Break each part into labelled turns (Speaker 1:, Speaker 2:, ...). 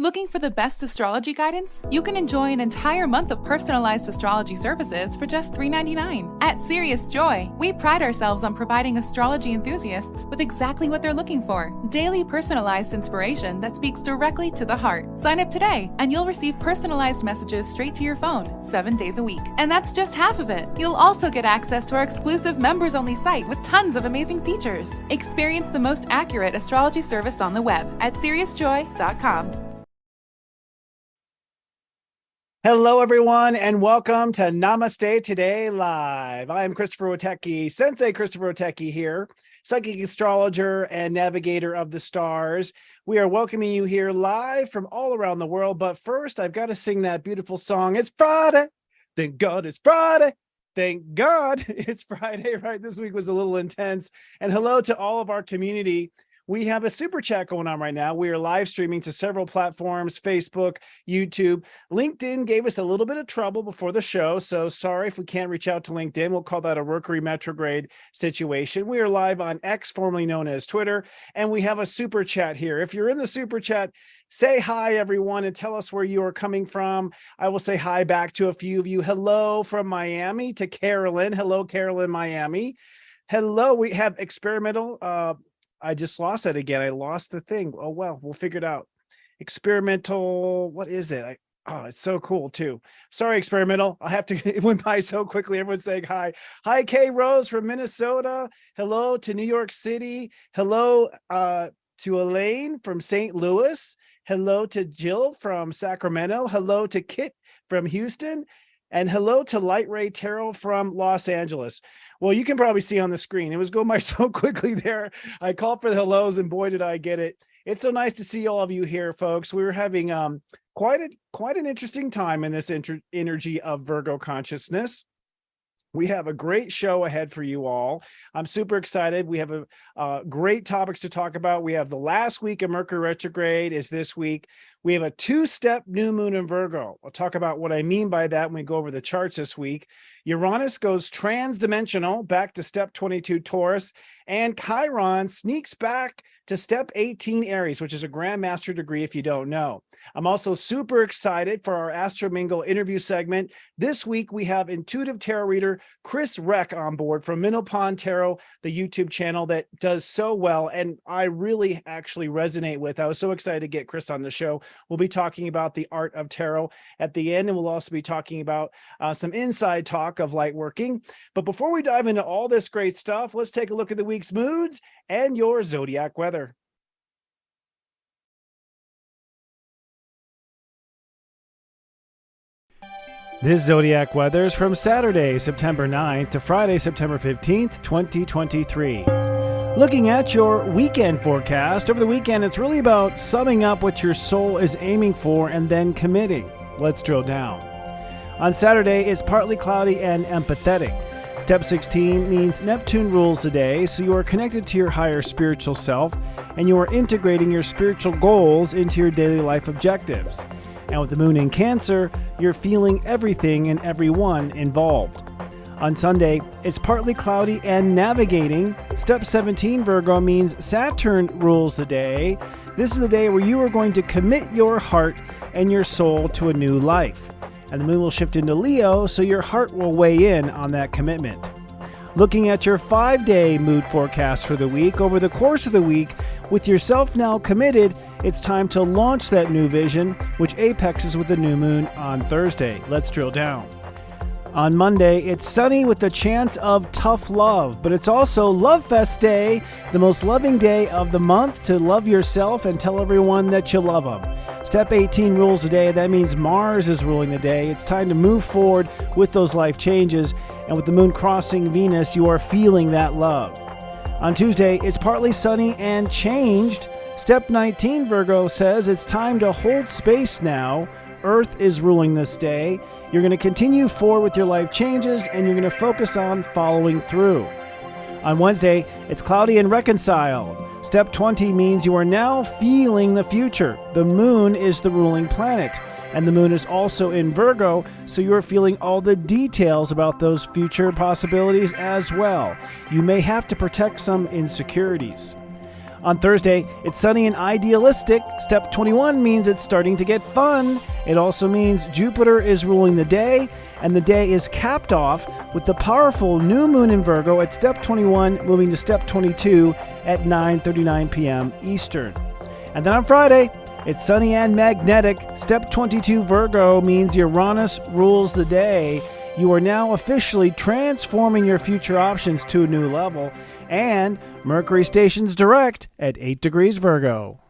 Speaker 1: Looking for the best astrology guidance? You can enjoy an entire month of personalized astrology services for just $3.99. At Serious Joy, we pride ourselves on providing astrology enthusiasts with exactly what they're looking for. Daily personalized inspiration that speaks directly to the heart. Sign up today and you'll receive personalized messages straight to your phone 7 days a week. And that's just half of it. You'll also get access to our exclusive members-only site with tons of amazing features. Experience the most accurate astrology service on the web at SeriousJoy.com.
Speaker 2: Hello, everyone, and welcome to Namaste Today Live. I am Christopher Witecki, Sensei Christopher Witecki here, psychic astrologer and navigator of the stars. We are welcoming you here live from all around the world. But first, I've got to sing that beautiful song. It's Friday. Thank God it's Friday. Thank God it's Friday, right? This week was a little intense. And hello to all of our community. We have a super chat going on right now. We are live streaming to several platforms, Facebook, YouTube. LinkedIn gave us a little bit of trouble before the show, so sorry if we can't reach out to LinkedIn. We'll call that a Mercury retrograde situation. We are live on X, formerly known as Twitter, and we have a super chat here. If you're in the super chat, say hi, everyone, and tell us where you are coming from. I will say hi back to a few of you. Hello from Miami to Carolyn. Hello, Carolyn, Miami. Hello, we have experimental... I just lost it again. I lost the thing. Oh, well, we'll figure it out. Experimental. What is it? Oh, it's so cool too. Sorry, experimental. I'll have to, it went by so quickly. Everyone's saying hi. Hi, Kay Rose from Minnesota. Hello to New York City. Hello to Elaine from St. Louis. Hello to Jill from Sacramento. Hello to Kit from Houston. And hello to Light Ray Terrell from Los Angeles. Well, you can probably see on the screen. It was going by so quickly there. I called for the hellos, and boy, did I get it. It's so nice to see all of you here, folks. We were having quite an interesting time in this energy of Virgo consciousness. We have a great show ahead for you all. I'm super excited. We have great topics to talk about. We have the last week of Mercury retrograde is this week. We have a two-step new moon in Virgo. I'll talk about what I mean by that when we go over the charts this week. Uranus goes trans-dimensional back to step 22 Taurus, and Chiron sneaks back to step 18 Aries, which is a grandmaster degree if you don't know. I'm also super excited for our Astro Mingle interview segment. This week, we have intuitive tarot reader Chris Reck on board from Minnow Tarot, the YouTube channel that does so well, and I really actually resonate with. I was so excited to get Chris on the show. We'll be talking about the art of tarot at the end, and we'll also be talking about some inside talk of light working. But before we dive into all this great stuff, let's take a look at the week's moods and your zodiac weather. This zodiac weather is from Saturday, September 9th to Friday, September 15th, 2023. Looking at your weekend forecast, over the weekend, it's really about summing up what your soul is aiming for and then committing. Let's drill down. On Saturday, it's partly cloudy and empathetic. Step 16 means Neptune rules the day, so you are connected to your higher spiritual self, and you are integrating your spiritual goals into your daily life objectives. And with the moon in Cancer, you're feeling everything and everyone involved. On Sunday, it's partly cloudy and navigating. Step 17 Virgo means Saturn rules the day. This is the day where you are going to commit your heart and your soul to a new life. And the moon will shift into Leo, so your heart will weigh in on that commitment. Looking at your 5-day mood forecast for the week, over the course of the week, with yourself now committed, it's time to launch that new vision, which apexes with the new moon on Thursday. Let's drill down. On Monday, it's sunny with the chance of tough love, but it's also Love Fest Day, the most loving day of the month to love yourself and tell everyone that you love them. Step 18 rules the day. That means Mars is ruling the day. It's time to move forward with those life changes, and with the moon crossing Venus, you are feeling that love. On Tuesday, it's partly sunny and changed. Step 19 Virgo says it's time to hold space now. Earth is ruling this day. You're going to continue forward with your life changes, and you're going to focus on following through. On Wednesday, it's cloudy and reconciled. Step 20 means you are now feeling the future. The moon is the ruling planet, and the moon is also in Virgo, so you are feeling all the details about those future possibilities as well. You may have to protect some insecurities. On Thursday, it's sunny and idealistic. Step 21 means it's starting to get fun. It also means Jupiter is ruling the day, and the day is capped off with the powerful new moon in Virgo at step 21, moving to step 22 at 9:39 p.m. Eastern. And then on Friday, it's sunny and magnetic. Step 22 Virgo means Uranus rules the day. You are now officially transforming your future options to a new level, and Mercury stations direct at 8 degrees Virgo.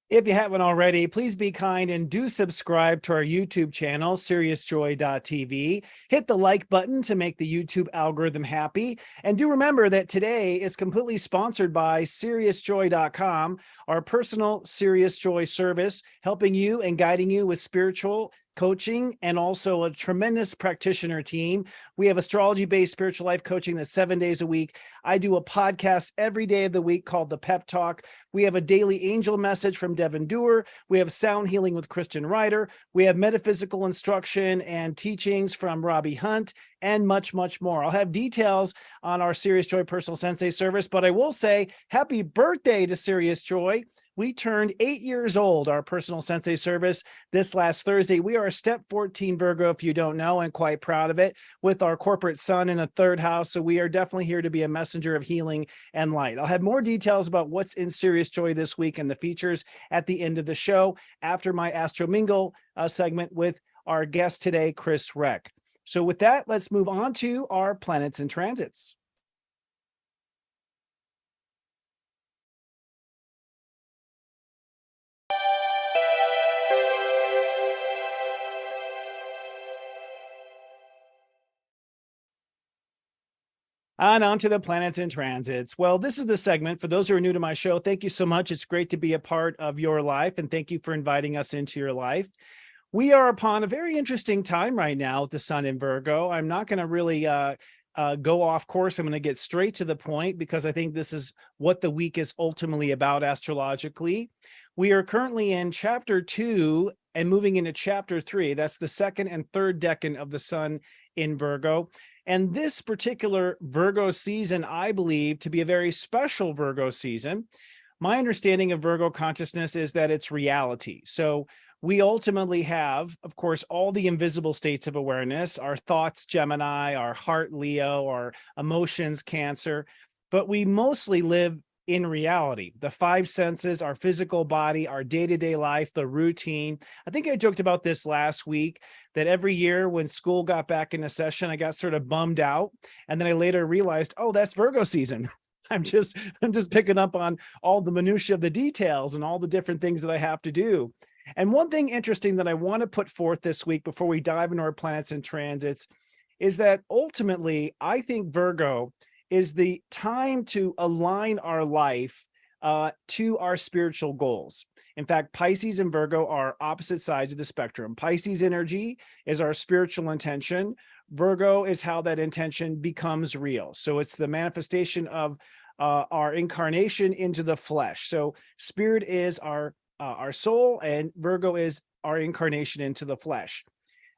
Speaker 2: If you haven't already, please be kind and do subscribe to our YouTube channel, SeriousJoy.tv. Hit the like button to make the YouTube algorithm happy. And do remember that today is completely sponsored by SeriousJoy.com, our personal Serious Joy service, helping you and guiding you with spiritual coaching and also a tremendous practitioner team. We have astrology-based spiritual life coaching that's 7 days a week. I do a podcast every day of the week called The Pep Talk. We have a daily angel message from Devin Dewar. We have sound healing with Kristen Ryder. We have metaphysical instruction and teachings from Robbie Hunt, and much, much more. I'll have details on our Serious Joy Personal Sensei service, but I will say happy birthday to Serious Joy. We turned 8 years old, our personal sensei service, this last Thursday. We are a step 14 Virgo, if you don't know, and quite proud of it, with our corporate sun in the third house. So we are definitely here to be a messenger of healing and light. I'll have more details about what's in Serious Joy this week and the features at the end of the show after my Astro Mingle segment with our guest today, Chris Reck. So with that, let's move on to our planets and transits. And on to the planets and transits. Well, this is the segment. For those who are new to my show, thank you so much. It's great to be a part of your life, and thank you for inviting us into your life. We are upon a very interesting time right now with the sun in Virgo. I'm not going to really go off course. I'm going to get straight to the point because I think this is what the week is ultimately about astrologically. We are currently in chapter 2 and moving into chapter 3. That's the second and third decan of the sun in Virgo. And this particular Virgo season, I believe, to be a very special Virgo season. My understanding of Virgo consciousness is that it's reality. So we ultimately have, of course, all the invisible states of awareness, our thoughts, Gemini, our heart, Leo, our emotions, Cancer, but we mostly live in reality. The five senses, our physical body, our day-to-day life, the routine. I think I joked about this last week, that every year when school got back into session, I got sort of bummed out. And then I later realized, oh, that's Virgo season. I'm just picking up on all the minutia of the details and all the different things that I have to do. And one thing interesting that I want to put forth this week before we dive into our planets and transits is that ultimately, I think Virgo is the time to align our life to our spiritual goals. In fact, Pisces and Virgo are opposite sides of the spectrum. Pisces energy is our spiritual intention. Virgo is how that intention becomes real. So it's the manifestation of our incarnation into the flesh. So spirit is our soul, and Virgo is our incarnation into the flesh.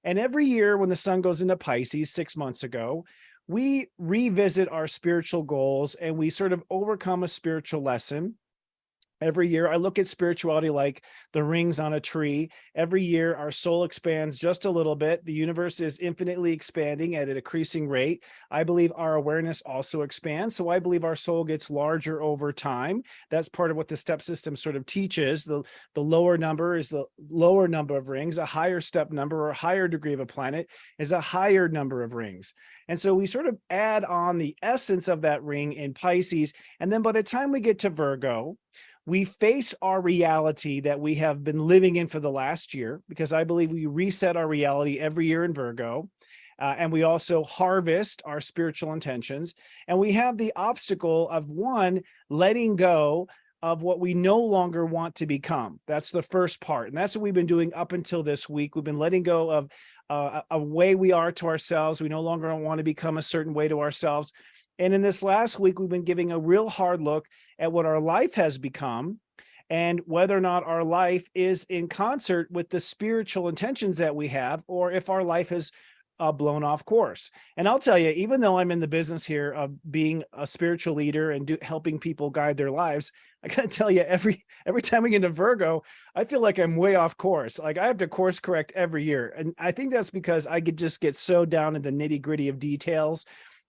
Speaker 2: And every year when the sun goes into Pisces 6 months ago, we revisit our spiritual goals and we sort of overcome a spiritual lesson. Every year, I look at spirituality like the rings on a tree. Every year, our soul expands just a little bit. The universe is infinitely expanding at a decreasing rate. I believe our awareness also expands. So I believe our soul gets larger over time. That's part of what the step system sort of teaches. The lower number is the lower number of rings. A higher step number or a higher degree of a planet is a higher number of rings. And so we sort of add on the essence of that ring in Pisces. And then by the time we get to Virgo, we face our reality that we have been living in for the last year, because I believe we reset our reality every year in Virgo. And we also harvest our spiritual intentions. And we have the obstacle of one, letting go of what we no longer want to become. That's the first part. And that's what we've been doing up until this week. We've been letting go of a way we are to ourselves. We no longer want to become a certain way to ourselves. And in this last week, we've been giving a real hard look at what our life has become and whether or not our life is in concert with the spiritual intentions that we have, or if our life has blown off course. And I'll tell you, even though I'm in the business here of being a spiritual leader and helping people guide their lives, I gotta tell you, every time we get into Virgo, I feel like I'm way off course. Like I have to course correct every year. And I think that's because I could just get so down in the nitty gritty of details.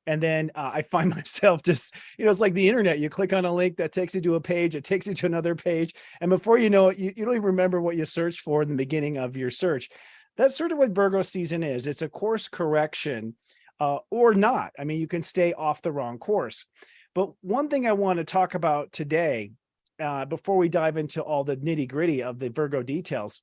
Speaker 2: And then I find myself just, it's like the internet. You click on a link that takes you to a page, it takes you to another page. And before you know it, you don't even remember what you searched for in the beginning of your search. That's sort of what Virgo season is. It's a course correction or not. I mean, you can stay off the wrong course. But one thing I want to talk about today, before we dive into all the nitty gritty of the Virgo details,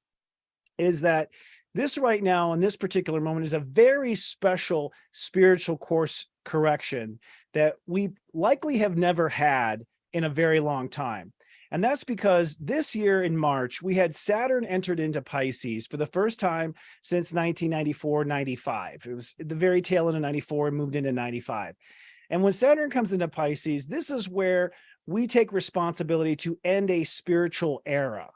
Speaker 2: is that this right now in this particular moment is a very special spiritual course correction that we likely have never had in a very long time. And that's because this year in March, we had Saturn entered into Pisces for the first time since 1994-95. It was the very tail end of 94 and moved into 95. And when Saturn comes into Pisces, this is where we take responsibility to end a spiritual era.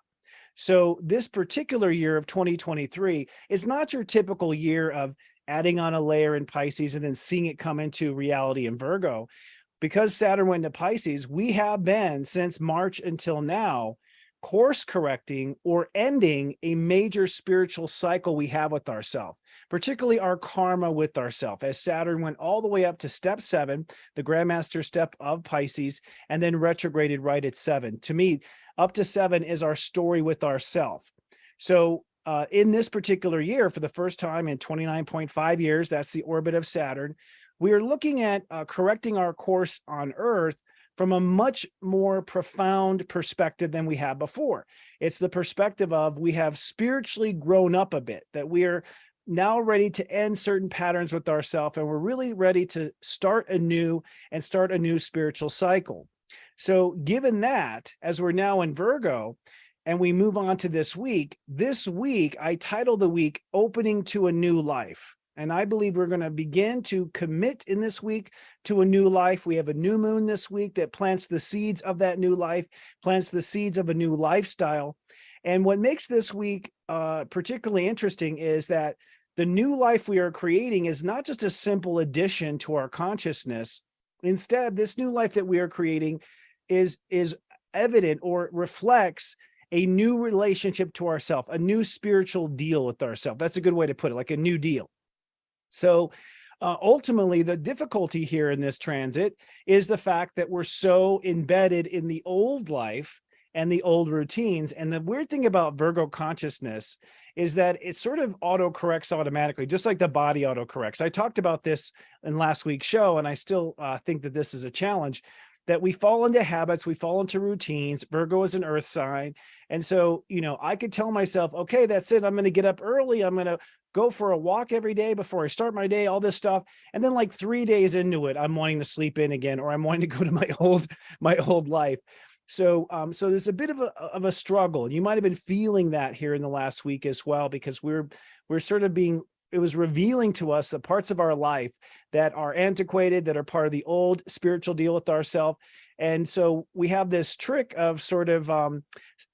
Speaker 2: So this particular year of 2023 is not your typical year of adding on a layer in Pisces and then seeing it come into reality in Virgo. Because Saturn went into Pisces, we have been, since March until now, course correcting or ending a major spiritual cycle we have with ourselves, particularly our karma with ourselves, as Saturn went all the way up to step 7, the Grandmaster step of Pisces, and then retrograded right at 7. To me, up to 7 is our story with ourselves. So in this particular year, for the first time in 29.5 years, that's the orbit of Saturn, we are looking at correcting our course on Earth from a much more profound perspective than we had before. It's the perspective of we have spiritually grown up a bit, that we are now ready to end certain patterns with ourselves, and we're really ready to start anew and start a new spiritual cycle. So given that, as we're now in Virgo, and we move on to this week I titled the week Opening to a New Life. And I believe we're going to begin to commit in this week to a new life. We have a new moon this week that plants the seeds of that new life, plants the seeds of a new lifestyle. And what makes this week particularly interesting is that the new life we are creating is not just a simple addition to our consciousness. Instead, this new life that we are creating is evident or reflects a new relationship to ourselves, a new spiritual deal with ourselves. That's a good way to put it, like a new deal. So ultimately, the difficulty here in this transit is the fact that we're so embedded in the old life and the old routines. And the weird thing about Virgo consciousness is that it sort of auto-corrects automatically, just like the body auto-corrects. I talked about this in last week's show, and I still think that this is a challenge, that we fall into habits, we fall into routines. Virgo is an earth sign. And so, I could tell myself, okay, that's it. I'm going to get up early. I'm going to go for a walk every day before I start my day, all this stuff. And then like 3 days into it, I'm wanting to sleep in again, or I'm wanting to go to my old life. So, so there's a bit of a struggle. And you might've been feeling that here in the last week as well, because we're sort of it was revealing to us the parts of our life that are antiquated, that are part of the old spiritual deal with ourselves. And so we have this trick of sort of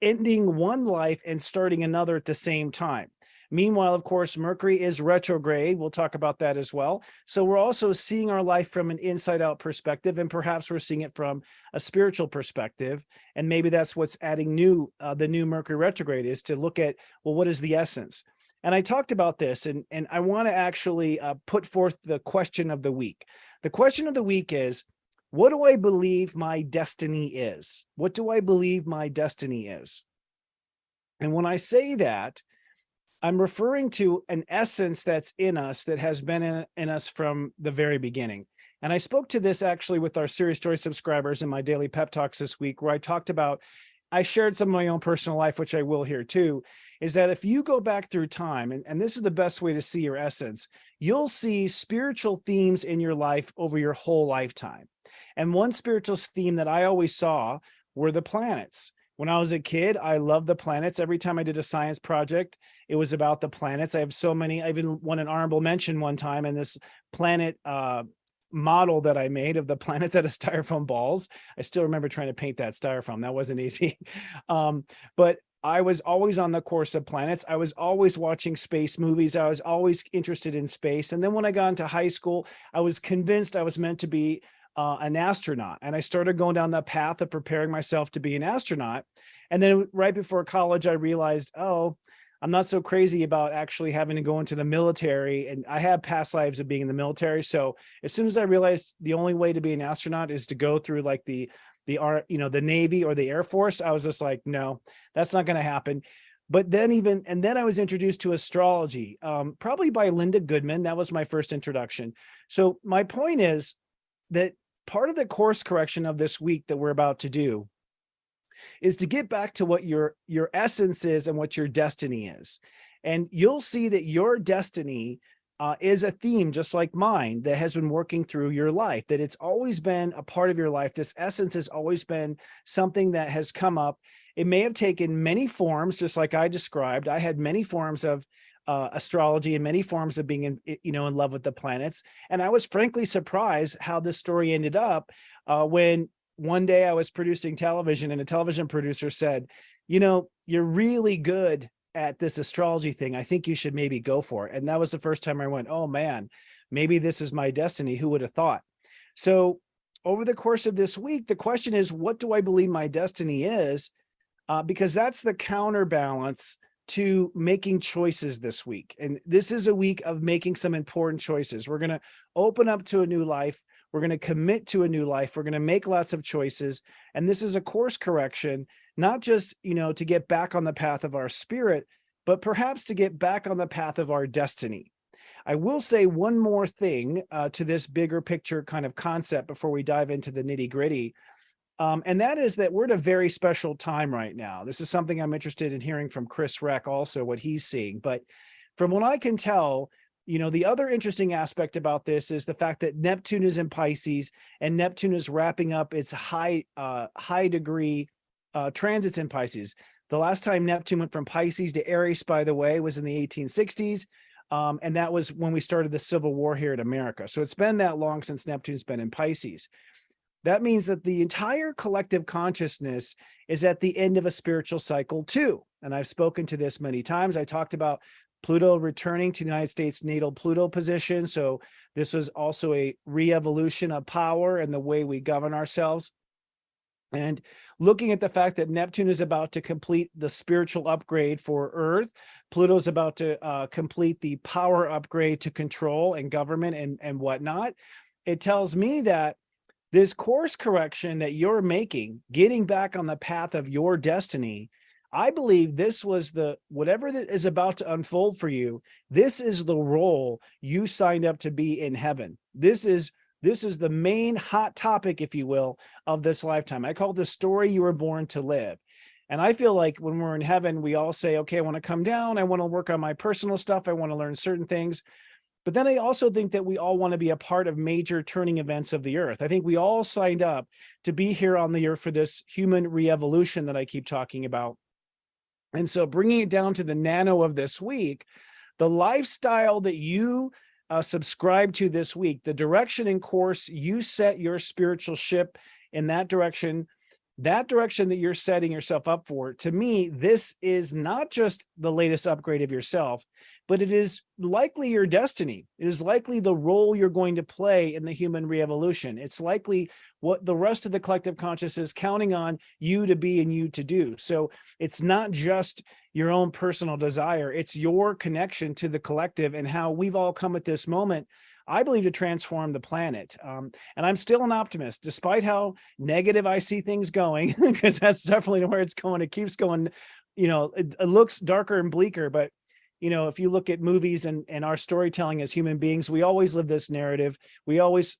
Speaker 2: ending one life and starting another at the same time. Meanwhile, of course, Mercury is retrograde. We'll talk about that as well. So we're also seeing our life from an inside out perspective, and perhaps we're seeing it from a spiritual perspective. And maybe that's what's adding the new Mercury retrograde, is to look at, well, what is the essence? And I talked about this, and I want to actually put forth the question of the week. The question of the week is, what do I believe my destiny is? What do I believe my destiny is? And when I say that, I'm referring to an essence that's in us, that has been in us from the very beginning. And I spoke to this actually with our Serious Story subscribers in my daily pep talks this week, where I shared some of my own personal life, which I will here too, is that if you go back through time, and this is the best way to see your essence, you'll see spiritual themes in your life over your whole lifetime. And one spiritual theme that I always saw were the planets. When I was a kid, I loved the planets. Every time I did a science project, it was about the planets. I have so many. I even won an honorable mention one time in this planet model that I made of the planets out of styrofoam balls. I still remember trying to paint that styrofoam. That wasn't easy. But I was always on the course of planets. I was always watching space movies. I was always interested in space. And then when I got into high school, I was convinced I was meant to be an astronaut. And I started going down that path of preparing myself to be an astronaut. And then right before college, I realized, oh, I'm not so crazy about actually having to go into the military. And I have past lives of being in the military. So as soon as I realized the only way to be an astronaut is to go through like the Navy or the Air Force, I was just like, no, that's not going to happen. But then I was introduced to astrology, probably by Linda Goodman. That was my first introduction. So my point is that part of the course correction of this week that we're about to do is to get back to what your essence is and what your destiny is. And you'll see that your destiny is a theme just like mine that has been working through your life, that it's always been a part of your life. This essence has always been something that has come up. It may have taken many forms, just like I described. I had many forms of astrology and many forms of being in love with the planets. And I was frankly surprised how this story ended up when one day I was producing television and a television producer said, you're really good at this astrology thing. I think you should maybe go for it. And that was the first time I went, oh man, maybe this is my destiny. Who would have thought? So over the course of this week, the question is, what do I believe my destiny is? Because that's the counterbalance to making choices this week. And this is a week of making some important choices. We're going to open up to a new life. We're going to commit to a new life. We're going to make lots of choices. And this is a course correction, not just, to get back on the path of our spirit, but perhaps to get back on the path of our destiny. I will say one more thing to this bigger picture kind of concept before we dive into the nitty gritty. And that is that we're at a very special time right now. This is something I'm interested in hearing from Chris Reck also, what he's seeing. But from what I can tell, the other interesting aspect about this is the fact that Neptune is in Pisces and Neptune is wrapping up its high degree transits in Pisces. The last time Neptune went from Pisces to Aries, by the way, was in the 1860s. And that was when we started the Civil War here in America. So it's been that long since Neptune's been in Pisces. That means that the entire collective consciousness is at the end of a spiritual cycle too. And I've spoken to this many times. I talked about Pluto returning to the United States natal Pluto position. So this was also a re-evolution of power and the way we govern ourselves. And looking at the fact that Neptune is about to complete the spiritual upgrade for Earth, Pluto's about to complete the power upgrade to control and government and whatnot, it tells me that this course correction that you're making, getting back on the path of your destiny, I believe this was whatever that is about to unfold for you, this is the role you signed up to be in heaven. This is the main hot topic, if you will, of this lifetime. I call it the story you were born to live. And I feel like when we're in heaven, we all say, okay, I want to come down. I want to work on my personal stuff. I want to learn certain things. But then I also think that we all want to be a part of major turning events of the earth. I think we all signed up to be here on the earth for this human re-evolution that I keep talking about. And so bringing it down to the nano of this week, the lifestyle that you subscribe to this week, the direction and course you set your spiritual ship in that direction that you're setting yourself up for, to me, this is not just the latest upgrade of yourself, but it is likely your destiny. It is likely the role you're going to play in the human re-evolution. It's likely what the rest of the collective consciousness is counting on you to be and you to do. So it's not just your own personal desire. It's your connection to the collective and how we've all come at this moment, I believe, to transform the planet. And I'm still an optimist, despite how negative I see things going, because that's definitely where it's going. It keeps going, it looks darker and bleaker, but if you look at movies and our storytelling as human beings, we always live this narrative. We always,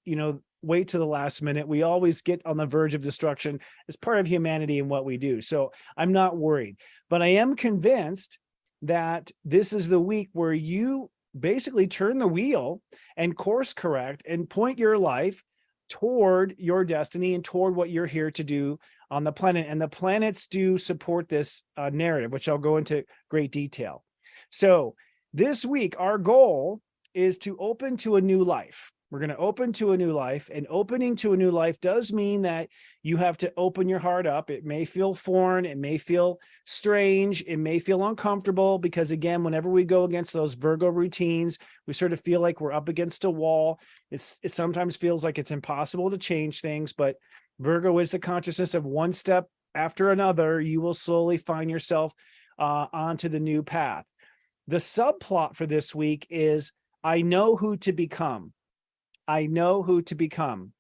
Speaker 2: wait to the last minute. We always get on the verge of destruction as part of humanity and what we do. So I'm not worried, but I am convinced that this is the week where you basically turn the wheel and course correct and point your life toward your destiny and toward what you're here to do on the planet. And the planets do support this narrative, which I'll go into great detail. So this week, our goal is to open to a new life. We're going to open to a new life, and opening to a new life does mean that you have to open your heart up. It may feel foreign. It may feel strange. It may feel uncomfortable because, again, whenever we go against those Virgo routines, we sort of feel like we're up against a wall. It sometimes feels like it's impossible to change things, but Virgo is the consciousness of one step after another. You will slowly find yourself onto the new path. The subplot for this week is, I know who to become. I know who to become.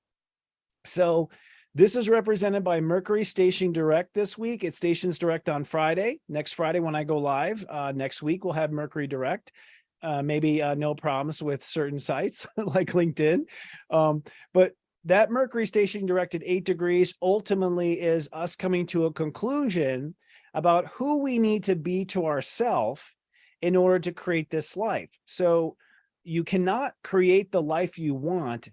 Speaker 2: So this is represented by Mercury stationing direct this week. It stations direct on Friday. Next Friday when I go live, next week we'll have Mercury direct. Maybe no problems with certain sites like LinkedIn. But that Mercury stationing direct at 8 degrees ultimately is us coming to a conclusion about who we need to be to ourselves in order to create this life. So you cannot create the life you want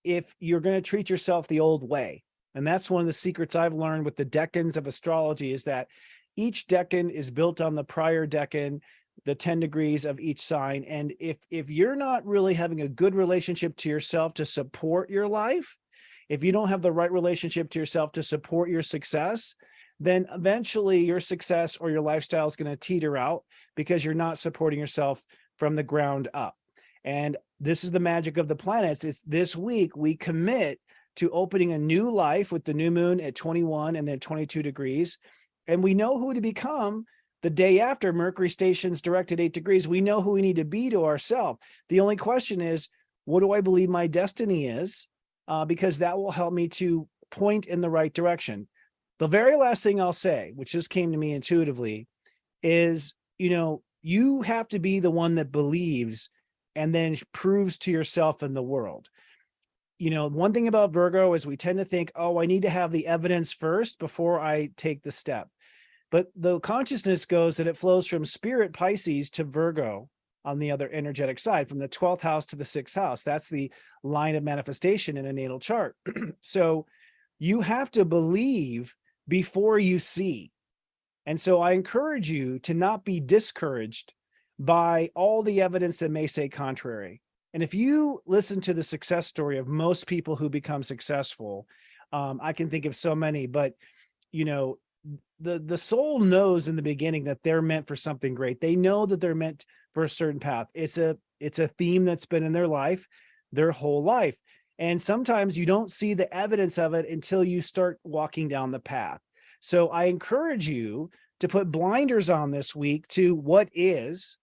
Speaker 2: if you're going to treat yourself the old way. And that's one of the secrets I've learned with the decans of astrology, is that each decan is built on the prior decan, the 10 degrees of each sign. And if you're not really having a good relationship to yourself to support your life, if you don't have the right relationship to yourself to support your success, then eventually your success or your lifestyle is going to teeter out because you're not supporting yourself from the ground up. And this is the magic of the planets. It's this week we commit to opening a new life with the new moon at 21 and then 22 degrees. And we know who to become the day after Mercury stations direct at 8 degrees. We know who we need to be to ourselves. The only question is, what do I believe my destiny is? Because that will help me to point in the right direction. The very last thing I'll say, which just came to me intuitively, is, you have to be the one that believes and then proves to yourself in the world. One thing about Virgo is we tend to think, oh, I need to have the evidence first before I take the step. But the consciousness goes that it flows from Spirit Pisces to Virgo on the other energetic side, from the 12th house to the 6th house. That's the line of manifestation in a natal chart. So you have to believe before you see. And so I encourage you to not be discouraged by all the evidence that may say contrary. And if you listen to the success story of most people who become successful, I can think of so many, but the soul knows in the beginning that they're meant for something great. They know that they're meant for a certain path. It's a theme that's been in their life, their whole life. And sometimes you don't see the evidence of it until you start walking down the path. So I encourage you to put blinders on this week to what is,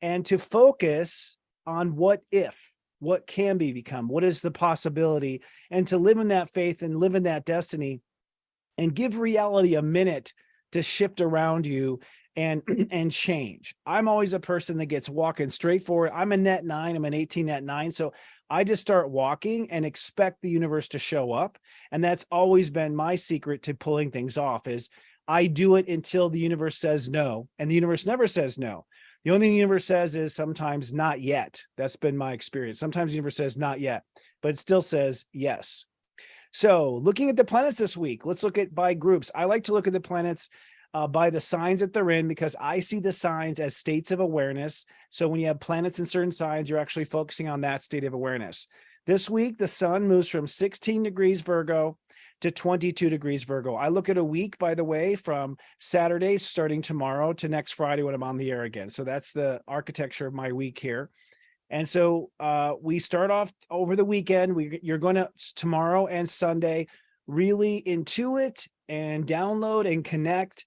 Speaker 2: and to focus on what can be become, what is the possibility, and to live in that faith and live in that destiny and give reality a minute to shift around you and change. I'm always a person that gets walking straight forward. I'm a net 9, I'm an 18 net 9. So I just start walking and expect the universe to show up. And that's always been my secret to pulling things off, is I do it until the universe says no. And the universe never says no. The only thing the universe says is sometimes not yet. That's been my experience. Sometimes the universe says not yet, but it still says yes. So looking at the planets this week, let's look at by groups. I like to look at the planets by the signs that they're in, because I see the signs as states of awareness. So when you have planets in certain signs, you're actually focusing on that state of awareness. This week, the sun moves from 16 degrees Virgo to 22 degrees Virgo. I look at a week, by the way, from Saturday starting tomorrow to next Friday when I'm on the air again. So that's the architecture of my week here. And so we start off over the weekend. You're going to, tomorrow and Sunday, really intuit and download and connect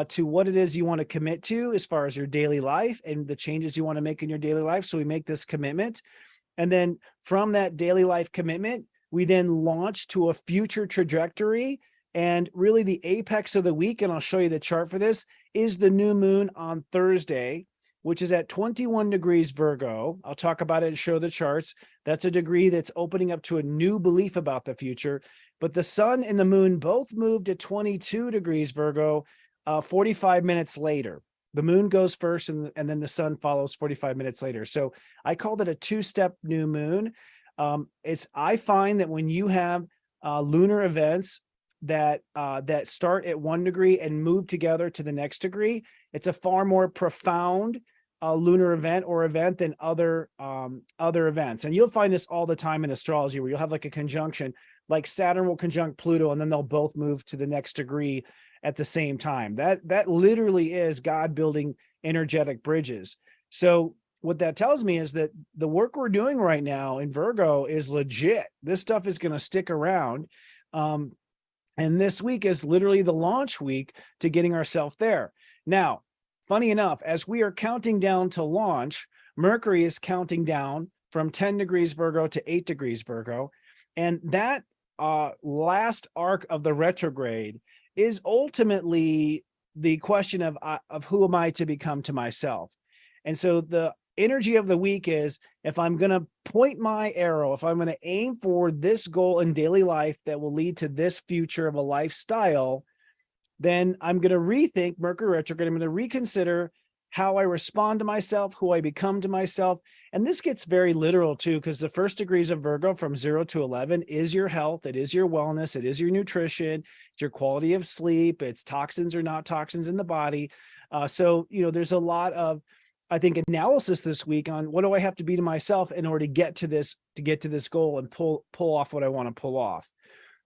Speaker 2: to what it is you want to commit to as far as your daily life and the changes you want to make in your daily life. So we make this commitment. And then from that daily life commitment, we then launch to a future trajectory. And really the apex of the week, and I'll show you the chart for this, is the new moon on Thursday, which is at 21 degrees Virgo. I'll talk about it and show the charts. That's a degree that's opening up to a new belief about the future. But the sun and the moon both moved to 22 degrees Virgo 45 minutes later. The moon goes first and then the sun follows 45 minutes later. So I called it a two-step new moon. I find that when you have lunar events that start at 1 degree and move together to the next degree, it's a far more profound lunar event or event than other events. And you'll find this all the time in astrology, where you'll have like a conjunction, like Saturn will conjunct Pluto, and then they'll both move to the next degree at the same time. That literally is God building energetic bridges. So what that tells me is that the work we're doing right now in Virgo is legit. This stuff is going to stick around. And this week is literally the launch week to getting ourselves there. Now, funny enough, as we are counting down to launch, Mercury is counting down from 10 degrees Virgo to 8 degrees Virgo. And that last arc of the retrograde is ultimately the question of who am I to become to myself. And so the energy of the week is, if I'm going to point my arrow, if I'm going to aim for this goal in daily life that will lead to this future of a lifestyle, then I'm going to rethink Mercury retrograde. I'm going to reconsider how I respond to myself, who I become to myself. And this gets very literal too, because the first degrees of Virgo from 0 to 11 is your health. It is your wellness. It is your nutrition. It's your quality of sleep. It's toxins or not toxins in the body. So, there's a lot of, I think, analysis this week on what do I have to be to myself in order to get to this goal and pull off what I want to pull off.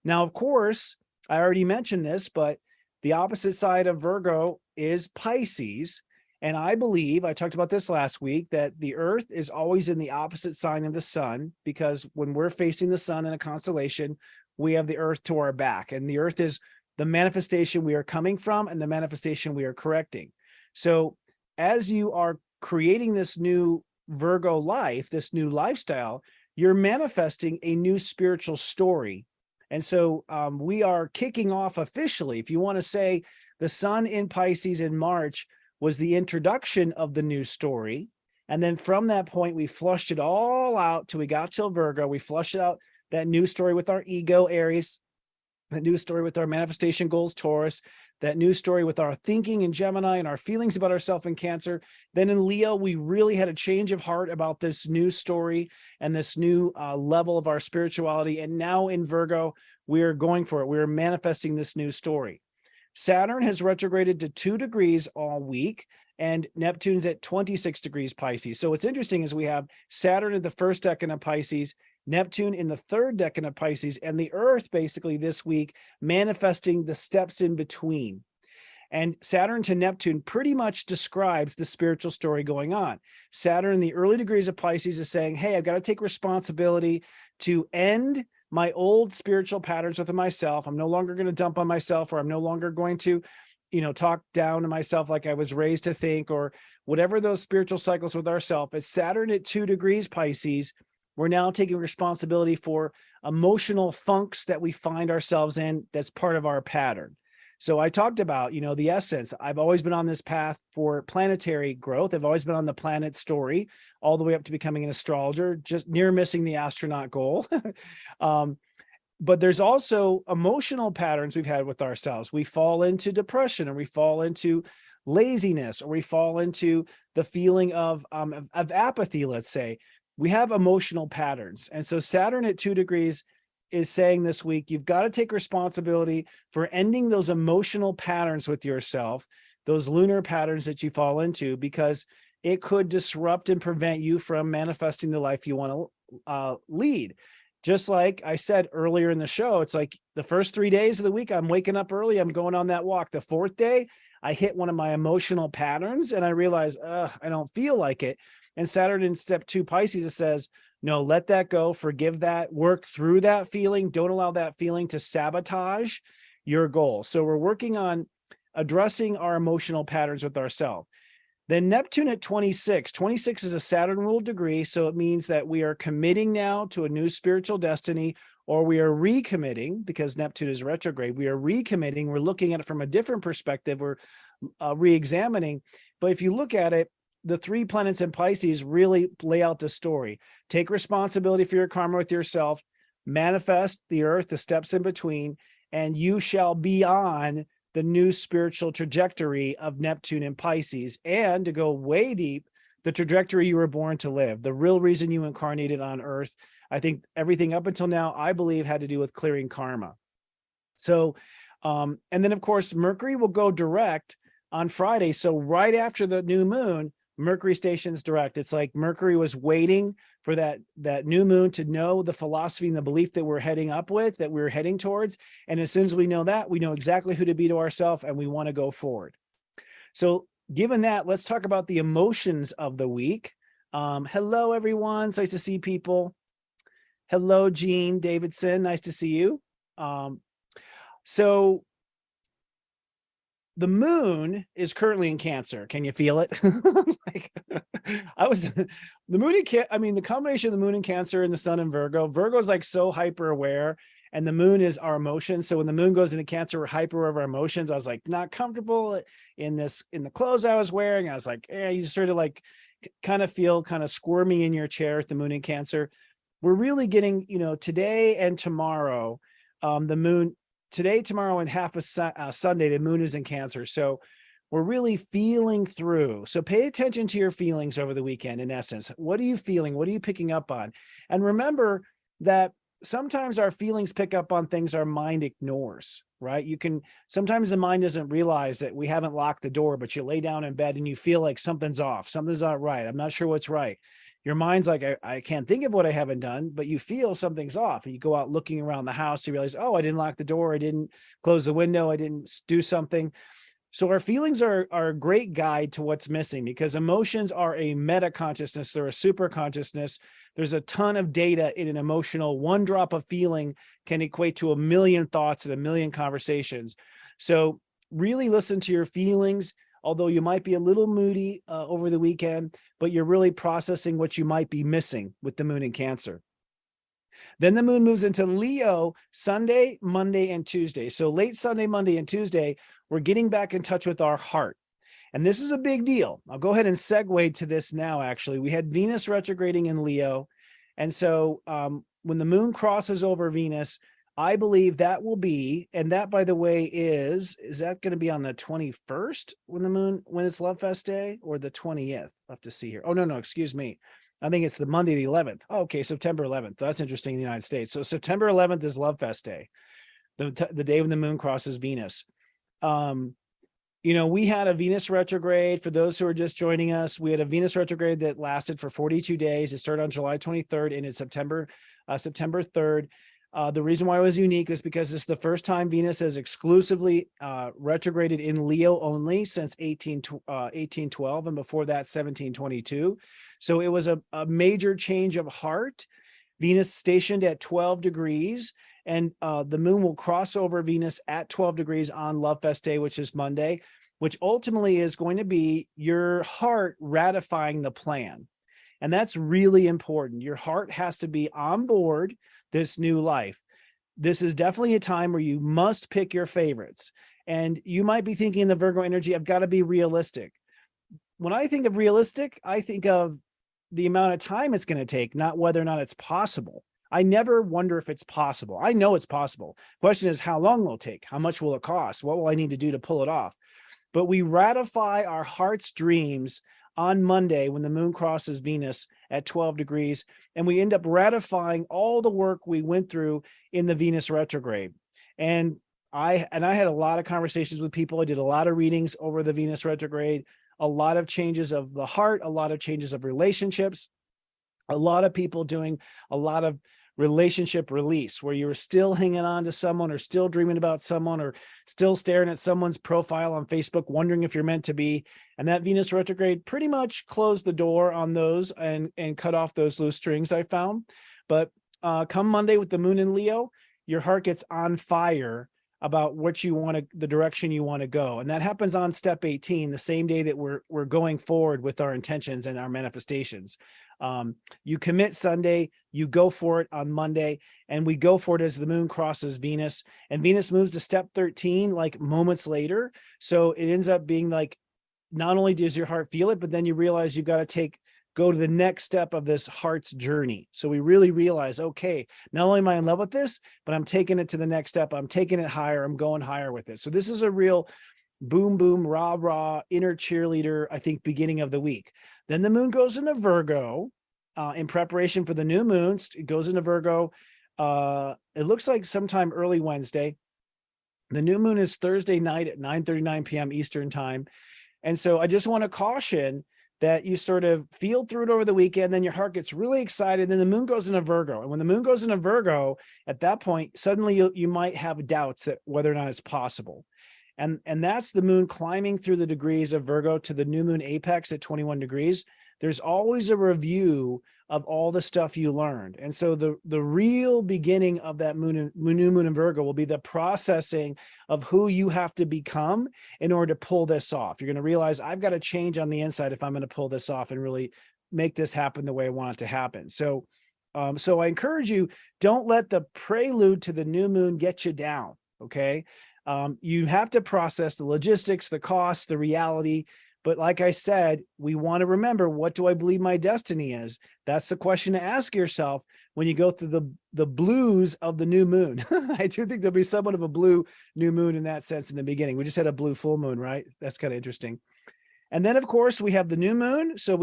Speaker 2: Now, of course, I already mentioned this, but the opposite side of Virgo is Pisces. And I believe, I talked about this last week, that the Earth is always in the opposite sign of the sun, because when we're facing the sun in a constellation, we have the Earth to our back. And the Earth is the manifestation we are coming from and the manifestation we are correcting. So as you are creating this new Virgo life, this new lifestyle, you're manifesting a new spiritual story. And so we are kicking off officially, if you want to say, the sun in Pisces in March was the introduction of the new story. And then from that point, we flushed it all out till we got till Virgo. We flushed out that new story with our ego, Aries, that new story with our manifestation goals, Taurus, that new story with our thinking in Gemini and our feelings about ourselves in Cancer. Then in Leo, we really had a change of heart about this new story and this new level of our spirituality. And now in Virgo, we're going for it. We're manifesting this new story. Saturn has retrograded to 2 degrees all week, and Neptune's at 26 degrees Pisces. So what's interesting is we have Saturn in the first decan of Pisces, Neptune in the third decan of Pisces, and the Earth basically this week manifesting the steps in between. And Saturn to Neptune pretty much describes the spiritual story going on. Saturn in the early degrees of Pisces is saying, hey, I've got to take responsibility to end my old spiritual patterns with myself. I'm no longer going to dump on myself, or I'm no longer going to, talk down to myself like I was raised to think, or whatever those spiritual cycles with ourselves. As Saturn at 2 degrees Pisces, we're now taking responsibility for emotional funks that we find ourselves in that's part of our pattern. So I talked about, the essence. I've always been on this path for planetary growth. I've always been on the planet story, all the way up to becoming an astrologer, just near missing the astronaut goal. But there's also emotional patterns we've had with ourselves. We fall into depression, or we fall into laziness, or we fall into the feeling of apathy, let's say. We have emotional patterns. And so Saturn at 2 degrees is saying this week, you've got to take responsibility for ending those emotional patterns with yourself, those lunar patterns that you fall into, because it could disrupt and prevent you from manifesting the life you want to lead. Just like I said earlier in the show, it's like the first 3 days of the week, I'm waking up early, I'm going on that walk. The fourth day, I hit one of my emotional patterns and I realize, I don't feel like it. And Saturn in step 2 Pisces, it says, no, let that go, forgive that, work through that feeling. Don't allow that feeling to sabotage your goal. So we're working on addressing our emotional patterns with ourselves. Then Neptune at 26. 26 is a Saturn-ruled degree, so it means that we are committing now to a new spiritual destiny, or we are recommitting, because Neptune is retrograde. We are recommitting. We're looking at it from a different perspective. We're re-examining. But if you look at it, the 3 planets in Pisces really lay out the story. Take responsibility for your karma with yourself, manifest the Earth, the steps in between, and you shall be on the new spiritual trajectory of Neptune and Pisces. And to go way deep, the trajectory you were born to live, the real reason you incarnated on Earth. I think everything up until now, I believe, had to do with clearing karma. So, and then of course, Mercury will go direct on Friday. So right after the new moon, Mercury stations direct. It's like Mercury was waiting for that new moon to know the philosophy and the belief that we're heading up with, that we're heading towards. And as soon as we know that, we know exactly who to be to ourselves, and we want to go forward. So given that, let's talk about the emotions of the week. Hello, everyone. It's nice to see people. Hello, Jean Davidson. Nice to see you. So the moon is currently in Cancer. Can you feel it? The moon in the combination of the moon in Cancer and the sun in Virgo is like so hyper aware, and the moon is our emotions. So when the moon goes into Cancer, we're hyper aware of our emotions. I was like not comfortable in the clothes I was wearing. I was like, you just sort of like kind of feel kind of squirmy in your chair at the moon in Cancer. We're really getting, today and tomorrow, the moon. Today, tomorrow, and half of Sunday, the moon is in Cancer. So we're really feeling through. So pay attention to your feelings over the weekend, in essence. What are you feeling? What are you picking up on? And remember that sometimes our feelings pick up on things our mind ignores, right? Sometimes the mind doesn't realize that we haven't locked the door, but you lay down in bed and you feel like something's off. Something's not right. I'm not sure what's right. Your mind's like, I can't think of what I haven't done, but you feel something's off. And you go out looking around the house to realize, I didn't lock the door. I didn't close the window. I didn't do something. So our feelings are a great guide to what's missing, because emotions are a meta consciousness. They're a super consciousness. There's a ton of data in an emotional. One drop of feeling can equate to 1 million thoughts and 1 million conversations. So really listen to your feelings. Although you might be a little moody over the weekend, but you're really processing what you might be missing with the moon in Cancer. Then the moon moves into Leo Sunday, Monday, and Tuesday. So late Sunday, Monday, and Tuesday, we're getting back in touch with our heart. And this is a big deal. I'll go ahead and segue to this now, actually. We had Venus retrograding in Leo. And so when the moon crosses over Venus, I believe that will be, and that, by the way, is that going to be on the 21st when it's Love Fest Day, or the 20th? I'll have to see here. Oh, no, excuse me. I think it's the Monday, the 11th. Oh, okay, September 11th. That's interesting in the United States. So September 11th is Love Fest Day, the day when the moon crosses Venus. We had a Venus retrograde. For those who are just joining us, we had a Venus retrograde that lasted for 42 days. It started on July 23rd and it's September 3rd. The reason why it was unique is because this is the first time Venus has exclusively retrograded in Leo only since 1812, and before that 1722. So it was a major change of heart. Venus stationed at 12 degrees, and the moon will cross over Venus at 12 degrees on Love Fest Day, which is Monday, which ultimately is going to be your heart ratifying the plan. And that's really important. Your heart has to be on board this new life. This is definitely a time where you must pick your favorites. And you might be thinking in the Virgo energy, I've got to be realistic. When I think of realistic, I think of the amount of time it's going to take, not whether or not it's possible. I never wonder if it's possible. I know it's possible. Question is, how long will it take? How much will it cost? What will I need to do to pull it off? But we ratify our heart's dreams on Monday when the moon crosses Venus at 12 degrees, and we end up ratifying all the work we went through in the Venus retrograde. And I had a lot of conversations with people. I did a lot of readings over the Venus retrograde, a lot of changes of the heart, a lot of changes of relationships, a lot of people doing a lot of relationship release, where you're still hanging on to someone, or still dreaming about someone, or still staring at someone's profile on Facebook, wondering if you're meant to be. And that Venus retrograde pretty much closed the door on those and cut off those loose strings, I found. But come Monday with the moon in Leo, your heart gets on fire about what you want to, the direction you want to go. And that happens on step 18, the same day that we're going forward with our intentions and our manifestations. You commit Sunday, you go for it on Monday, and we go for it as the moon crosses Venus, and Venus moves to step 13 like moments later. So it ends up being like, not only does your heart feel it, but then you realize you've got to go to the next step of this heart's journey. So we really realize, okay, not only am I in love with this, but I'm taking it to the next step. I'm taking it higher. I'm going higher with it. So this is a real boom, boom, rah, rah, inner cheerleader, I think, beginning of the week. Then the moon goes into Virgo in preparation for the new moon. It goes into Virgo. It looks like sometime early Wednesday. The new moon is Thursday night at 9:39 p.m. Eastern time. And so I just want to caution that you sort of feel through it over the weekend, then your heart gets really excited, then the moon goes into Virgo. And when the moon goes into Virgo, at that point, suddenly you might have doubts that whether or not it's possible. And that's the moon climbing through the degrees of Virgo to the new moon apex at 21 degrees. There's always a review of all the stuff you learned. And so the real beginning of that new moon in Virgo will be the processing of who you have to become in order to pull this off. You're going to realize I've got to change on the inside if I'm going to pull this off and really make this happen the way I want it to happen. So I encourage you, don't let the prelude to the new moon get you down. Okay. You have to process the logistics, the costs, the reality. But like I said, we want to remember, what do I believe my destiny is? That's the question to ask yourself when you go through the blues of the new moon. I do think there'll be somewhat of a blue new moon in that sense in the beginning. We just had a blue full moon, right? That's kind of interesting. And then, of course, we have the new moon. So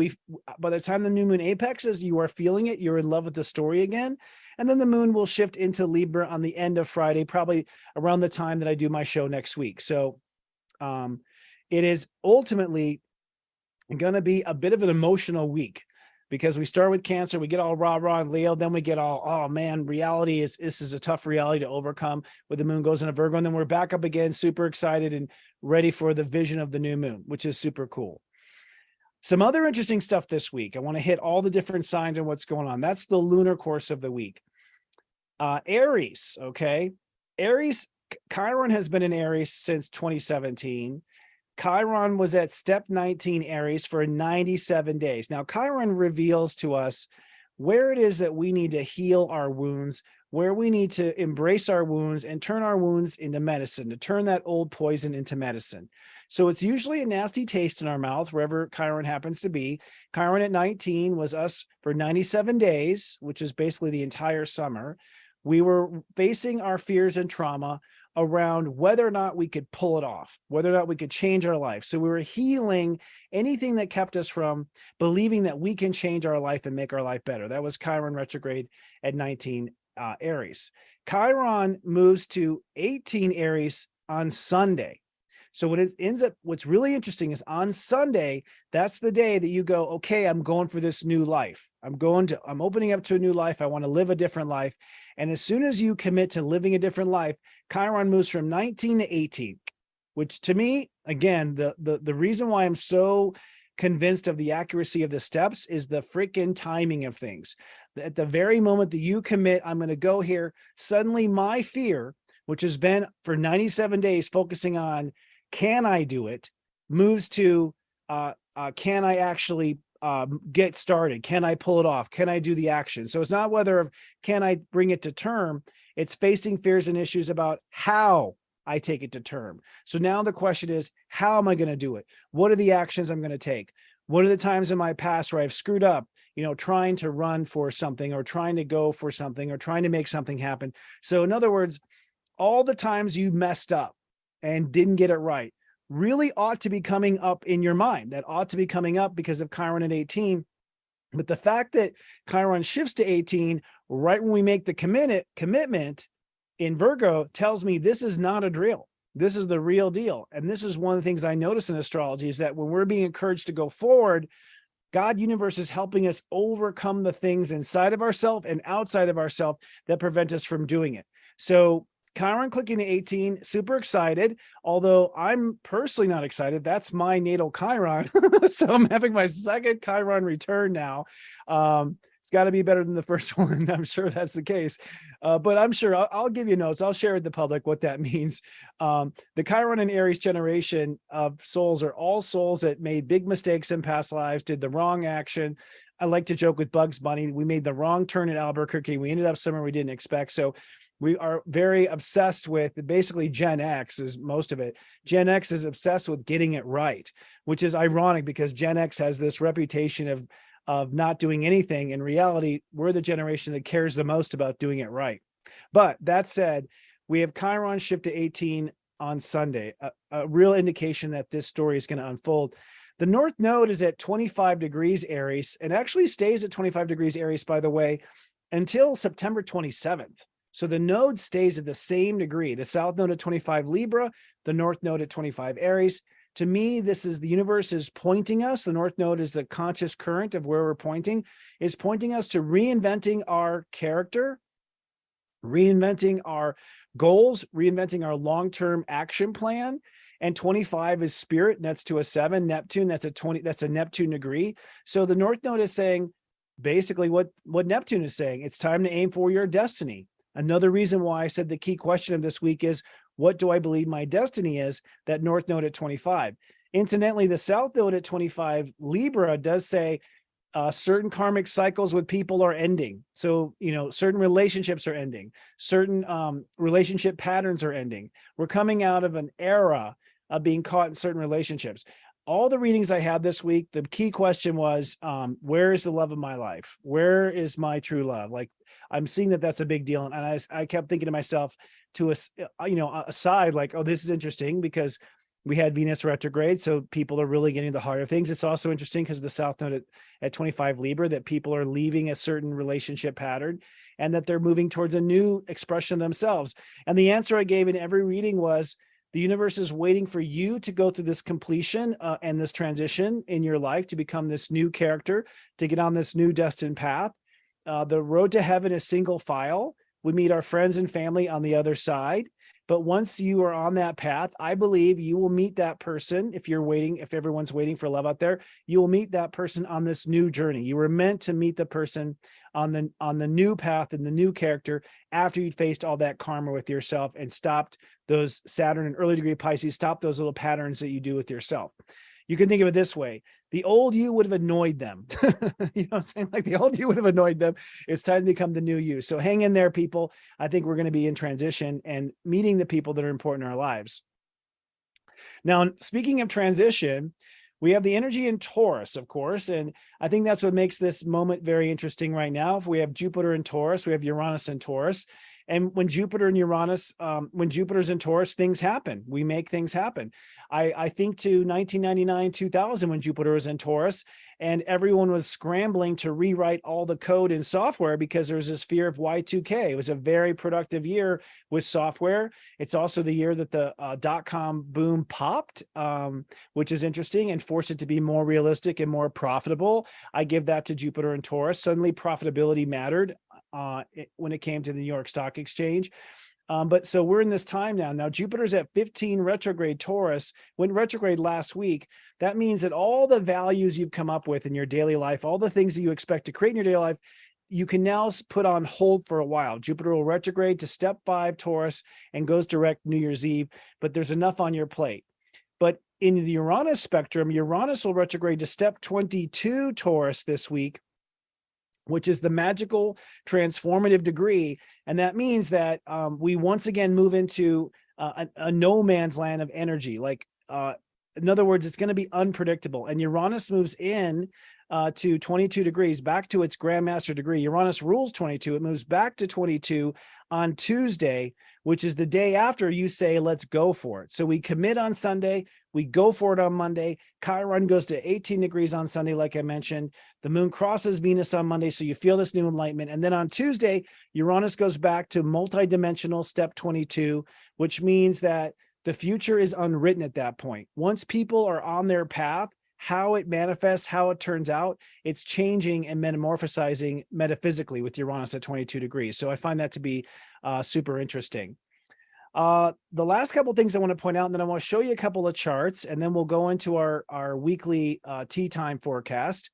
Speaker 2: by the time the new moon apexes, you are feeling it. You're in love with the story again. And then the moon will shift into Libra on the end of Friday, probably around the time that I do my show next week. So it is ultimately going to be a bit of an emotional week, because we start with Cancer, we get all rah-rah and Leo, then we get all, oh man, this is a tough reality to overcome with the moon goes into Virgo. And then we're back up again, super excited and ready for the vision of the new moon, which is super cool. Some other interesting stuff this week. I want to hit all the different signs and what's going on. That's the lunar course of the week. Aries, okay. Aries, Chiron has been in Aries since 2017. Chiron was at step 19 Aries for 97 days. Now, Chiron reveals to us where it is that we need to heal our wounds, where we need to embrace our wounds and turn our wounds into medicine, to turn that old poison into medicine. So it's usually a nasty taste in our mouth, wherever Chiron happens to be. Chiron at 19 was us for 97 days, which is basically the entire summer. We were facing our fears and trauma around whether or not we could pull it off, whether or not we could change our life. So we were healing anything that kept us from believing that we can change our life and make our life better. That was Chiron retrograde at 19 Aries. Chiron moves to 18 Aries on Sunday. So what's really interesting is on Sunday, that's the day that you go, okay, I'm going for this new life. I'm opening up to a new life. I want to live a different life. And as soon as you commit to living a different life, Chiron moves from 19 to 18, which to me, again, the reason why I'm so convinced of the accuracy of the steps is the freaking timing of things. At the very moment that you commit, I'm going to go here, suddenly my fear, which has been for 97 days focusing on, can I do it, moves to, can I actually get started? Can I pull it off? Can I do the action? So it's not whether can I bring it to term, it's facing fears and issues about how I take it to term. So now the question is, how am I going to do it? What are the actions I'm going to take? What are the times in my past where I've screwed up, trying to run for something or trying to go for something or trying to make something happen? So in other words, all the times you messed up and didn't get it right really ought to be coming up in your mind. That ought to be coming up because of Chiron at 18. But the fact that Chiron shifts to 18 right when we make the commitment in Virgo tells me this is not a drill. This is the real deal. And this is one of the things I notice in astrology is that when we're being encouraged to go forward, God universe is helping us overcome the things inside of ourselves and outside of ourselves that prevent us from doing it. So Chiron clicking to 18, super excited, although I'm personally not excited. That's my natal Chiron. So I'm having my second Chiron return now. It's got to be better than the first one. I'm sure that's the case. But I'm sure I'll give you notes. I'll share with the public what that means. The Chiron and Aries generation of souls are all souls that made big mistakes in past lives, did the wrong action. I like to joke with Bugs Bunny. We made the wrong turn at Albuquerque. We ended up somewhere we didn't expect. So we are very obsessed with basically Gen X is most of it. Gen X is obsessed with getting it right, which is ironic because Gen X has this reputation of not doing anything. In reality, we're the generation that cares the most about doing it right. But that said, we have Chiron shift to 18 on Sunday, a real indication that this story is going to unfold. The North Node is at 25 degrees Aries and actually stays at 25 degrees Aries, by the way, until September 27th. So the node stays at the same degree, the South Node at 25 Libra, the North Node at 25 Aries. To me, this is the universe is pointing us. The North Node is the conscious current of where we're pointing, is pointing us to reinventing our character, reinventing our goals, reinventing our long-term action plan. And 25 is spirit, and that's to a 7. Neptune, that's a 20, that's a Neptune degree. So the North Node is saying basically what Neptune is saying. It's time to aim for your destiny. Another reason why I said the key question of this week is, what do I believe my destiny is? That North Node at 25. Incidentally, the South Node at 25, Libra, does say certain karmic cycles with people are ending. So, certain relationships are ending. Certain relationship patterns are ending. We're coming out of an era of being caught in certain relationships. All the readings I had this week, the key question was, where is the love of my life? Where is my true love? Like, I'm seeing that that's a big deal. And I kept thinking to myself, to aside, like, oh, this is interesting because we had Venus retrograde. So people are really getting the heart of things. It's also interesting because of the South Node at 25 Libra, that people are leaving a certain relationship pattern and that they're moving towards a new expression of themselves. And the answer I gave in every reading was, the universe is waiting for you to go through this completion and this transition in your life to become this new character, to get on this new destined path. The road to heaven is single file. We meet our friends and family on the other side. But once you are on that path, I believe you will meet that person. If you're waiting, if everyone's waiting for love out there, you will meet that person on this new journey. You were meant to meet the person on the new path and the new character after you'd faced all that karma with yourself and stopped those Saturn and early degree Pisces, stop those little patterns that you do with yourself. You can think of it this way. The old you would have annoyed them. You know what I'm saying? Like, the old you would have annoyed them. It's time to become the new you. So hang in there, people. I think we're going to be in transition and meeting the people that are important in our lives. Now, speaking of transition, we have the energy in Taurus, of course, and I think that's what makes this moment very interesting right now. If we have Jupiter in Taurus, we have Uranus in Taurus. And when Jupiter and Uranus, when Jupiter's in Taurus, things happen. We make things happen. I think to 1999, 2000, when Jupiter was in Taurus, and everyone was scrambling to rewrite all the code in software because there was this fear of Y2K. It was a very productive year with software. It's also the year that the .com boom popped, which is interesting, and forced it to be more realistic and more profitable. I give that to Jupiter and Taurus. Suddenly profitability mattered when it came to the New York Stock Exchange. But so we're in this time now. Now Jupiter's at 15 retrograde Taurus, went retrograde last week. That means that all the values you've come up with in your daily life, all the things that you expect to create in your daily life, you can now put on hold for a while. Jupiter will retrograde to step 5 Taurus and goes direct New Year's Eve, but there's enough on your plate. But in the Uranus spectrum, Uranus will retrograde to step 22 Taurus this week, which is the magical transformative degree. And that means that we once again move into a no man's land of energy. Like, in other words, it's going to be unpredictable. And Uranus moves in to 22 degrees, back to its grandmaster degree. Uranus rules 22. It moves back to 22 on Tuesday, which is the day after you say, let's go for it. So we commit on Sunday, we go for it on Monday. Chiron goes to 18 degrees on Sunday, like I mentioned. The moon crosses Venus on Monday, so you feel this new enlightenment. And then on Tuesday, Uranus goes back to multidimensional step 22, which means that the future is unwritten at that point. Once people are on their path, how it manifests, how it turns out, it's changing and metamorphosizing metaphysically with Uranus at 22 degrees. So I find that to be super interesting. The last couple of things I want to point out, and then I want to show you a couple of charts, and then we'll go into our weekly tea time forecast.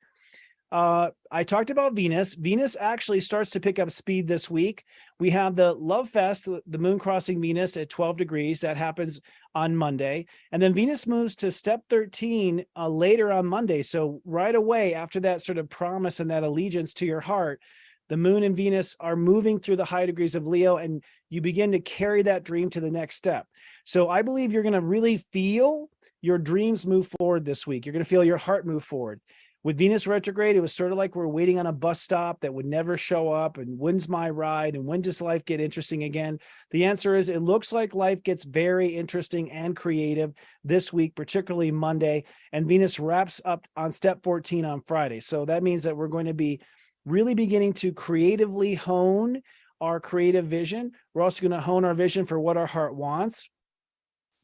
Speaker 2: I talked about Venus. Venus actually starts to pick up speed this week. We have the Love Fest, the moon crossing Venus at 12 degrees. That happens on Monday. And then Venus moves to step 13 later on Monday. So right away after that sort of promise and that allegiance to your heart, the moon and Venus are moving through the high degrees of Leo, and you begin to carry that dream to the next step. So I believe you're going to really feel your dreams move forward this week. You're going to feel your heart move forward. With Venus retrograde, it was sort of like we're waiting on a bus stop that would never show up, and when's my ride, and when does life get interesting again? The answer is, it looks like life gets very interesting and creative this week, particularly Monday, and Venus wraps up on step 14 on Friday. So that means that we're going to be really beginning to creatively hone our creative vision. We're also going to hone our vision for what our heart wants.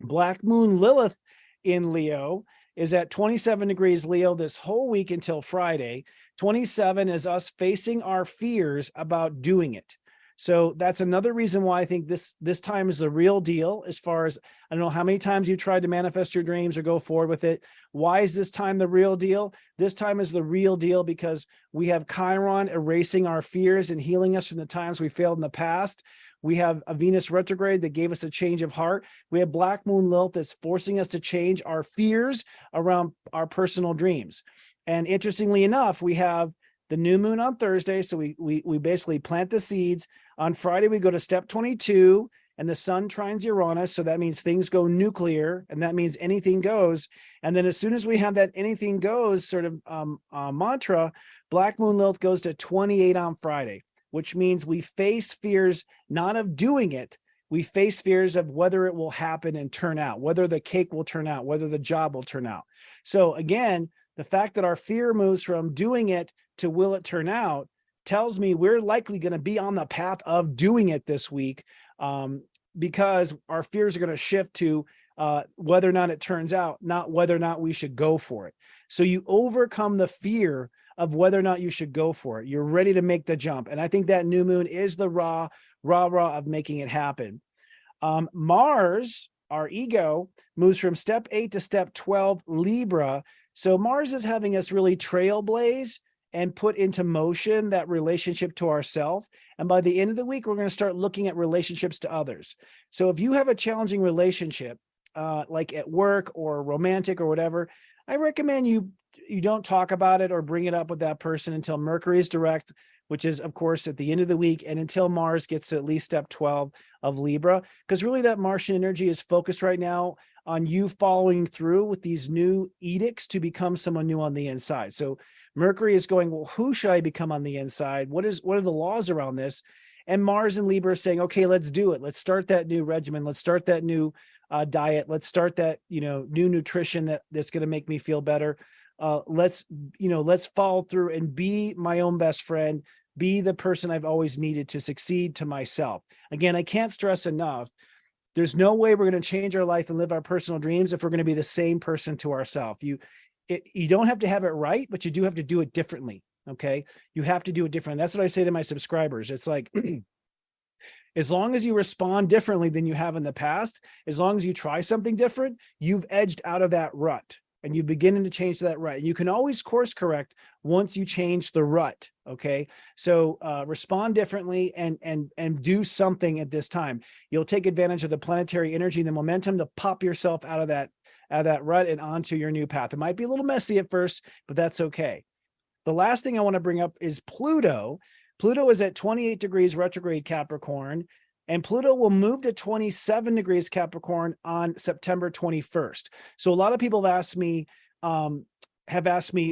Speaker 2: Black Moon Lilith in Leo is at 27 degrees Leo this whole week until Friday. 27 is us facing our fears about doing it. So that's another reason why I think this time is the real deal. As far as, I don't know how many times you tried to manifest your dreams or go forward with it. Why is this time the real deal? This time is the real deal because we have Chiron erasing our fears and healing us from the times we failed in the past. We have a Venus retrograde that gave us a change of heart. We have Black Moon Lilith that's forcing us to change our fears around our personal dreams. And interestingly enough, we have the new moon on Thursday. So we basically plant the seeds. On Friday, we go to step 22 and the sun trines Uranus. So that means things go nuclear, and that means anything goes. And then as soon as we have that anything goes sort of mantra, Black Moon Lilith goes to 28 on Friday, which means we face fears not of doing it. We face fears of whether it will happen and turn out, whether the cake will turn out, whether the job will turn out. So again, the fact that our fear moves from doing it to will it turn out tells me we're likely going to be on the path of doing it this week, because our fears are going to shift to whether or not it turns out, not whether or not we should go for it. So you overcome the fear of whether or not you should go for it. You're ready to make the jump. And I think that new moon is the rah of making it happen. Mars, our ego, moves from step 8 to step 12, Libra. So Mars is having us really trailblaze and put into motion that relationship to ourselves. And by the end of the week, we're going to start looking at relationships to others. So if you have a challenging relationship, like at work or romantic or whatever, I recommend you don't talk about it or bring it up with that person until Mercury is direct, which is, of course, at the end of the week, and until Mars gets to at least step 12 of Libra, because really that Martian energy is focused right now on you following through with these new edicts to become someone new on the inside. So Mercury is going, well, who should I become on the inside? What are the laws around this? And Mars and Libra are saying, okay, let's do it. Let's start that new regimen. Let's start that new diet. Let's start that, new nutrition that's going to make me feel better. Let's follow through and be my own best friend, be the person I've always needed to succeed to myself. Again, I can't stress enough. There's no way we're going to change our life and live our personal dreams if we're going to be the same person to ourselves. You don't have to have it right, but you do have to do it differently. Okay. You have to do it differently. That's what I say to my subscribers. It's like, as long as you respond differently than you have in the past, as long as you try something different, you've edged out of that rut and you're beginning to change that rut. You can always course correct once you change the rut. Okay. So respond differently and do something at this time. You'll take advantage of the planetary energy and the momentum to pop yourself out of that rut and onto your new path. It might be a little messy at first, but that's okay. The last thing I want to bring up is Pluto. Pluto is at 28 degrees retrograde Capricorn, and Pluto will move to 27 degrees Capricorn on September 21st. So a lot of people have asked me,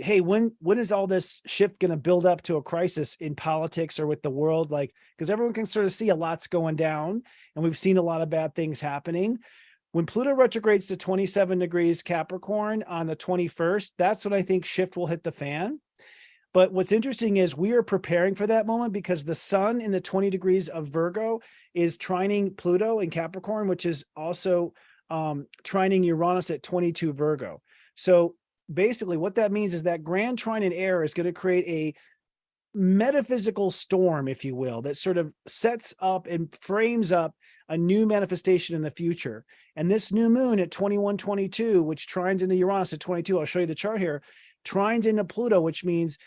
Speaker 2: hey, when is all this shift going to build up to a crisis in politics or with the world? Like, because everyone can sort of see a lot's going down and we've seen a lot of bad things happening. When Pluto retrogrades to 27 degrees Capricorn on the 21st, that's when I think shift will hit the fan. But what's interesting is we are preparing for that moment because the sun in the 20 degrees of Virgo is trining Pluto in Capricorn, which is also trining Uranus at 22 Virgo. So basically what that means is that grand trine in air is going to create a metaphysical storm, if you will, that sort of sets up and frames up a new manifestation in the future. And this new moon at 21-22, which trines into Uranus at 22, I'll show you the chart here, trines into Pluto, which means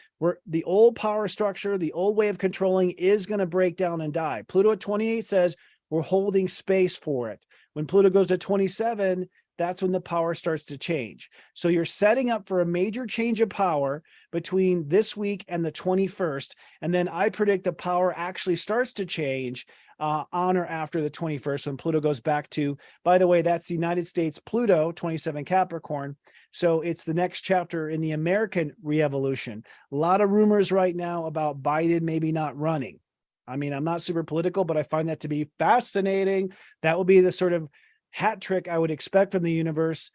Speaker 2: the old power structure, the old way of controlling is going to break down and die. Pluto at 28 says we're holding space for it. When Pluto goes to 27, that's when the power starts to change. So you're setting up for a major change of power between this week and the 21st. And then I predict the power actually starts to change on or after the 21st when Pluto goes back to, by the way, that's the United States Pluto, 27 Capricorn. So it's the next chapter in the American re-evolution. A lot of rumors right now about Biden maybe not running. I mean, I'm not super political, but I find that to be fascinating. That will be the sort of hat trick I would expect from the universe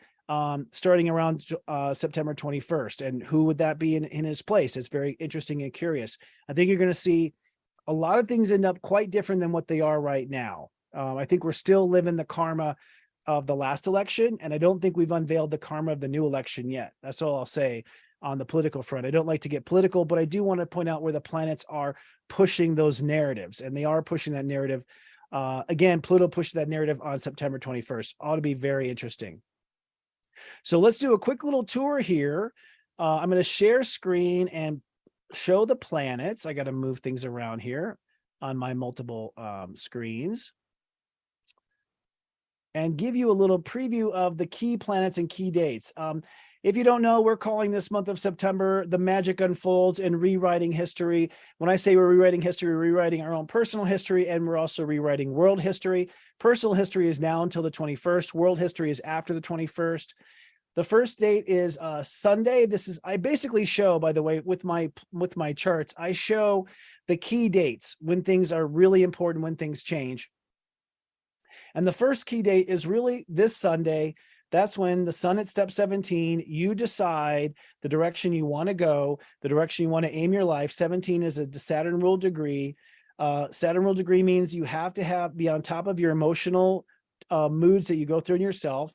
Speaker 2: starting around September 21st. And who would that be in his place? It's very interesting and curious. I think you're going to see a lot of things end up quite different than what they are right now. I think we're still living the karma of the last election, and I don't think we've unveiled the karma of the new election yet. That's all I'll say on the political front. I don't like to get political, but I do want to point out where the planets are pushing those narratives, and they are pushing that narrative. Again, Pluto pushed that narrative on September 21st. Ought to be very interesting. So let's do a quick little tour here. I'm going to share screen and show the planets. I got to move things around here on my multiple screens and give you a little preview of the key planets and key dates. If you don't know, we're calling this month of September The Magic Unfolds and Rewriting History. When I say we're rewriting history, we're rewriting our own personal history, and we're also rewriting world history. Personal history is now until the 21st. World history is after the 21st. The first date is Sunday. I basically show, by the way, with my charts, I show the key dates when things are really important, when things change. And the first key date is really this Sunday. That's when the sun at step 17, you decide the direction you want to go, the direction you want to aim your life. 17 is a Saturn ruled degree. Saturn ruled degree means you have to be on top of your emotional moods that you go through in yourself.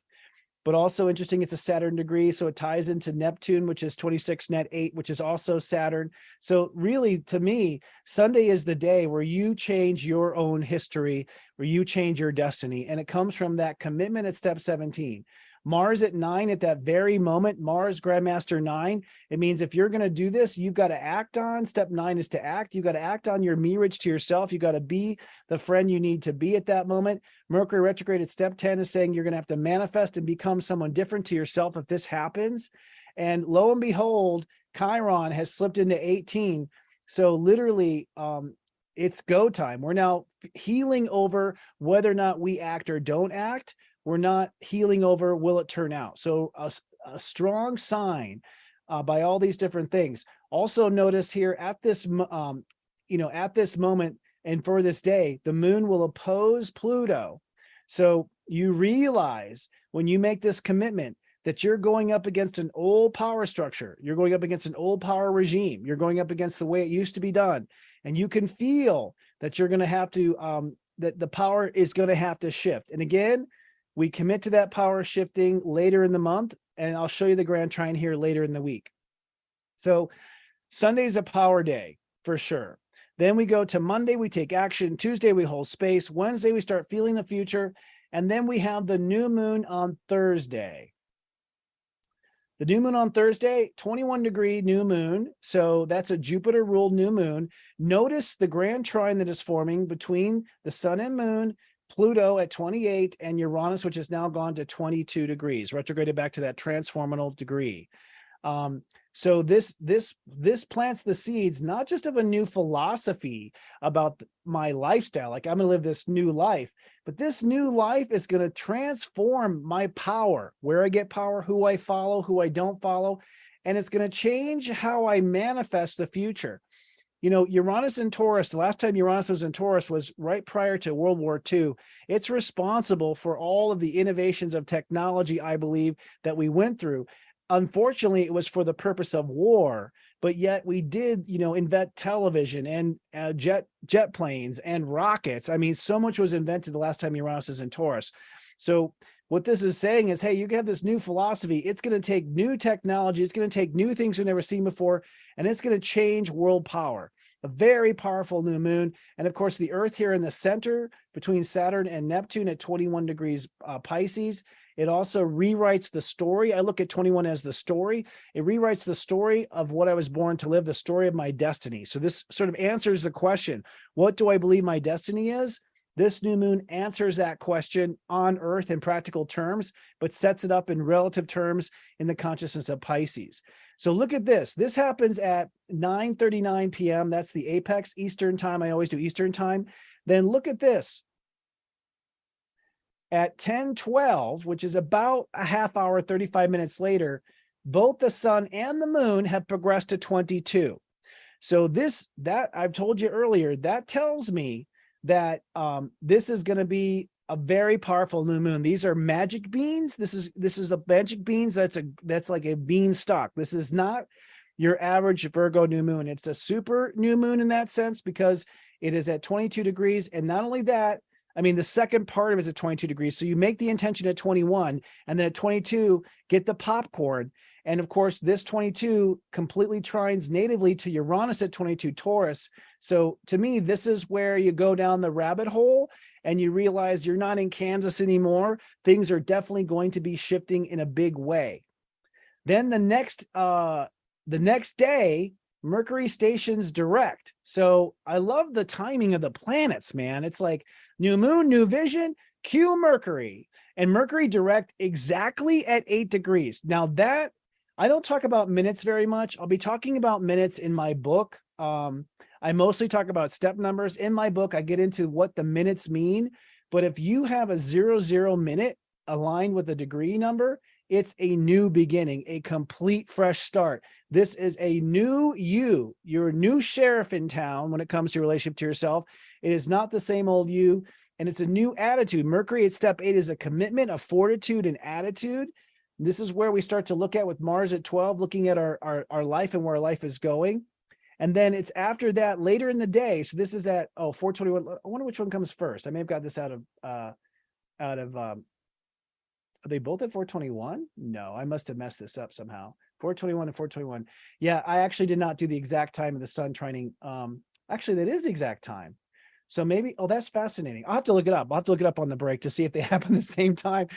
Speaker 2: But also interesting, it's a Saturn degree, so it ties into Neptune, which is 26 net 8, which is also Saturn. So really, to me, Sunday is the day where you change your own history, where you change your destiny. And it comes from that commitment at step 17. Mars at 9 at that very moment, Mars Grandmaster 9. It means if you're going to do this, you've got to act on. Step 9 is to act. You've got to act on your mirage to yourself. You've got to be the friend you need to be at that moment. Mercury retrograde at step 10 is saying you're going to have to manifest and become someone different to yourself if this happens. And lo and behold, Chiron has slipped into 18. So literally, it's go time. We're now healing over whether or not we act or don't act. We're not healing over will it turn out. So a strong sign by all these different things. Also notice here at this, at this moment and for this day, the moon will oppose Pluto. So you realize when you make this commitment that you're going up against an old power structure. You're going up against an old power regime. You're going up against the way it used to be done. And you can feel that you're going to have to, that the power is going to have to shift. And again, we commit to that power shifting later in the month, and I'll show you the grand trine here later in the week. So Sunday's a power day for sure. Then we go to Monday, we take action. Tuesday, we hold space. Wednesday, we start feeling the future. And then we have the new moon on Thursday. The new moon on Thursday, 21-degree new moon. So that's a Jupiter-ruled new moon. Notice the grand trine that is forming between the sun and moon, Pluto at 28, and Uranus, which has now gone to 22 degrees, retrograded back to that transformational degree. So this plants the seeds, not just of a new philosophy about my lifestyle, like I'm going to live this new life, but this new life is going to transform my power, where I get power, who I follow, who I don't follow, and it's going to change how I manifest the future. You know, Uranus in Taurus, the last time Uranus was in Taurus was right prior to World War II. It's responsible for all of the innovations of technology, I believe, that we went through. Unfortunately, it was for the purpose of war, but yet we did, invent television and jet planes and rockets. I mean, so much was invented the last time Uranus was in Taurus. So what this is saying is, hey, you have this new philosophy. It's going to take new technology. It's going to take new things we've never seen before, and it's going to change world power. A very powerful new moon. And of course, the Earth here in the center between Saturn and Neptune at 21 degrees Pisces. It also rewrites the story. I look at 21 as the story. It rewrites the story of what I was born to live, the story of my destiny. So this sort of answers the question, what do I believe my destiny is? This new moon answers that question on Earth in practical terms, but sets it up in relative terms in the consciousness of Pisces. So look at this. This happens at 9:39 p.m. That's the apex Eastern time. I always do Eastern time. Then look at this. At 10:12, which is about a half hour, 35 minutes later, both the sun and the moon have progressed to 22. So that I've told you earlier, that tells me that this is going to be a very powerful new moon. These are magic beans. This is the magic beans. That's like a bean stalk. This is not your average Virgo new moon. It's a super new moon in that sense because it is at 22 degrees. And not only that, I mean, the second part of it is at 22 degrees. So you make the intention at 21, and then at 22, get the popcorn. And of course, this 22 completely trines natively to Uranus at 22 Taurus. So to me, this is where you go down the rabbit hole and you realize you're not in Kansas anymore. Things are definitely going to be shifting in a big way. Then the next day, Mercury stations direct. So I love the timing of the planets, man. It's like new moon, new vision, cue Mercury. And Mercury direct exactly at 8 degrees. Now that, I don't talk about minutes very much. I'll be talking about minutes in my book. I mostly talk about step numbers. In my book, I get into what the minutes mean. But if you have a 00 minute aligned with a degree number, it's a new beginning, a complete fresh start. This is a new you. You're a new sheriff in town when it comes to your relationship to yourself. It is not the same old you, and it's a new attitude. Mercury at step 8 is a commitment, a fortitude, and attitude. This is where we start to look at with Mars at 12, looking at our life and where our life is going. And then it's after that later in the day. So this is at 421. I wonder which one comes first. I may have got this out of are they both at 421? No, I must have messed this up somehow. 421 and 421. Yeah, I actually did not do the exact time of the sun trining. Actually, that is the exact time. So maybe, that's fascinating. I'll have to look it up. I'll have to look it up on the break to see if they happen at the same time.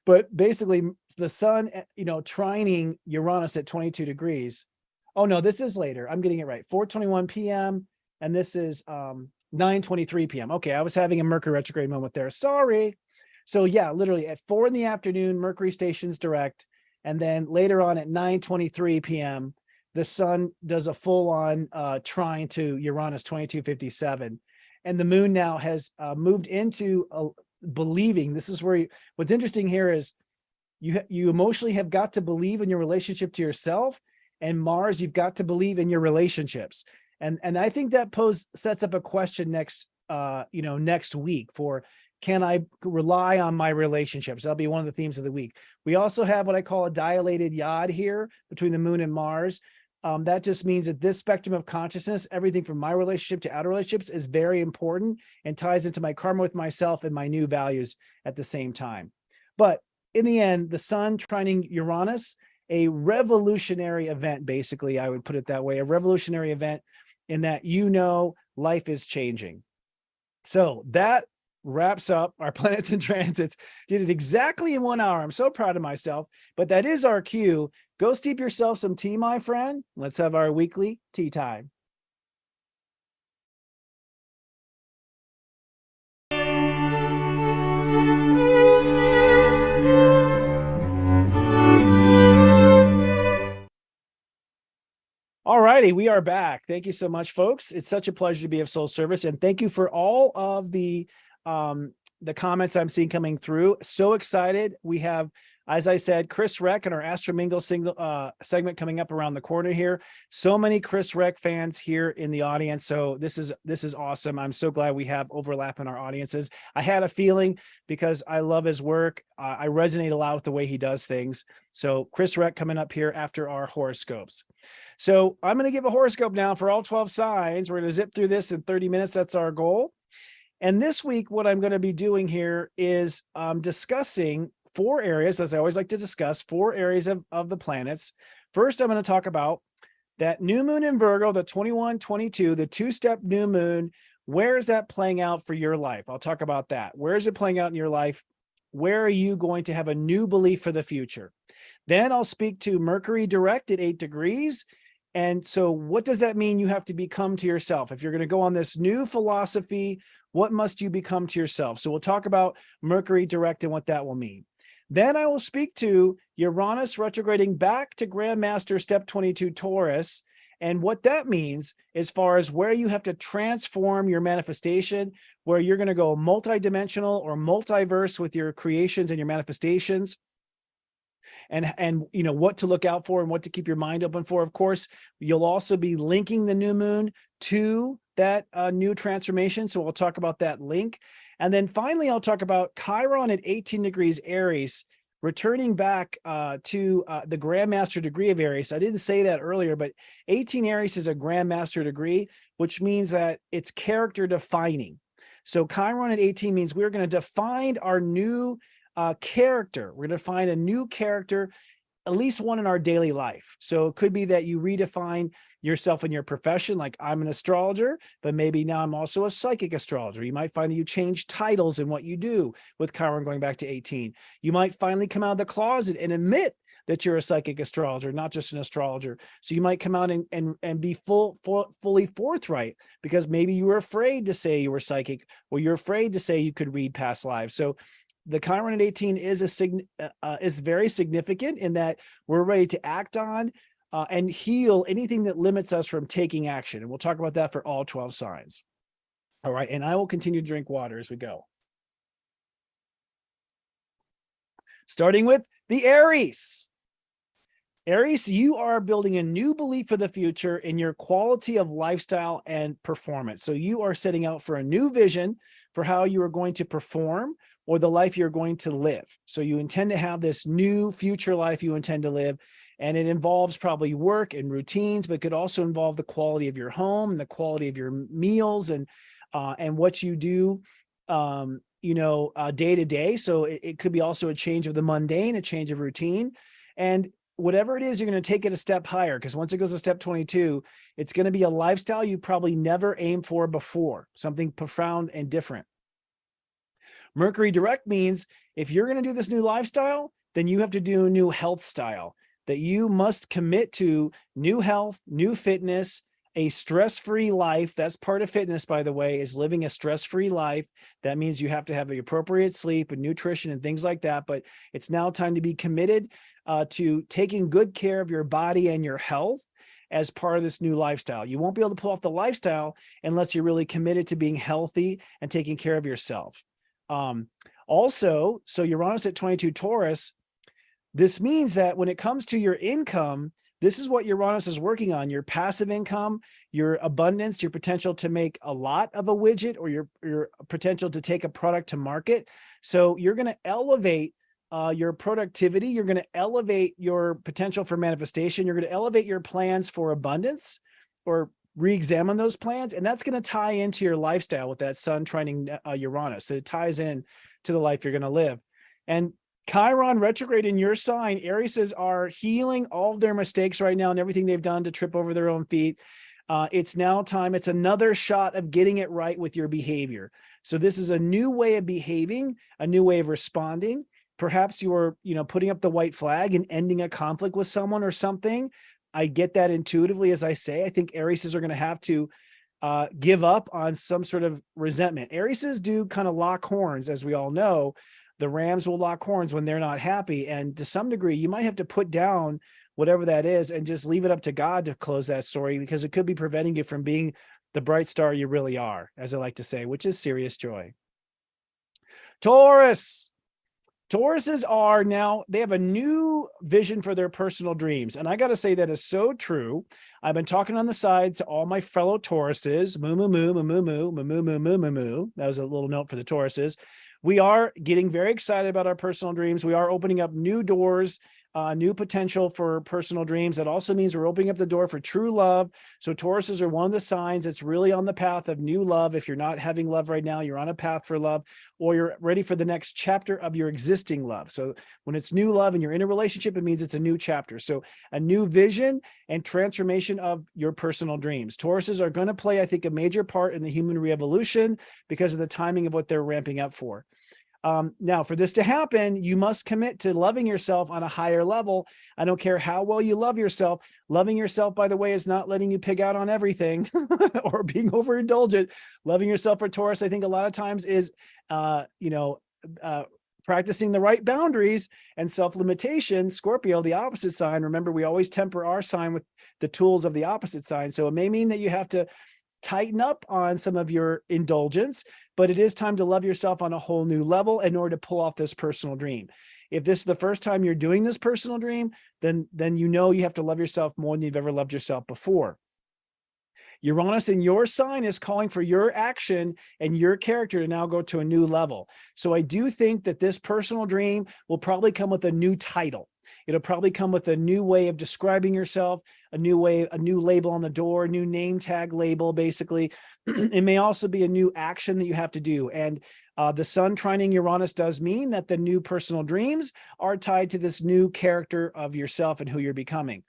Speaker 2: But basically, the sun, trining Uranus at 22 degrees. Oh, no, this is later. I'm getting it right. 4:21 p.m. And this is 9:23 p.m. Okay, I was having a Mercury retrograde moment there. Sorry. So yeah, literally at 4 in the afternoon, Mercury stations direct. And then later on at 9:23 p.m., the sun does a full-on trine to Uranus 2257. And the moon now has moved into believing. This is where what's interesting here is you emotionally have got to believe in your relationship to yourself, and Mars, you've got to believe in your relationships. And I think that sets up a question next week for, can I rely on my relationships? That'll be one of the themes of the week. We also have what I call a dilated yod here between the moon and Mars. That just means that this spectrum of consciousness, everything from my relationship to outer relationships, is very important and ties into my karma with myself and my new values at the same time. But in the end, the sun trining Uranus, a revolutionary event, basically, I would put it that way, a revolutionary event in that, life is changing. So that wraps up our planets and transits. Did it exactly in 1 hour. I'm so proud of myself, but that is our cue. Go steep yourself some tea, my friend. Let's have our weekly tea time. All righty, we are back. Thank you so much, folks. It's such a pleasure to be of soul service, and thank you for all of the comments I'm seeing coming through. So excited. We have, as I said, Chris Reck and our Astro Mingle segment coming up around the corner here. So many Chris Reck fans here in the audience. So this is awesome. I'm so glad we have overlap in our audiences. I had a feeling because I love his work. I resonate a lot with the way he does things. So Chris Reck coming up here after our horoscopes. So I'm going to give a horoscope now for all 12 signs. We're going to zip through this in 30 minutes. That's our goal. And this week, what I'm going to be doing here is discussing 4 areas, as I always like to discuss, 4 areas of the planets. First, I'm going to talk about that new moon in Virgo, the 21-22, the 2-step new moon. Where is that playing out for your life? I'll talk about that. Where is it playing out in your life? Where are you going to have a new belief for the future? Then I'll speak to Mercury direct at 8 degrees. And so what does that mean you have to become to yourself? If you're going to go on this new philosophy, what must you become to yourself? So we'll talk about Mercury direct and what that will mean. Then I will speak to Uranus retrograding back to Grandmaster step 22 Taurus and what that means as far as where you have to transform your manifestation, where you're going to go multidimensional or multiverse with your creations and your manifestations. And what to look out for and what to keep your mind open for. Of course, you'll also be linking the new moon to that new transformation. So we'll talk about that link. And then finally, I'll talk about Chiron at 18 degrees Aries, returning back to the Grandmaster degree of Aries. I didn't say that earlier, but 18 Aries is a Grandmaster degree, which means that it's character defining. So Chiron at 18 means we're going to define our new character. We're going to find a new character, at least one in our daily life. So it could be that you redefine yourself in your profession, like I'm an astrologer, but maybe now I'm also a psychic astrologer. You might find that you change titles in what you do with Chiron going back to 18. You might finally come out of the closet and admit that you're a psychic astrologer, not just an astrologer. So you might come out and be fully forthright, because maybe you were afraid to say you were psychic, or you're afraid to say you could read past lives. So the Chiron at 18 is very significant in that we're ready to act on and heal anything that limits us from taking action. And we'll talk about that for all 12 signs. All right. And I will continue to drink water as we go. Starting with the Aries. Aries, you are building a new belief for the future in your quality of lifestyle and performance. So you are setting out for a new vision for how you are going to perform, or the life you're going to live. So you intend to have this new future life you intend to live, and it involves probably work and routines, but it could also involve the quality of your home and the quality of your meals and what you do, day to day. So it could be also a change of the mundane, a change of routine, and whatever it is, you're going to take it a step higher, because once it goes to step 22, it's going to be a lifestyle you probably never aimed for before, something profound and different. Mercury direct means if you're going to do this new lifestyle, then you have to do a new health style, that you must commit to new health, new fitness, a stress-free life. That's part of fitness, by the way, is living a stress-free life. That means you have to have the appropriate sleep and nutrition and things like that. But it's now time to be committed to taking good care of your body and your health as part of this new lifestyle. You won't be able to pull off the lifestyle unless you're really committed to being healthy and taking care of yourself. Also, so Uranus at 22 Taurus, this means that when it comes to your income, this is what Uranus is working on: your passive income, your abundance, your potential to make a lot of a widget, or your potential to take a product to market. So you're going to elevate your productivity. You're going to elevate your potential for manifestation. You're going to elevate your plans for abundance, or re-examine those plans. And that's going to tie into your lifestyle with that Sun trining Uranus. So it ties in to the life you're going to live. And Chiron retrograde in your sign, Aries are healing all of their mistakes right now and everything they've done to trip over their own feet. It's now time. It's another shot of getting it right with your behavior. So this is a new way of behaving, a new way of responding. Perhaps you are, putting up the white flag and ending a conflict with someone or something. I get that intuitively, as I say. I think Aries are going to have to give up on some sort of resentment. Aries do kind of lock horns, as we all know. The Rams will lock horns when they're not happy. And to some degree, you might have to put down whatever that is and just leave it up to God to close that story, because it could be preventing you from being the bright star you really are, as I like to say, which is serious joy. Taurus. Tauruses are now, they have a new vision for their personal dreams. And I got to say that is so true. I've been talking on the side to all my fellow Tauruses. Moo, moo, moo, moo, moo, moo, moo, moo, moo, moo, moo, moo. That was a little note for the Tauruses. We are getting very excited about our personal dreams. We are opening up new doors, new potential for personal dreams. That also means we're opening up the door for true love. So Tauruses are one of the signs that's really on the path of new love. If you're not having love right now, you're on a path for love, or you're ready for the next chapter of your existing love. So when it's new love and you're in a relationship, it means it's a new chapter. So a new vision and transformation of your personal dreams. Tauruses are going to play, I think, a major part in the human revolution because of the timing of what they're ramping up for. Now, for this to happen, you must commit to loving yourself on a higher level. I don't care how well you love yourself. Loving yourself, by the way, is not letting you pig out on everything or being overindulgent. Loving yourself for Taurus, I think a lot of times is, practicing the right boundaries and self-limitation. Scorpio, the opposite sign. Remember, we always temper our sign with the tools of the opposite sign. So it may mean that you have to tighten up on some of your indulgence, but it is time to love yourself on a whole new level in order to pull off this personal dream. If this is the first time you're doing this personal dream, then you have to love yourself more than you've ever loved yourself before. Uranus in your sign is calling for your action and your character to now go to a new level. So I do think that this personal dream will probably come with a new title. It'll probably come with a new way of describing yourself, a new label on the door, new name tag label, basically. It may also be a new action that you have to do. And the sun trining Uranus does mean that the new personal dreams are tied to this new character of yourself and who you're becoming.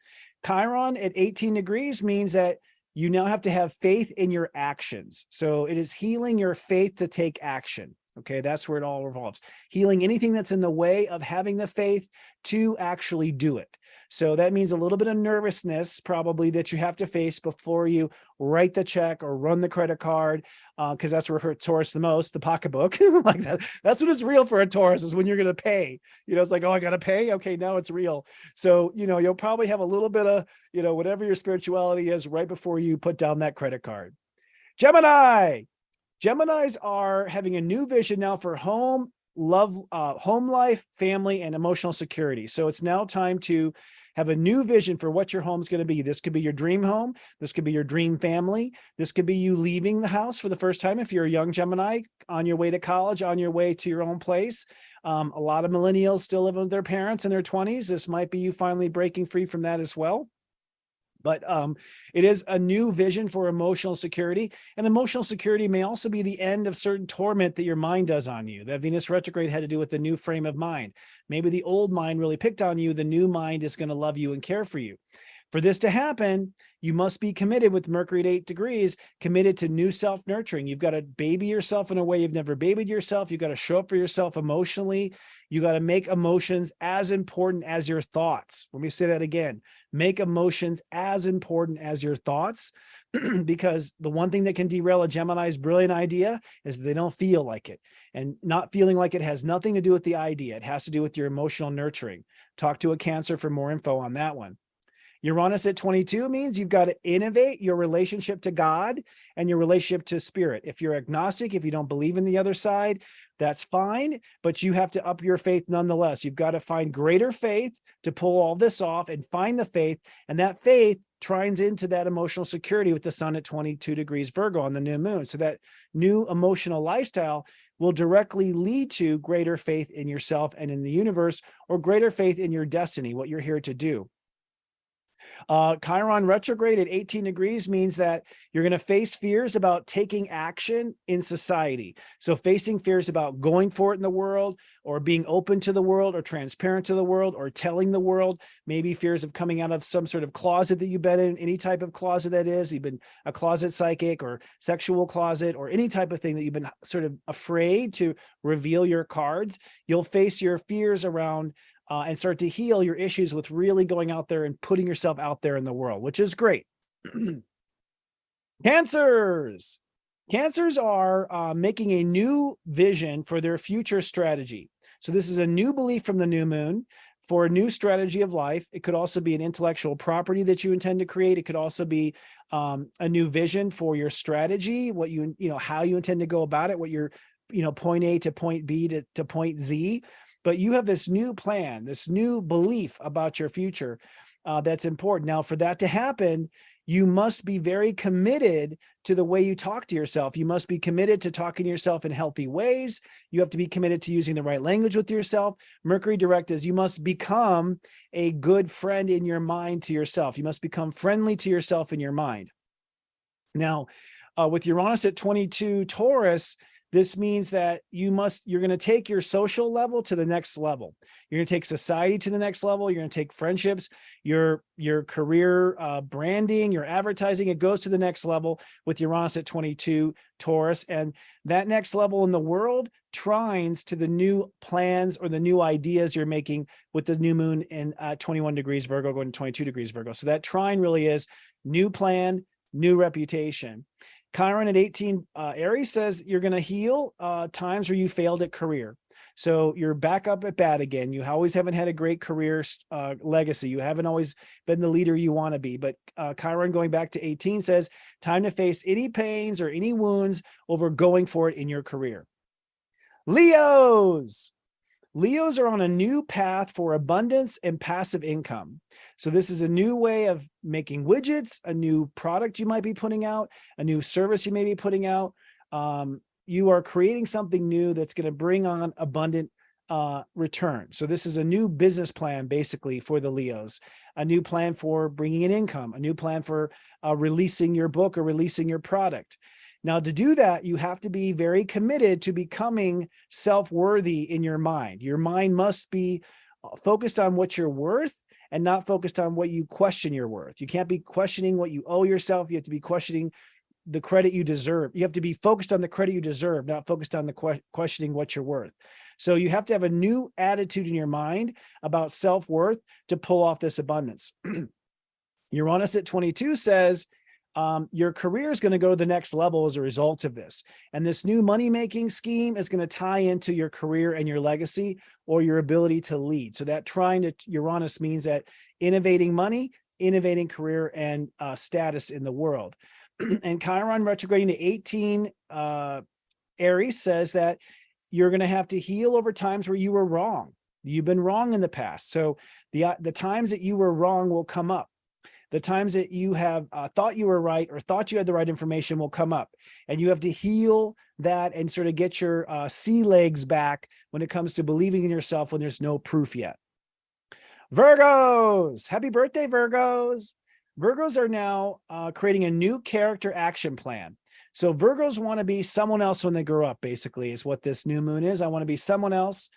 Speaker 2: Chiron at 18 degrees means that you now have to have faith in your actions. So it is healing your faith to take action. Okay, that's where it all revolves. Healing anything that's in the way of having the faith to actually do it. So that means a little bit of nervousness probably that you have to face before you write the check or run the credit card, because that's where it hurts Taurus the most, the pocketbook. Like that. That's when it's real for a Taurus, is when you're going to pay. It's like, oh, I got to pay. Okay, now it's real. So, you'll probably have a little bit of, whatever your spirituality is right before you put down that credit card. Gemini. Geminis are having a new vision now for home, love, home life, family, and emotional security. So it's now time to have a new vision for what your home's going to be. This could be your dream home. This could be your dream family. This could be you leaving the house for the first time if you're a young Gemini, on your way to college, on your way to your own place. A lot of millennials still live with their parents in their 20s. This might be you finally breaking free from that as well. But it is a new vision for emotional security. And emotional security may also be the end of certain torment that your mind does on you. That Venus retrograde had to do with the new frame of mind. Maybe the old mind really picked on you. The new mind is going to love you and care for you. For this to happen, you must be committed, with Mercury at 8 degrees, committed to new self-nurturing. You've got to baby yourself in a way you've never babied yourself. You've got to show up for yourself emotionally. You got to make emotions as important as your thoughts. Let me say that again. Make emotions as important as your thoughts, because the one thing that can derail a Gemini's brilliant idea is they don't feel like it. And not feeling like it has nothing to do with the idea. It has to do with your emotional nurturing. Talk to a Cancer for more info on that one. Uranus at 22 means you've got to innovate your relationship to God and your relationship to spirit. If you're agnostic, if you don't believe in the other side, that's fine, but you have to up your faith nonetheless. You've got to find greater faith to pull all this off and find the faith. And that faith trines into that emotional security with the sun at 22 degrees Virgo on the new moon. So that new emotional lifestyle will directly lead to greater faith in yourself and in the universe, or greater faith in your destiny, what you're here to do. Chiron retrograde at 18 degrees means that you're going to face fears about taking action in society. So facing fears about going for it in the world, or being open to the world, or transparent to the world, or telling the world. Maybe fears of coming out of some sort of closet that you've been in, any type of closet that is. You've been a closet psychic or sexual closet, or any type of thing that you've been sort of afraid to reveal your cards. You'll face your fears around and start to heal your issues with really going out there and putting yourself out there in the world, which is great. Cancers. Cancers are making a new vision for their future strategy. So this is a new belief from the new moon for a new strategy of life. It could also be an intellectual property that you intend to create. It could also be a new vision for your strategy, what how you intend to go about it, what your, point A to point B to point Z. But you have this new plan, this new belief about your future that's important. Now, for that to happen, you must be very committed to the way you talk to yourself. You must be committed to talking to yourself in healthy ways. You have to be committed to using the right language with yourself. Mercury direct is you must become a good friend in your mind to yourself. You must become friendly to yourself in your mind. Now, with Uranus at 22 Taurus, this means that you're going to take your social level to the next level. You're going to take society to the next level. You're going to take friendships, your career branding, your advertising. It goes to the next level with Uranus at 22 Taurus. And that next level in the world trines to the new plans or the new ideas you're making with the new moon in 21 degrees Virgo going to 22 degrees Virgo. So that trine really is new plan, new reputation. Chiron at 18 Aries says you're going to heal times where you failed at career. So you're back up at bat again. You always haven't had a great career legacy. You haven't always been the leader you want to be. But Chiron going back to 18 says time to face any pains or any wounds over going for it in your career. Leos. Leos are on a new path for abundance and passive income. So this is a new way of making widgets, a new product you might be putting out, a new service you may be putting out. You are creating something new that's going to bring on abundant return. So this is a new business plan, basically, for the Leos, a new plan for bringing in income, a new plan for releasing your book or releasing your product. Now, to do that, you have to be very committed to becoming self-worthy in your mind. Your mind must be focused on what you're worth and not focused on what you question your worth. You can't be questioning what you owe yourself. You have to be questioning the credit you deserve. You have to be focused on the credit you deserve, not focused on the questioning what you're worth. So you have to have a new attitude in your mind about self-worth to pull off this abundance. Uranus at 22 says, your career is going to go to the next level as a result of this. And this new money-making scheme is going to tie into your career and your legacy or your ability to lead. So that trine to Uranus means that innovating money, innovating career, and status in the world. And Chiron retrograding to 18 Aries says that you're going to have to heal over times where you were wrong. You've been wrong in the past. So the times that you were wrong will come up. The times that you have thought you were right or thought you had the right information will come up. And you have to heal that and sort of get your sea legs back when it comes to believing in yourself when there's no proof yet. Virgos, happy birthday, Virgos. Virgos are now creating a new character action plan. So Virgos want to be someone else when they grow up, basically, is what this new moon is. I want to be someone else.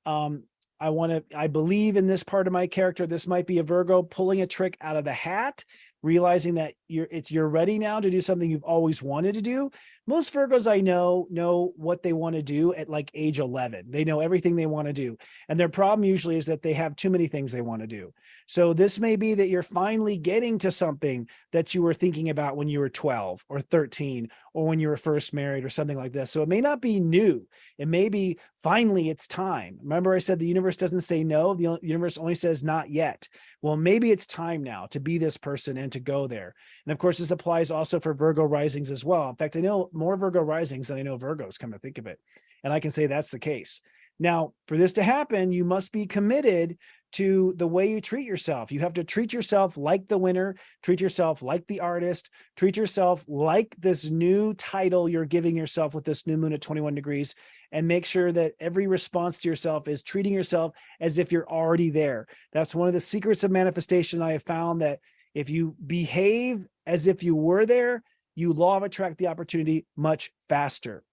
Speaker 2: I believe in this part of my character. This might be a Virgo pulling a trick out of the hat, realizing that you're ready now to do something you've always wanted to do. Most Virgos I know what they want to do at like age 11. They know everything they want to do. And their problem usually is that they have too many things they want to do. So this may be that you're finally getting to something that you were thinking about when you were 12 or 13 or when you were first married or something like this. So it may not be new. It may be finally it's time. Remember I said the universe doesn't say no. The universe only says not yet. Well, maybe it's time now to be this person and to go there. And of course, this applies also for Virgo risings as well. In fact, I know more Virgo risings than I know Virgos, come to think of it. And I can say that's the case. Now, for this to happen, you must be committed to the way you treat yourself. You have to treat yourself like the winner, treat yourself like the artist, treat yourself like this new title you're giving yourself with this new moon at 21 degrees, and make sure that every response to yourself is treating yourself as if you're already there. That's one of the secrets of manifestation. I have found that if you behave as if you were there, you law of attract the opportunity much faster.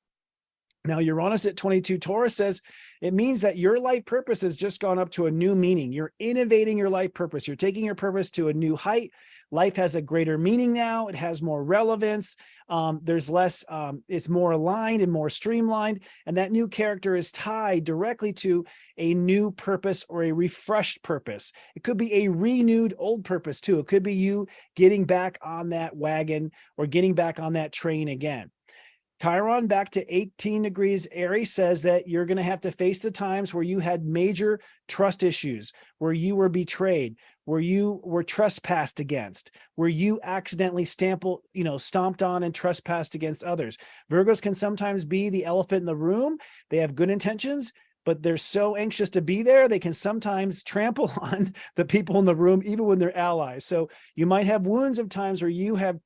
Speaker 2: Now, Uranus at 22 Taurus says it means that your life purpose has just gone up to a new meaning. You're innovating your life purpose. You're taking your purpose to a new height. Life has a greater meaning now. It has more relevance. There's less, it's more aligned and more streamlined. And that new character is tied directly to a new purpose or a refreshed purpose. It could be a renewed old purpose too. It could be you getting back on that wagon or getting back on that train again. Chiron back to 18 degrees Aries says that you're going to have to face the times where you had major trust issues, where you were betrayed, where you were trespassed against, where you accidentally stomped on and trespassed against others. Virgos can sometimes be the elephant in the room. They have good intentions, but they're so anxious to be there, they can sometimes trample on the people in the room, even when they're allies. So you might have wounds of times where you have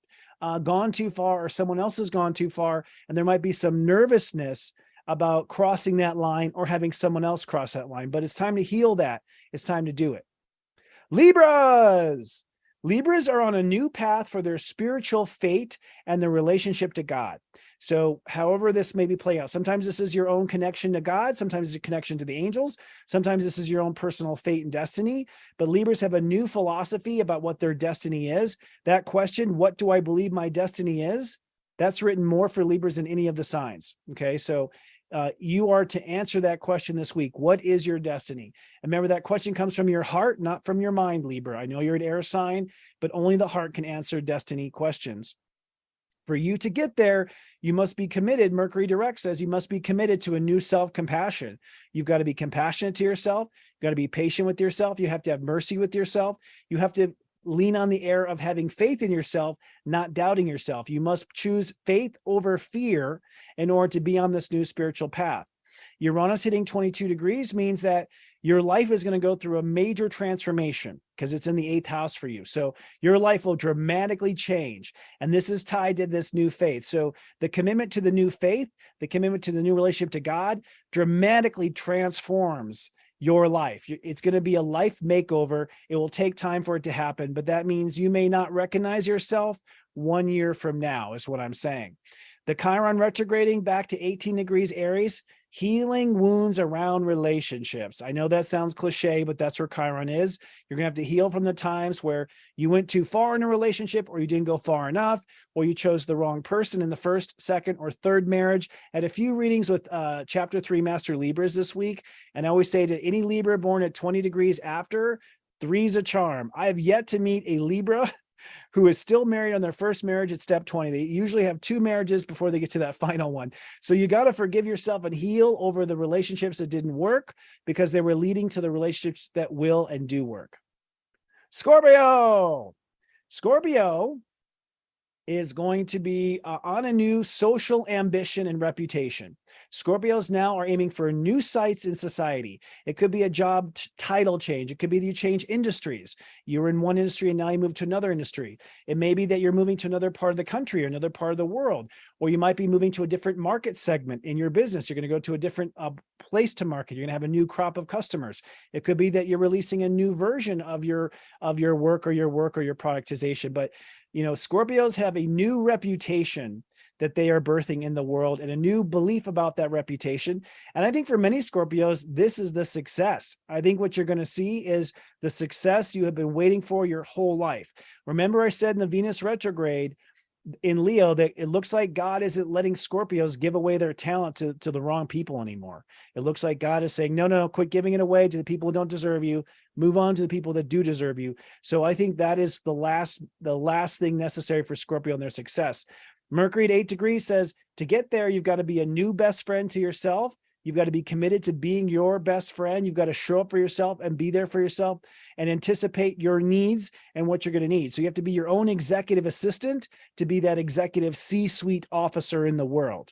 Speaker 2: gone too far or someone else has gone too far, and there might be some nervousness about crossing that line or having someone else cross that line, but it's time to heal that. It's time to do it. Libras are on a new path for their spiritual fate and their relationship to God. So however this may be playing out, sometimes this is your own connection to God, sometimes it's a connection to the angels, sometimes this is your own personal fate and destiny, but Libras have a new philosophy about what their destiny is. That question, what do I believe my destiny is? That's written more for Libras than any of the signs. Okay, so you are to answer that question this week. What is your destiny? And remember, that question comes from your heart, not from your mind, Libra. I know you're an air sign, but only the heart can answer destiny questions. For you to get there, you must be committed. Mercury direct says you must be committed to a new self-compassion. You've got to be compassionate to yourself. You've got to be patient with yourself. You have to have mercy with yourself. You have to lean on the air of having faith in yourself, not doubting yourself. You must choose faith over fear in order to be on this new spiritual path. Uranus hitting 22 degrees means that your life is going to go through a major transformation because it's in the 8th house for you. So your life will dramatically change. And this is tied to this new faith. So the commitment to the new faith, the commitment to the new relationship to God dramatically transforms your life. It's going to be a life makeover. It will take time for it to happen, but that means you may not recognize yourself 1 year from now is what I'm saying. The Chiron retrograding back to 18 degrees Aries, healing wounds around relationships. I know that sounds cliche, but that's where Chiron is. You're going to have to heal from the times where you went too far in a relationship, or you didn't go far enough, or you chose the wrong person in the first, second, or third marriage. I had a few readings with chapter 3 Master Libras this week. And I always say to any Libra born at 20 degrees after, 3's a charm. I have yet to meet a Libra who is still married on their first marriage at step 20. They usually have 2 marriages before they get to that final one. So you got to forgive yourself and heal over the relationships that didn't work because they were leading to the relationships that will and do work. Scorpio is going to be on a new social ambition and reputation. Scorpios now are aiming for new sites in society. It could be a job title change. It could be that you change industries. You were in one industry and now you move to another industry. It may be that you're moving to another part of the country or another part of the world, or you might be moving to a different market segment in your business. You're going to go to a different place to market. You're going to have a new crop of customers. It could be that you're releasing a new version of your work or your productization. But Scorpios have a new reputation that they are birthing in the world and a new belief about that reputation. And I think for many Scorpios, this is the success. I think what you're going to see is the success you have been waiting for your whole life. Remember I said in the Venus retrograde in Leo that it looks like God isn't letting Scorpios give away their talent to the wrong people anymore. It looks like God is saying, no, quit giving it away to the people who don't deserve you. Move on to the people that do deserve you. So I think that is the last thing necessary for Scorpio and their success. Mercury at 8 degrees says to get there, you've got to be a new best friend to yourself. You've got to be committed to being your best friend. You've got to show up for yourself and be there for yourself and anticipate your needs and what you're going to need. So you have to be your own executive assistant to be that executive C-suite officer in the world.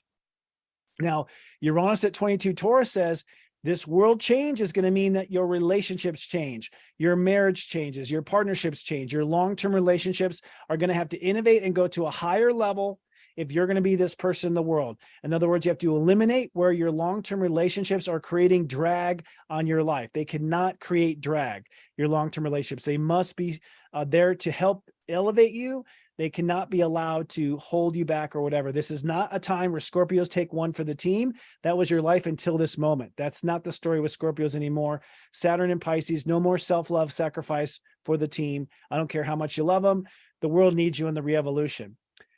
Speaker 2: Now, Uranus at 22 Taurus says this world change is going to mean that your relationships change, your marriage changes, your partnerships change, your long-term relationships are going to have to innovate and go to a higher level if you're going to be this person in the world. In other words, you have to eliminate where your long-term relationships are creating drag on your life. They cannot create drag, your long-term relationships. They must be there to help elevate you. They cannot be allowed to hold you back or whatever. This is not a time where Scorpios take one for the team. That was your life until this moment. That's not the story with Scorpios anymore. Saturn and Pisces, no more self-love sacrifice for the team. I don't care how much you love them. The world needs you in the re-evolution.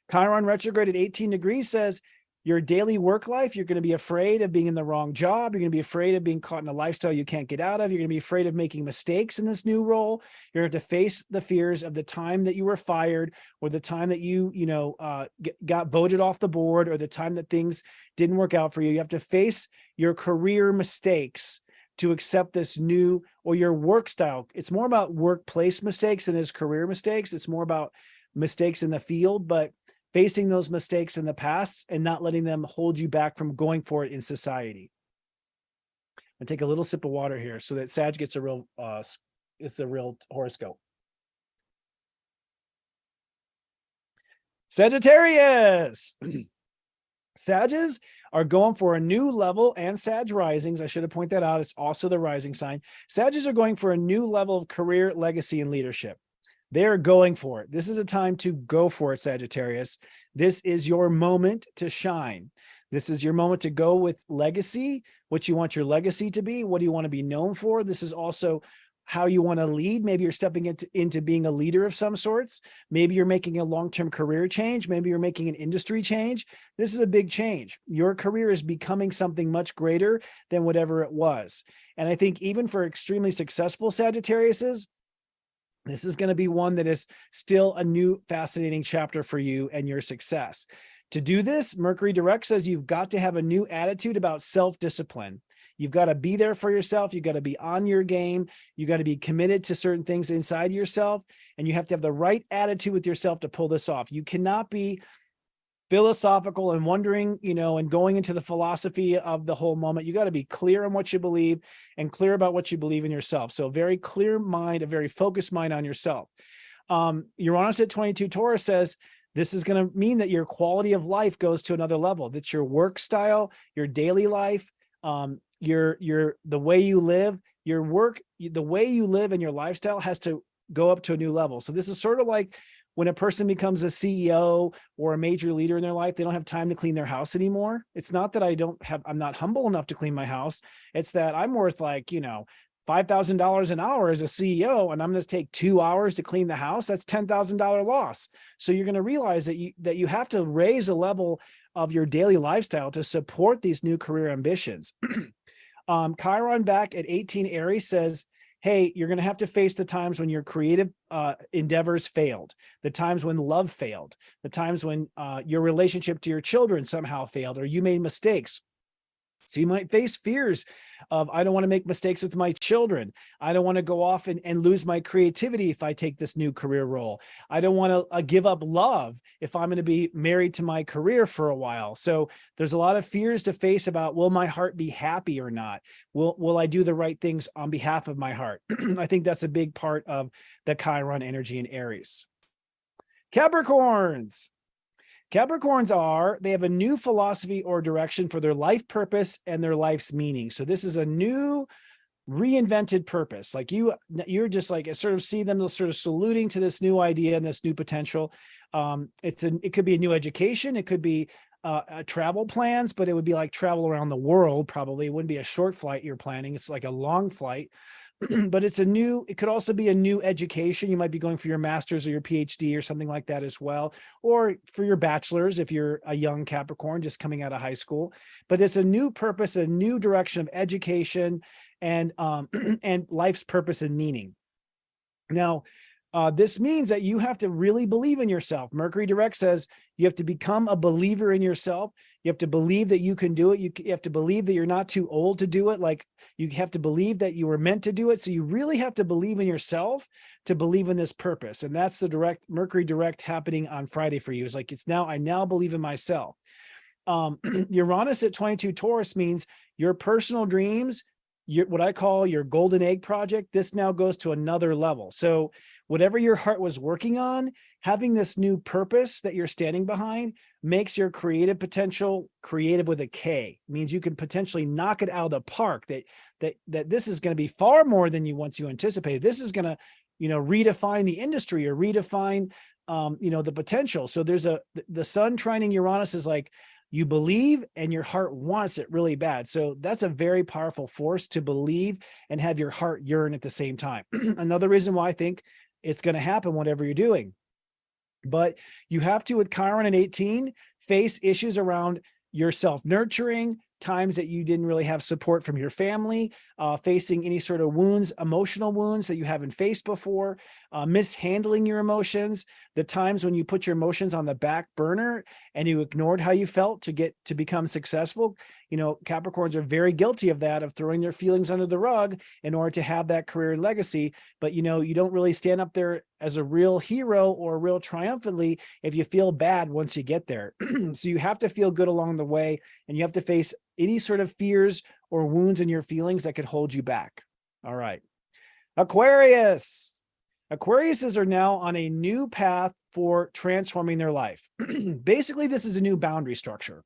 Speaker 2: Chiron retrograde at 18 degrees says your daily work life, you're going to be afraid of being in the wrong job. You're going to be afraid of being caught in a lifestyle you can't get out of. You're going to be afraid of making mistakes in this new role. You're going to have to face the fears of the time that you were fired or the time that you got voted off the board or the time that things didn't work out for you. You have to face your career mistakes to accept this new or your work style. It's more about workplace mistakes than it is career mistakes. It's more about mistakes in the field, but facing those mistakes in the past and not letting them hold you back from going for it in society. I'm gonna take a little sip of water here so that Sag gets a real horoscope. Sagittarius. Sages are going for a new level, and Sag risings, I should have pointed that out, it's also the rising sign. Sages are going for a new level of career, legacy, and leadership. They're going for it. This is a time to go for it, Sagittarius. This is your moment to shine. This is your moment to go with legacy, what you want your legacy to be. What do you want to be known for? This is also how you want to lead. Maybe you're stepping into being a leader of some sorts. Maybe you're making a long-term career change. Maybe you're making an industry change. This is a big change. Your career is becoming something much greater than whatever it was. And I think even for extremely successful Sagittariuses, this is going to be one that is still a new fascinating chapter for you and your success. To do this, Mercury direct says you've got to have a new attitude about self-discipline. You've got to be there for yourself. You've got to be on your game. You got to be committed to certain things inside yourself, and you have to have the right attitude with yourself to pull this off. You cannot be philosophical and wondering, and going into the philosophy of the whole moment. You got to be clear on what you believe and clear about what you believe in yourself. So a very clear mind, a very focused mind on yourself. Uranus at 22 Taurus says, this is going to mean that your quality of life goes to another level. That's your work style, your daily life, the way you live, your work, the way you live and your lifestyle has to go up to a new level. So this is sort of like when a person becomes a CEO or a major leader in their life, they don't have time to clean their house anymore. It's not that I'm not humble enough to clean my house. It's that I'm worth like, $5,000 an hour as a CEO, and I'm going to take 2 hours to clean the house. That's $10,000 loss. So you're going to realize that you have to raise the level of your daily lifestyle to support these new career ambitions. Chiron back at 18 Aries says, hey, you're going to have to face the times when your creative endeavors failed, the times when love failed, the times when your relationship to your children somehow failed, or you made mistakes. So you might face fears of, I don't want to make mistakes with my children. I don't want to go off and lose my creativity if I take this new career role. I don't want to give up love if I'm going to be married to my career for a while. So there's a lot of fears to face about, will my heart be happy or not? Will I do the right things on behalf of my heart? I think that's a big part of the Chiron energy in Aries. Capricorns. Capricorns they have a new philosophy or direction for their life purpose and their life's meaning. So this is a new reinvented purpose. Like you're just like, sort of see them sort of saluting to this new idea and this new potential. It could be a new education. It could be travel plans, but it would be like travel around the world. Probably it wouldn't be a short flight you're planning. It's like a long flight. But it could also be a new education. You might be going for your master's or your PhD or something like that as well, or for your bachelor's if you're a young Capricorn just coming out of high school. But it's a new purpose, a new direction of education and and life's purpose and meaning. Now, this means that you have to really believe in yourself. Mercury direct says you have to become a believer in yourself. You have to believe that you can do it. You have to believe that you're not too old to do it. Like you have to believe that you were meant to do it. So you really have to believe in yourself to believe in this purpose. And that's the Mercury direct happening on Friday for you. It's like, I now believe in myself. Uranus at 22 Taurus means your personal dreams, what I call your golden egg project, this now goes to another level. So whatever your heart was working on, having this new purpose that you're standing behind makes your creative potential creative with a K. It means you can potentially knock it out of the park, that this is going to be far more than you anticipated. This is going to, redefine the industry or redefine, the potential. So there's the sun trining Uranus is like, you believe and your heart wants it really bad. So that's a very powerful force to believe and have your heart yearn at the same time. Another reason why I think it's going to happen, whatever you're doing. But you have to, with Chiron and 18, face issues around your self-nurturing, times that you didn't really have support from your family, facing any sort of wounds, emotional wounds that you haven't faced before, mishandling your emotions, the times when you put your emotions on the back burner and you ignored how you felt to become successful. Capricorns are very guilty of that, of throwing their feelings under the rug in order to have that career legacy. But, you don't really stand up there as a real hero or real triumphantly if you feel bad once you get there. So you have to feel good along the way, and you have to face any sort of fears or wounds in your feelings that could hold you back. All right. Aquarius. Aquariuses are now on a new path for transforming their life. Basically, this is a new boundary structure.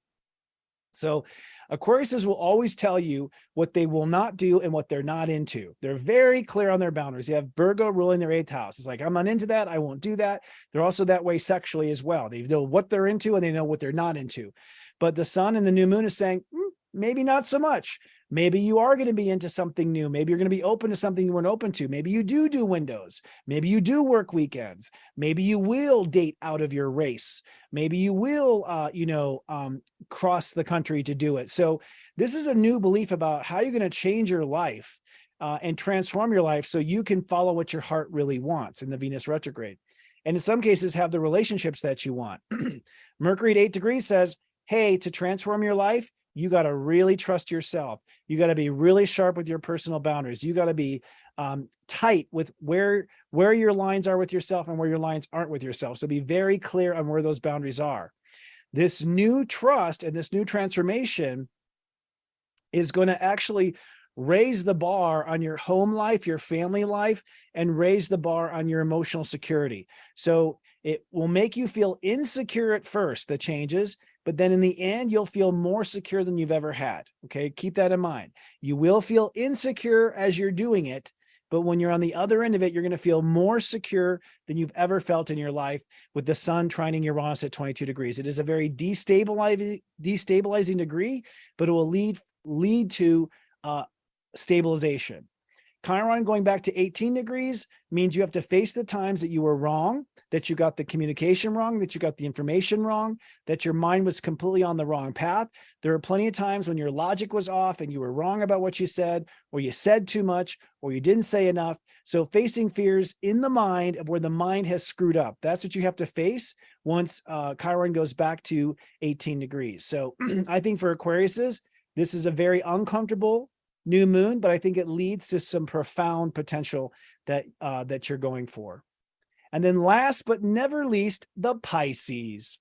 Speaker 2: So Aquariuses will always tell you what they will not do and what they're not into. They're very clear on their boundaries. You have Virgo ruling their 8th house. It's like, I'm not into that. I won't do that. They're also that way sexually as well. They know what they're into and they know what they're not into. But the sun and the new moon is saying, maybe not so much. Maybe you are going to be into something new. Maybe you're going to be open to something you weren't open to. Maybe you do windows. Maybe you do work weekends. Maybe you will date out of your race. Maybe you will, cross the country to do it. So this is a new belief about how you're going to change your life and transform your life so you can follow what your heart really wants in the Venus retrograde. And in some cases, have the relationships that you want. Mercury at 8 degrees says, hey, to transform your life, you got to really trust yourself. You got to be really sharp with your personal boundaries. You got to be tight with where your lines are with yourself and where your lines aren't with yourself. So be very clear on where those boundaries are. This new trust and this new transformation is going to actually raise the bar on your home life, your family life, and raise the bar on your emotional security. So it will make you feel insecure at first, the changes, but then in the end, you'll feel more secure than you've ever had. Okay, keep that in mind. You will feel insecure as you're doing it, but when you're on the other end of it, you're going to feel more secure than you've ever felt in your life with the sun trining Uranus at 22 degrees. It is a very destabilizing degree, but it will lead to stabilization. Chiron going back to 18 degrees means you have to face the times that you were wrong, that you got the communication wrong, that you got the information wrong, that your mind was completely on the wrong path. There are plenty of times when your logic was off and you were wrong about what you said, or you said too much, or you didn't say enough. So facing fears in the mind of where the mind has screwed up, that's what you have to face once Chiron goes back to 18 degrees. So I think for Aquariuses, this is a very uncomfortable new moon, but I think it leads to some profound potential that you're going for. And then last but never least, the Pisces.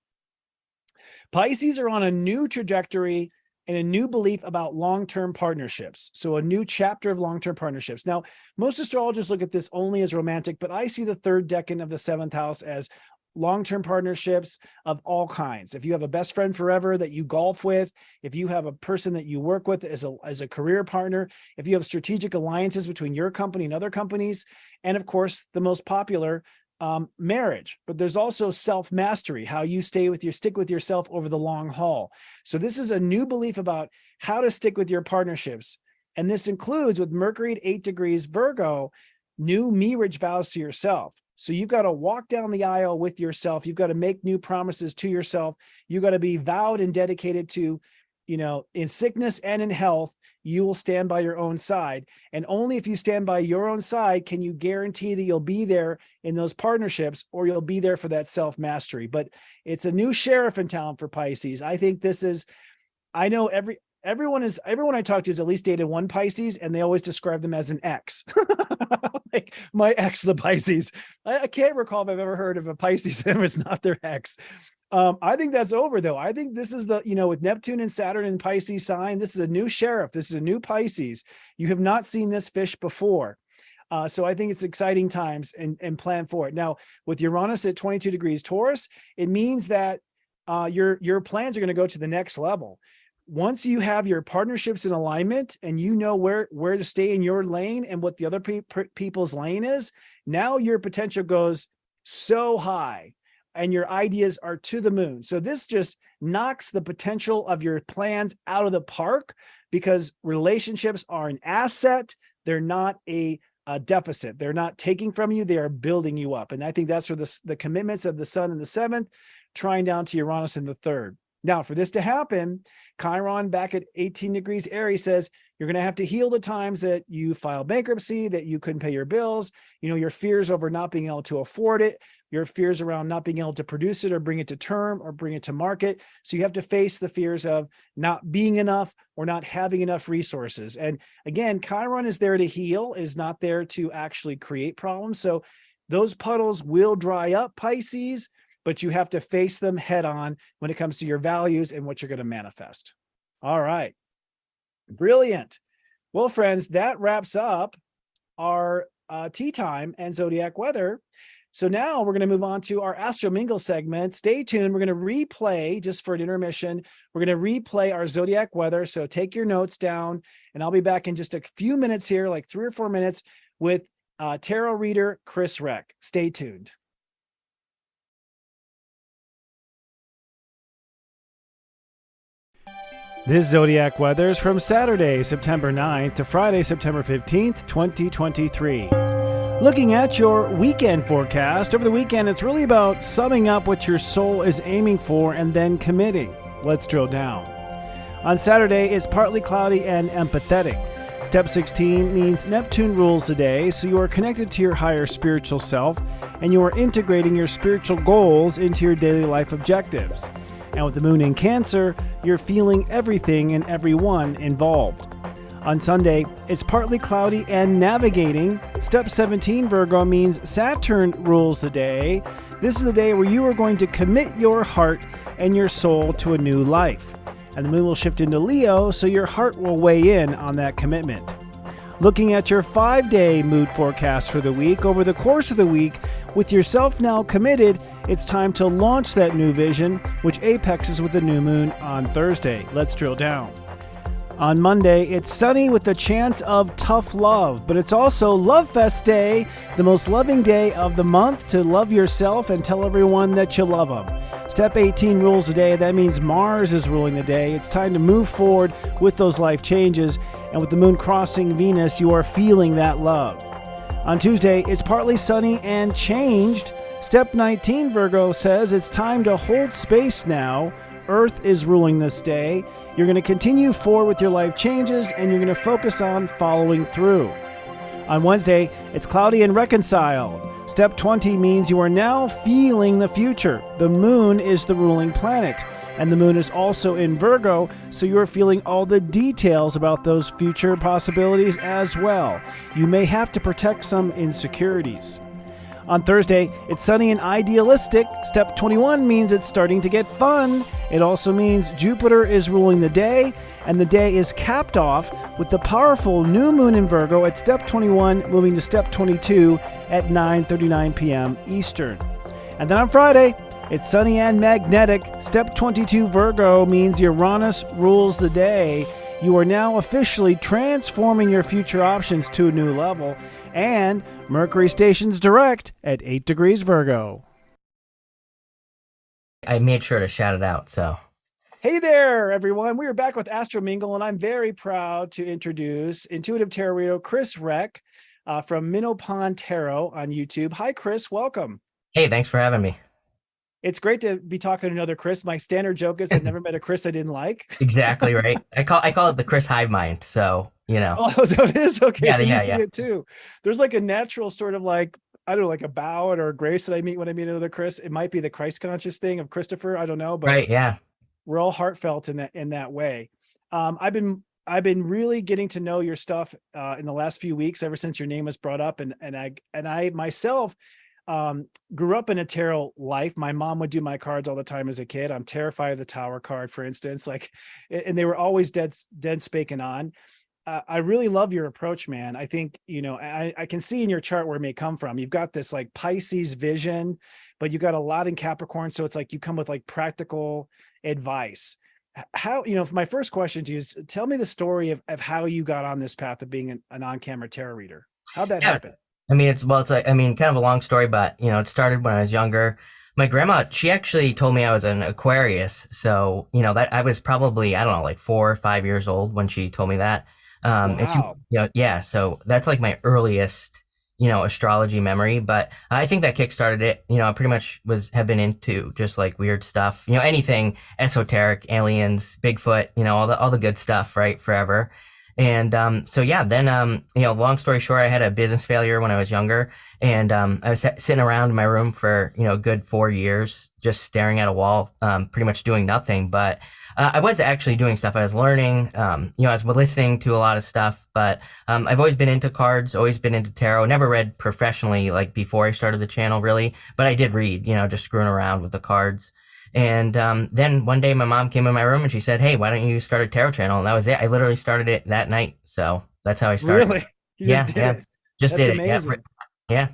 Speaker 2: Pisces are on a new trajectory and a new belief about long-term partnerships. So a new chapter of long-term partnerships. Now, most astrologers look at this only as romantic, but I see the third decan of the seventh house as long-term partnerships of all kinds. If you have a best friend forever that you golf with, if you have a person that you work with as a career partner, if you have strategic alliances between your company and other companies, and of course, the most popular, marriage. But there's also self-mastery, how you stick with yourself over the long haul. So this is a new belief about how to stick with your partnerships. And this includes, with Mercury at 8 degrees Virgo, new marriage vows to yourself. So you've got to walk down the aisle with yourself. You've got to make new promises to yourself. You've got to be vowed and dedicated to, in sickness and in health, you will stand by your own side. And only if you stand by your own side can you guarantee that you'll be there in those partnerships, or you'll be there for that self-mastery. But it's a new sheriff in town for Pisces. I think this is, I know everyone I talk to has at least dated one Pisces, and they always describe them as an ex. Like my ex, the Pisces. I can't recall if I've ever heard of a Pisces that was not their ex. I think that's over though. I think this is with Neptune and Saturn in Pisces sign, this is a new sheriff. This is a new Pisces. You have not seen this fish before. So I think it's exciting times and plan for it. Now with Uranus at 22 degrees Taurus, it means that your plans are going to go to the next level. Once you have your partnerships in alignment and you know where to stay in your lane and what the other people's lane is, now your potential goes so high and your ideas are to the moon. So this just knocks the potential of your plans out of the park, because relationships are an asset. They're not a deficit. They're not taking from you. They are building you up. And I think that's where the commitments of the sun in the seventh, trying down to Uranus in the third. Now, for this to happen, Chiron back at 18 degrees Aries says you're going to have to heal the times that you filed bankruptcy, that you couldn't pay your bills, your fears over not being able to afford it, your fears around not being able to produce it or bring it to term or bring it to market. So you have to face the fears of not being enough or not having enough resources. And again, Chiron is there to heal, is not there to actually create problems. So those puddles will dry up, Pisces, but you have to face them head on when it comes to your values and what you're going to manifest. All right. Brilliant. Well, friends, that wraps up our tea time and zodiac weather. So now we're going to move on to our Astro Mingle segment. Stay tuned. We're going to replay, just for an intermission, we're going to replay our zodiac weather. So take your notes down, and I'll be back in just a few minutes here, like 3 or 4 minutes, with tarot reader Chris Reck. Stay tuned. This zodiac weather is from Saturday, September 9th to Friday, September 15th, 2023. Looking at your weekend forecast, over the weekend, it's really about summing up what your soul is aiming for and then committing. Let's drill down. On Saturday, it's partly cloudy and empathetic. Step 16 means Neptune rules the day, so you are connected to your higher spiritual self, and you are integrating your spiritual goals into your daily life objectives. And with the moon in Cancer, you're feeling everything and everyone involved. On Sunday, it's partly cloudy and navigating. Step 17, Virgo, means Saturn rules the day. This is the day where you are going to commit your heart and your soul to a new life. And the moon will shift into Leo, so your heart will weigh in on that commitment. Looking at your 5-day mood forecast for the week, over the course of the week, with yourself now committed, it's time to launch that new vision, which apexes with the new moon on Thursday. Let's drill down. On Monday, it's sunny with the chance of tough love, but it's also Love Fest Day, the most loving day of the month to love yourself and tell everyone that you love them. Step 18 rules the day. That means Mars is ruling the day. It's time to move forward with those life changes, and with the moon crossing Venus, you are feeling that love. On Tuesday, it's partly sunny and changed. Step 19, Virgo, says it's time to hold space now. Earth is ruling this day. You're going to continue forward with your life changes, and you're going to focus on following through. On Wednesday, it's cloudy and reconciled. Step 20 means you are now feeling the future. The moon is the ruling planet, and the moon is also in Virgo, so you're feeling all the details about those future possibilities as well. You may have to protect some insecurities. On Thursday, it's sunny and idealistic. Step 21 means it's starting to get fun. It also means Jupiter is ruling the day, and the day is capped off with the powerful new moon in Virgo at step 21, moving to step 22 at 9:39 p.m. Eastern. And then on Friday, it's sunny and magnetic. Step 22 Virgo means Uranus rules the day. You are now officially transforming your future options to a new level, and Mercury stations direct at 8 degrees Virgo.
Speaker 3: I made sure to shout it out, so.
Speaker 2: Hey there, everyone. We are back with Astro Mingle, and I'm very proud to introduce intuitive tarot reader Chris Reck from Minnow Tarot on YouTube. Hi, Chris. Welcome.
Speaker 3: Hey, thanks for having me.
Speaker 2: It's great to be talking to another Chris. My standard joke is I've never met a Chris I didn't like.
Speaker 3: Exactly right. I call it the Chris hive mind, so, you know.
Speaker 2: Oh, so it is? Okay,
Speaker 3: Yeah,
Speaker 2: so you
Speaker 3: yeah,
Speaker 2: see
Speaker 3: yeah.
Speaker 2: it too. There's like a natural sort of like, I don't know, like a bow or a grace that I meet when I meet another Chris. It might be the Christ conscious thing of Christopher. I don't know, but
Speaker 3: Right, yeah.
Speaker 2: we're all heartfelt in that way. I've been really getting to know your stuff in the last few weeks, ever since your name was brought up, and I myself grew up in a tarot life. My mom would do my cards all the time as a kid. I'm terrified of the Tower card, for instance, like, and they were always dead spaking on. I really love your approach, man. I think, you know, I can see in your chart where it may come from. You've got this like Pisces vision, but you got a lot in Capricorn. So it's like you come with like practical advice. How, you know, my first question to you is, tell me the story of how you got on this path of being an on-camera tarot reader. How'd that happen?
Speaker 3: I mean, it's kind of a long story, but, you know, it started when I was younger. My grandma, she actually told me I was an Aquarius. So, you know, that I was probably, I don't know, like 4 or 5 years old when she told me that. And she,
Speaker 2: Wow.
Speaker 3: you know, yeah, so that's like my earliest, you know, astrology memory. But I think that kickstarted it. You know, I pretty much have been into just like weird stuff, you know, anything esoteric, aliens, Bigfoot, you know, all the good stuff, right? Forever. And so yeah, then you know, long story short, I had a business failure when I was younger, and I was sitting around in my room for, you know, a good 4 years, just staring at a wall, pretty much doing nothing. But I was actually doing stuff. I was learning, you know, I was listening to a lot of stuff, but I've always been into cards, always been into tarot. Never read professionally like before I started the channel, really, but I did read, you know, just screwing around with the cards. And then one day my mom came in my room and she said, "Hey, why don't you start a tarot channel?" And that was it. I literally started it that night. So that's how I started.
Speaker 2: Really? You
Speaker 3: Yeah,
Speaker 2: just did
Speaker 3: yeah.
Speaker 2: it.
Speaker 3: Just
Speaker 2: That's
Speaker 3: did it.
Speaker 2: amazing.
Speaker 3: Yeah.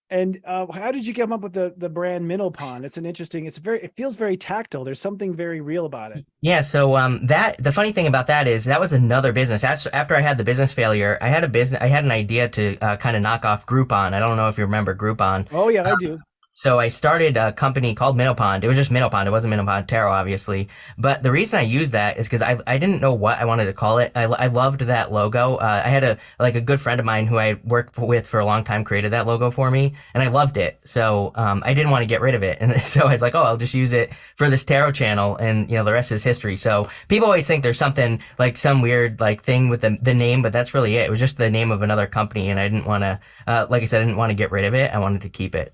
Speaker 2: And how did you come up with the brand Minnow? It's an interesting, it feels very tactile. There's something very real about it.
Speaker 3: Yeah, so the funny thing about that is that was another business. After I had the business failure, I had an idea to kind of knock off Groupon. I don't know if you remember Groupon.
Speaker 2: Oh yeah, I do.
Speaker 3: So I started a company called Minnow. It was just Minnow. It wasn't Minnow Tarot, obviously. But the reason I used that is because I didn't know what I wanted to call it. I loved that logo. I had a good friend of mine who I worked with for a long time created that logo for me, and I loved it. So I didn't want to get rid of it, and so I was like, oh, I'll just use it for this tarot channel, and you know, the rest is history. So people always think there's something like some weird like thing with the name, but that's really it. It was just the name of another company, and I didn't want to, like I said, I didn't want to get rid of it. I wanted to keep it.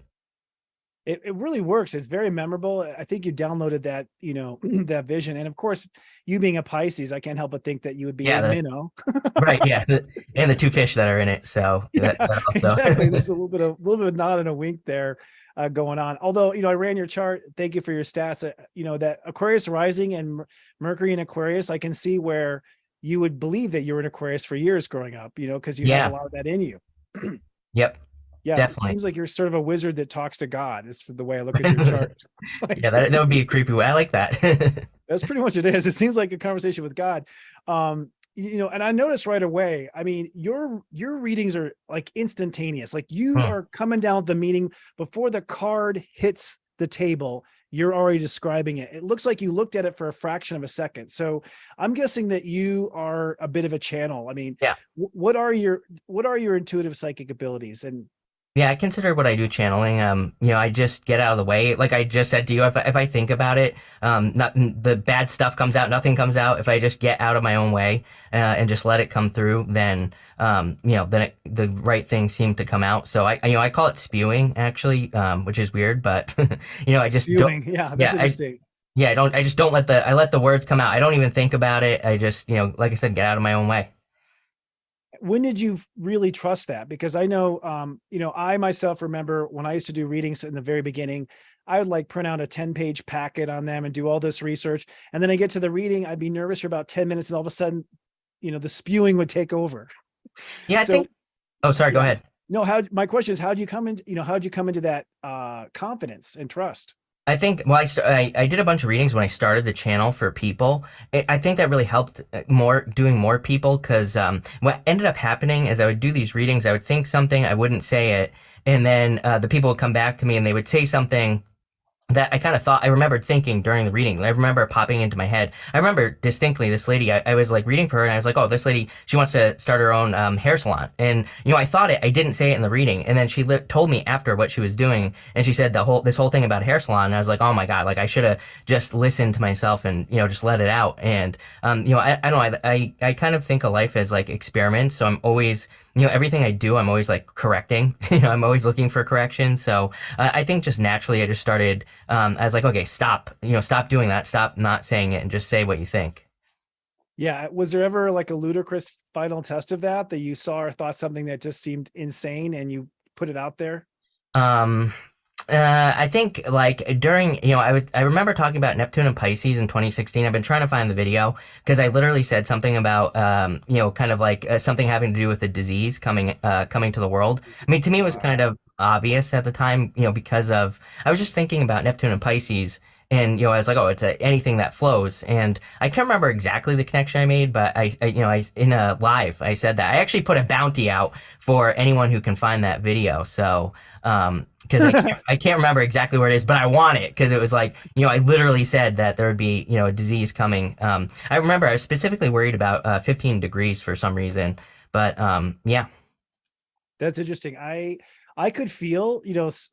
Speaker 2: It really works. It's very memorable. I think you downloaded that, that vision. And of course, you being a Pisces, I can't help but think that you would be
Speaker 3: Yeah,
Speaker 2: a minnow.
Speaker 3: right. Yeah, and the two fish that are in it. So
Speaker 2: Yeah,
Speaker 3: that also.
Speaker 2: exactly. There's a little bit of nod and a wink there going on. Although, I ran your chart. Thank you for your stats. That Aquarius rising and Mercury in Aquarius, I can see where you would believe that you were in Aquarius for years growing up, because you have a
Speaker 3: Yeah.
Speaker 2: lot of that in you.
Speaker 3: Yep.
Speaker 2: Yeah, it
Speaker 3: Definitely.
Speaker 2: seems like you're sort of a wizard that talks to God. It's the way I look at your chart. Like,
Speaker 3: Yeah, that would be a creepy way. I like that.
Speaker 2: that's pretty much it is. It seems like a conversation with God. And I noticed right away, I mean, your readings are like instantaneous. Like you
Speaker 3: Hmm.
Speaker 2: are coming down with the meaning before the card hits the table. You're already describing it. It looks like you looked at it for a fraction of a second. So I'm guessing that you are a bit of a channel. I mean,
Speaker 3: Yeah.
Speaker 2: what are your intuitive psychic abilities? And
Speaker 3: Yeah, I consider what I do channeling. I just get out of the way. Like I just said to you, if I think about it, not the bad stuff comes out, nothing comes out. If I just get out of my own way and just let it come through, then the right things seem to come out. So I call it spewing actually, which is weird, but I just don't.
Speaker 2: spewing, yeah, that's
Speaker 3: Yeah,
Speaker 2: interesting.
Speaker 3: I just don't I let the words come out. I don't even think about it. I just, like I said, get out of my own way.
Speaker 2: When did you really trust that? Because I know, I myself remember when I used to do readings in the very beginning, I would like print out a 10-page packet on them and do all this research. And then I get to the reading, I'd be nervous for about 10 minutes and all of a sudden, the spewing would take over.
Speaker 3: Yeah, I
Speaker 2: So
Speaker 3: think. Oh, sorry. Go
Speaker 2: yeah,
Speaker 3: ahead.
Speaker 2: no, my question is, how'd you come into that confidence and trust?
Speaker 3: I think, well, I did a bunch of readings when I started the channel for people. I think that really helped doing more people because what ended up happening is I would do these readings, I would think something, I wouldn't say it, and then the people would come back to me and they would say something that I kind of thought I remembered thinking during the reading. I remember it popping into my head. I remember distinctly this lady. I was like reading for her, and I was like, "Oh, this lady, she wants to start her own hair salon." And I thought it. I didn't say it in the reading, and then she told me after what she was doing, and she said this whole thing about hair salon. And I was like, "Oh my god!" Like I should have just listened to myself and just let it out. And I don't know. I kind of think of life as like experiments. So I'm always everything I do, I'm always like correcting. I'm always looking for correction. So I think just naturally, I just started. I was like, okay, stop. Stop doing that. Stop not saying it, and just say what you think.
Speaker 2: Yeah. Was there ever like a ludicrous final test of that you saw or thought something that just seemed insane and you put it out there?
Speaker 3: Um, I think like during, I remember talking about Neptune and Pisces in 2016. I've been trying to find the video because I literally said something about, kind of like something having to do with the disease coming to the world. I mean, to me, it was kind
Speaker 2: Wow.
Speaker 3: of obvious at the time, because I was just thinking about Neptune and Pisces. And I was like, oh, it's anything that flows. And I can't remember exactly the connection I made, but I in a live I said that I actually put a bounty out for anyone who can find that video. So because I can't remember exactly where it is, but I want it because it was like, I literally said that there would be, a disease coming. I remember I was specifically worried about 15 degrees for some reason, but yeah,
Speaker 2: That's interesting. I could feel,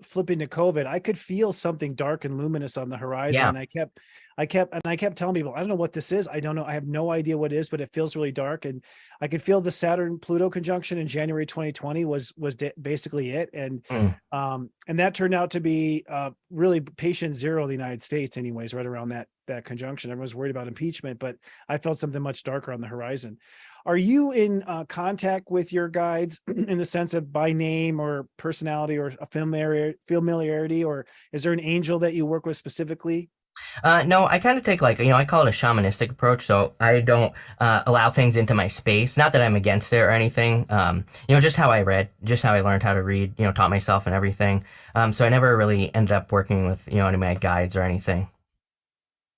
Speaker 2: flipping to COVID, I could feel something dark and luminous on the horizon.
Speaker 3: yeah.
Speaker 2: And I kept telling people, I don't know what this is. I don't know. I have no idea what it is, but it feels really dark. And I could feel the Saturn Pluto conjunction in January 2020 was basically it. And that turned out to be really patient zero in the United States anyways, right around that conjunction. Everyone's worried about impeachment, but I felt something much darker on the horizon. Are you in contact with your guides in the sense of by name or personality or a familiarity, or is there an angel that you work with specifically?
Speaker 3: No, I kind of take like, I call it a shamanistic approach. So I don't allow things into my space. Not that I'm against it or anything. Just how I read, just how I learned how to read, taught myself and everything. So I never really ended up working with, any of my guides or anything.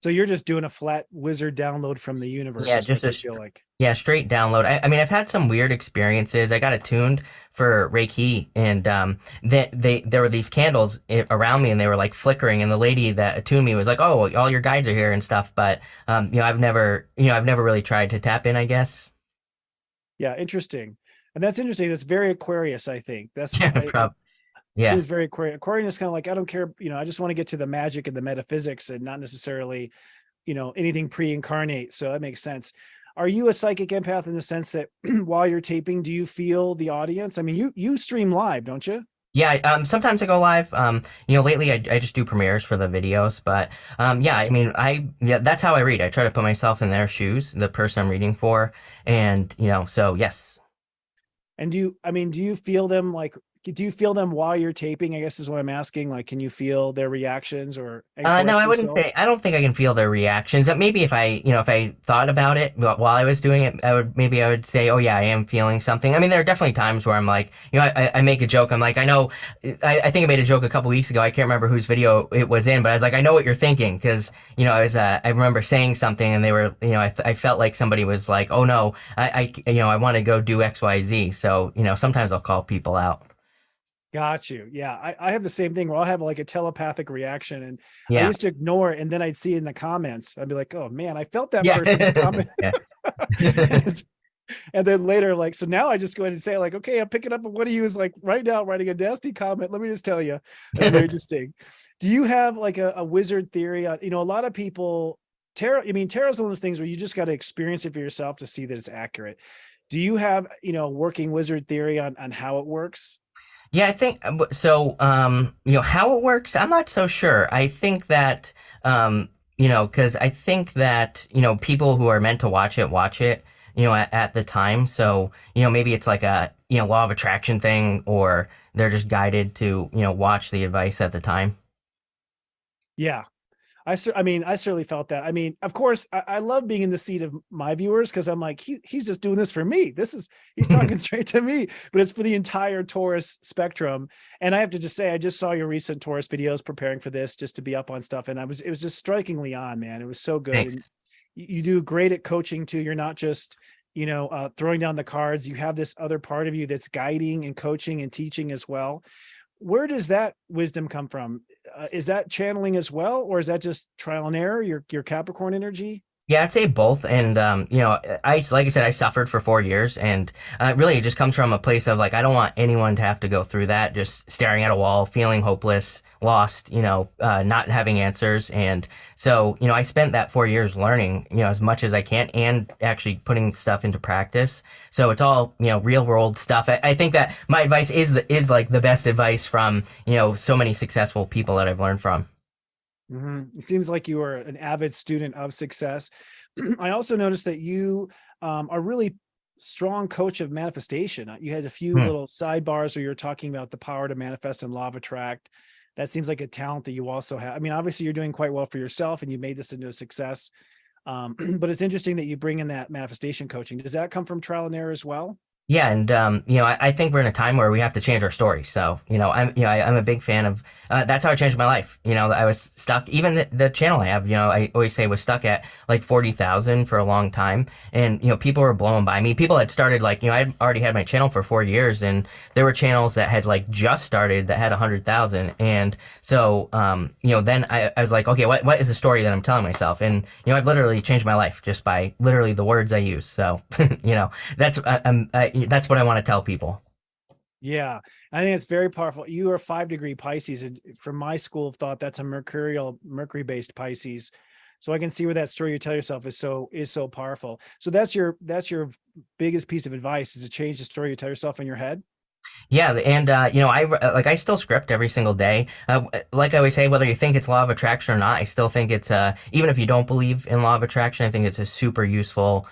Speaker 2: So you're just doing a flat wizard download from the universe
Speaker 3: Yeah,
Speaker 2: is what you feel like.
Speaker 3: yeah, straight download. I mean, I've had some weird experiences. I got attuned for Reiki, and there were these candles around me, and they were like flickering. And the lady that attuned me was like, "Oh, all your guides are here and stuff." But I've never really tried to tap in, I guess.
Speaker 2: Yeah, interesting. And that's interesting. That's very Aquarius, I think. That's
Speaker 3: Yeah,
Speaker 2: it
Speaker 3: yeah,
Speaker 2: seems very Aquarian. Aquarian is kind of like, I don't care, I just want to get to the magic and the metaphysics and not necessarily, anything pre-incarnate. So that makes sense. Are you a psychic empath in the sense that while you're taping, do you feel the audience? I mean, you stream live, don't you?
Speaker 3: Yeah, sometimes I go live. Lately I just do premieres for the videos, but yeah, I mean, yeah, that's how I read. I try to put myself in their shoes, the person I'm reading for, and so yes.
Speaker 2: And do you feel them like, do you feel them while you're taping? I guess is what I'm asking. Like, can you feel their reactions and
Speaker 3: No,
Speaker 2: correct
Speaker 3: I wouldn't
Speaker 2: yourself?
Speaker 3: say. I don't think I can feel their reactions. Maybe if if I thought about it while I was doing it, I would say, oh yeah, I am feeling something. I mean, there are definitely times where I'm like, I make a joke. I'm like, I know, I think I made a joke a couple weeks ago. I can't remember whose video it was in, but I was like, I know what you're thinking because, I remember saying something and they were, I felt like somebody was like, oh no, I want to go do X, Y, Z. So, sometimes I'll call people out.
Speaker 2: Got you. Yeah, I have the same thing where I'll have like a telepathic reaction, and I
Speaker 3: Yeah.
Speaker 2: used to ignore it, and then I'd see it in the comments. I'd be like, "Oh man, I felt that
Speaker 3: Yeah.
Speaker 2: person's comment."
Speaker 3: Yeah.
Speaker 2: And then later, like, so now I just go ahead and say, like, "Okay, I'm picking up on what he was like right now, writing a nasty comment. Let me just tell you, that's very interesting." Do you have like a wizard theory on? A lot of people tarot. I mean, tarot's one of those things where you just got to experience it for yourself to see that it's accurate. Do you have working wizard theory on how it works?
Speaker 3: Yeah, I think so. How it works, I'm not so sure. I think that, because I think that, people who are meant to watch it, at the time. So, maybe it's like a, law of attraction thing, or they're just guided to, watch the advice at the time.
Speaker 2: Yeah, I mean, I certainly felt that. I mean, of course, I love being in the seat of my viewers because I'm like, he's just doing this for me. He's talking straight to me, but it's for the entire Taurus spectrum. And I have to just say, I just saw your recent Taurus videos preparing for this, just to be up on stuff. And it was just strikingly on, man. It was so good. And
Speaker 3: Thanks.
Speaker 2: you do great at coaching too. You're not just, throwing down the cards. You have this other part of you that's guiding and coaching and teaching as well. Where does that wisdom come from? Is that channeling as well, or is that just trial and error, your Capricorn energy?
Speaker 3: Yeah, I'd say both. And, like I said, I suffered for 4 years. And really, it just comes from a place of like, I don't want anyone to have to go through that, just staring at a wall, feeling hopeless, lost, not having answers. And so, I spent that 4 years learning, as much as I can and actually putting stuff into practice. So it's all, real world stuff. I think that my advice is like the best advice from, so many successful people that I've learned from.
Speaker 2: It seems like you are an avid student of success. I also noticed that you are really strong coach of manifestation. You had a few
Speaker 3: Hmm.
Speaker 2: little sidebars where you're talking about the power to manifest and law of attract. That seems like a talent that you also have. I mean, obviously you're doing quite well for yourself and you made this into a success. But it's interesting that you bring in that manifestation coaching. Does that come from trial and error as well?
Speaker 3: Yeah, and I think we're in a time where we have to change our story. So, I'm a big fan of that's how I changed my life. I was stuck. Even the channel I have, I always say was stuck at like 40,000 for a long time, and people were blowing by me. People had started like I already had my channel for 4 years, and there were channels that had like just started that had 100,000, and so then I was like, okay, what is the story that I'm telling myself? And I've literally changed my life just by literally the words I use. So, that's what I want to tell people.
Speaker 2: Yeah, I think it's very powerful. You are 5-degree Pisces, and from my school of thought, that's a Mercury-based Pisces. So I can see where that story you tell yourself is so powerful. So that's your biggest piece of advice, is to change the story you tell yourself in your head.
Speaker 3: Yeah, and I still script every single day. Like I always say, whether you think it's law of attraction or not, I still think it's even if you don't believe in law of attraction, I think it's a super useful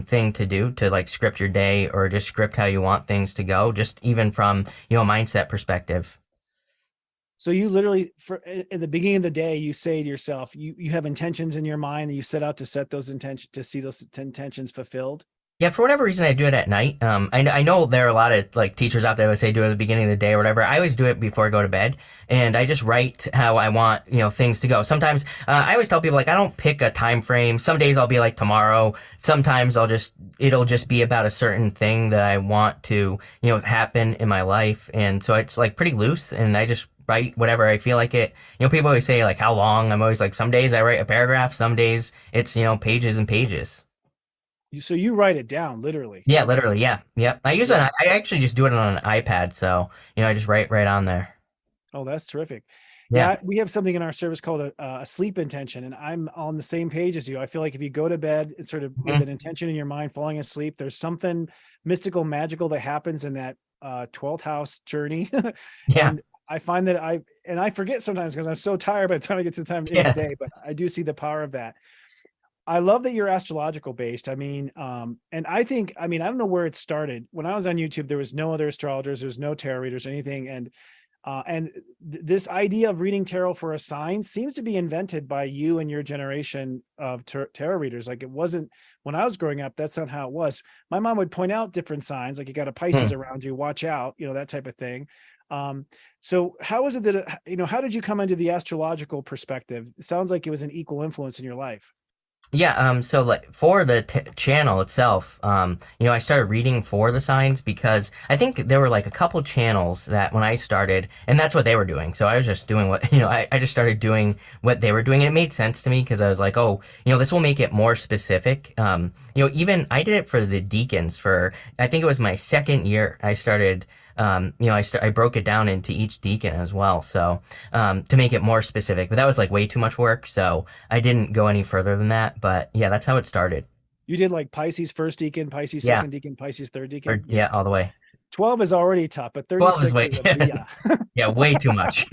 Speaker 3: thing to do to like script your day or just script how you want things to go, just even from a mindset perspective.
Speaker 2: So you literally, at the beginning of the day, you say to yourself, you have intentions in your mind that you set out to set those intentions, to see those intentions fulfilled.
Speaker 3: Yeah, for whatever reason, I do it at night. I know there are a lot of like teachers out there that say do it at the beginning of the day or whatever. I always do it before I go to bed, and I just write how I want things to go. Sometimes I always tell people like I don't pick a time frame. Some days I'll be like tomorrow. Sometimes it'll just be about a certain thing that I want to happen in my life, and so it's like pretty loose, and I just write whatever I feel like it. People always say like how long. I'm always like some days I write a paragraph, some days it's pages and pages.
Speaker 2: So you write it down literally.
Speaker 3: Yeah,
Speaker 2: Okay.
Speaker 3: literally. Yeah. Yep.
Speaker 2: Yeah.
Speaker 3: I actually just do it on an iPad. So, I just write right on there.
Speaker 2: Oh, that's terrific.
Speaker 3: Yeah.
Speaker 2: Yeah, we have something in our service called a sleep intention, and I'm on the same page as you. I feel like if you go to bed, it's sort of with
Speaker 3: Mhm.
Speaker 2: an intention in your mind, falling asleep, there's something mystical, magical that happens in that 12th house journey.
Speaker 3: Yeah.
Speaker 2: And I find that I forget sometimes because I'm so tired by the time I get to the time in the day, but I do see the power of that. I love that you're astrological based. I mean, and I think, I mean, I don't know where it started. When I was on YouTube, there was no other astrologers, there's no tarot readers, anything. And this idea of reading tarot for a sign seems to be invented by you and your generation of tarot readers. Like, it wasn't when I was growing up, that's not how it was. My mom would point out different signs, like you got a Pisces around you, watch out, you know, that type of thing. So how is it that, you know, how did you come into the astrological perspective? It sounds like it was an equal influence in your life.
Speaker 3: Yeah, so like for the channel itself, you know, I started reading for the signs because I think there were like a couple channels that when I started, and that's what they were doing. So I was just doing what, you know, I just started doing what they were doing. And it made sense to me because I was like, oh, you know, this will make it more specific. You know, even I did it for the deacons for, I think it was my second year. I started, you know, I broke it down into each deacon as well. So, to make it more specific, but that was like way too much work. So I didn't go any further than that, but yeah, that's how it started.
Speaker 2: You did like Pisces first deacon, Pisces
Speaker 3: Yeah.
Speaker 2: second deacon, Pisces third deacon.
Speaker 3: Yeah, all the way.
Speaker 2: 12 is already tough, but
Speaker 3: 12 is
Speaker 2: 36
Speaker 3: way,
Speaker 2: is yeah.
Speaker 3: yeah, way too much.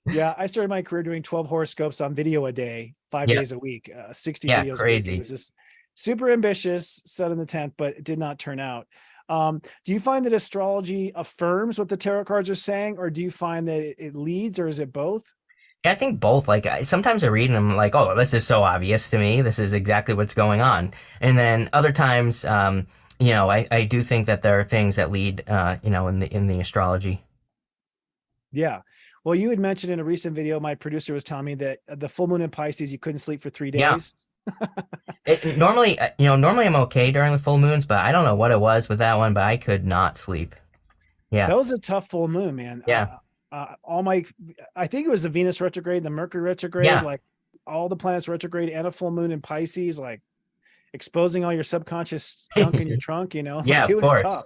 Speaker 2: Yeah, I started my career doing 12 horoscopes on video a day, 5
Speaker 3: Yeah.
Speaker 2: days a week, 60
Speaker 3: Yeah,
Speaker 2: videos a week.
Speaker 3: crazy.
Speaker 2: It was just super ambitious, set in the tent, but it did not turn out. Do you find that astrology affirms what the tarot cards are saying, or do you find that it leads, or is it both?
Speaker 3: Yeah, I think both. Like sometimes I read and I'm like, oh, this is so obvious to me. This is exactly what's going on. And then other times, you know, I do think that there are things that lead, you know, in the astrology.
Speaker 2: Yeah. Well, you had mentioned in a recent video, my producer was telling me that the full moon in Pisces, you couldn't sleep for 3
Speaker 3: Yeah.
Speaker 2: days.
Speaker 3: Normally, you know, normally I'm okay during the full moons, but I don't know what it was with that one, but I could not sleep. Yeah.
Speaker 2: That was a tough full moon, man.
Speaker 3: Yeah.
Speaker 2: I think it was the Venus retrograde, the Mercury retrograde,
Speaker 3: Yeah.
Speaker 2: like all the planets retrograde, and a full moon in Pisces, like exposing all your subconscious junk in your trunk, you know,
Speaker 3: Yeah,
Speaker 2: like it
Speaker 3: of
Speaker 2: was
Speaker 3: course.
Speaker 2: tough.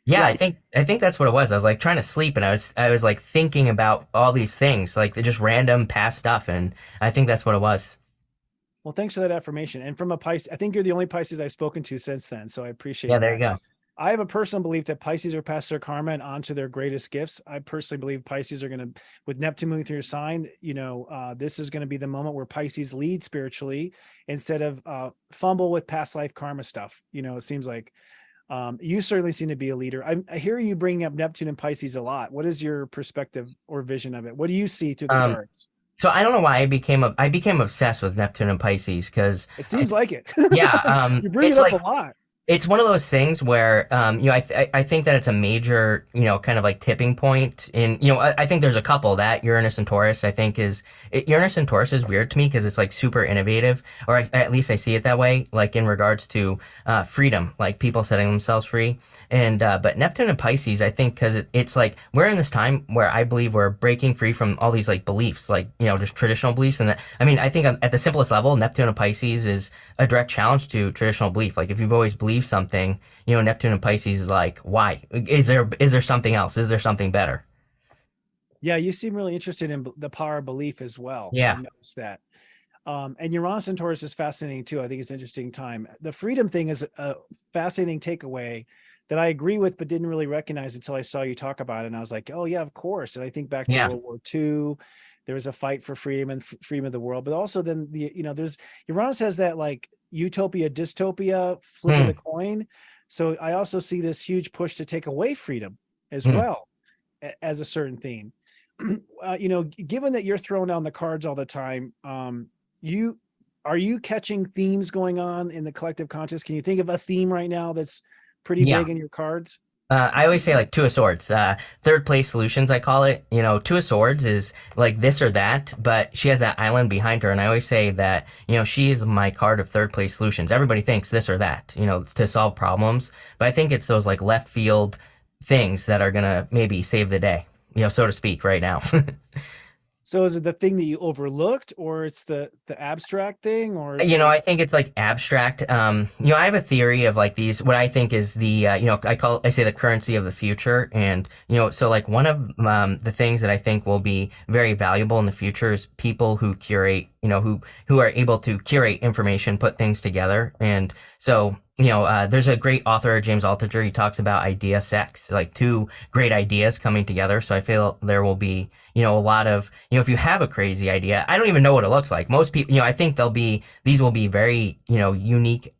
Speaker 3: Yeah,
Speaker 2: Yeah.
Speaker 3: I think that's what it was. I was like trying to sleep and I was like thinking about all these things, like just random past stuff, and I think that's what it was.
Speaker 2: Well, thanks for that affirmation. And from a Pisces, I think you're the only Pisces I've spoken to since then. So I appreciate
Speaker 3: Yeah, there
Speaker 2: that.
Speaker 3: you go.
Speaker 2: I have a personal belief that Pisces are past their karma and onto their greatest gifts. I personally believe Pisces are going to, with Neptune moving through your sign, you know, this is going to be the moment where Pisces lead spiritually instead of fumble with past life karma stuff. You know, it seems like you certainly seem to be a leader. I hear you bringing up Neptune and Pisces a lot. What is your perspective or vision of it? What do you see through the cards?
Speaker 3: So I don't know why I became obsessed with Neptune and Pisces because
Speaker 2: It seems like it.
Speaker 3: yeah,
Speaker 2: You bring it
Speaker 3: it's
Speaker 2: up
Speaker 3: like
Speaker 2: a lot.
Speaker 3: it's one of those things where you know I think that it's a major, you know, kind of like tipping point in, you know, I think there's a couple that Uranus and Taurus I think Uranus and Taurus is weird to me because it's like super innovative, or at least I see it that way, like in regards to freedom, like people setting themselves free. And but Neptune and Pisces, I think, because it's like we're in this time where I believe we're breaking free from all these like beliefs, like, you know, just traditional beliefs. And that, I mean, I think at the simplest level, Neptune and Pisces is a direct challenge to traditional belief. Like if you've always believed something, you know, Neptune and Pisces is like, why? Is there something else? Is there something better?
Speaker 2: Yeah, you seem really interested in the power of belief as well.
Speaker 3: Yeah.
Speaker 2: I noticed that. And Uranus and Taurus is fascinating too. I think it's an interesting time. The freedom thing is a fascinating takeaway that I agree with, but didn't really recognize until I saw you talk about it. And I was like, oh yeah, of course. And I think back to
Speaker 3: Yeah.
Speaker 2: World War II, there was a fight for freedom and freedom of the world, but also then you know, there's Uranus has that like utopia, dystopia flip of the coin. So I also see this huge push to take away freedom as well as a certain theme. You know, given that you're throwing down the cards all the time, are you catching themes going on in the collective conscious? Can you think of a theme right now that's pretty
Speaker 3: Yeah.
Speaker 2: big in your cards?
Speaker 3: I always say like Two of Swords, third place solutions, I call it. You know, Two of Swords is like this or that, but she has that island behind her. And I always say that, you know, she is my card of third place solutions. Everybody thinks this or that, you know, to solve problems. But I think it's those like left field things that are going to maybe save the day, you know, so to speak, right now.
Speaker 2: So is it the thing that you overlooked, or it's the abstract thing, or
Speaker 3: You know, I think it's like abstract. You know, I have a theory of like these, what I think is the, you know, I say the currency of the future. And, you know, so like one of the things that I think will be very valuable in the future is people who curate, you know, who are able to curate information, put things together. And so, there's a great author, James Altucher. He talks about idea sex, like two great ideas coming together. So I feel there will be, a lot of, if you have a crazy idea, I don't even know what it looks like. Most people, I think these will be very, unique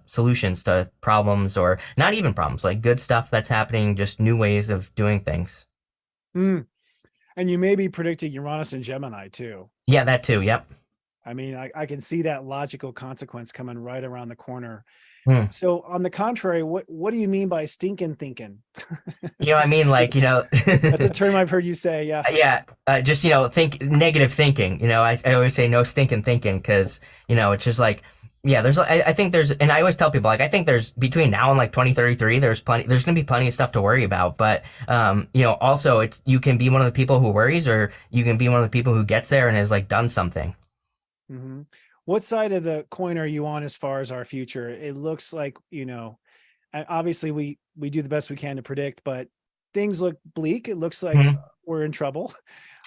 Speaker 3: solutions to problems, or not even problems, like good stuff that's happening, just new ways of doing things.
Speaker 2: Mm. And you may be predicting Uranus and Gemini too.
Speaker 3: Yeah, that too. Yep.
Speaker 2: I mean, I can see that logical consequence coming right around the corner.
Speaker 3: Hmm.
Speaker 2: So on the contrary, what do you mean by stinking thinking?
Speaker 3: I mean, like,
Speaker 2: That's a term I've heard you say. Yeah.
Speaker 3: Yeah, just think negative thinking. I always say no stinking thinking, because it's just like, yeah, I think there's, and I always tell people, like, I think there's, between now and like 2033, there's gonna be plenty of stuff to worry about. But also, you can be one of the people who worries, or you can be one of the people who gets there and has like done something.
Speaker 2: Mm-hmm. What side of the coin are you on as far as our future? It looks like, obviously we do the best we can to predict, but things look bleak. It looks like
Speaker 3: Mhm.
Speaker 2: we're in trouble.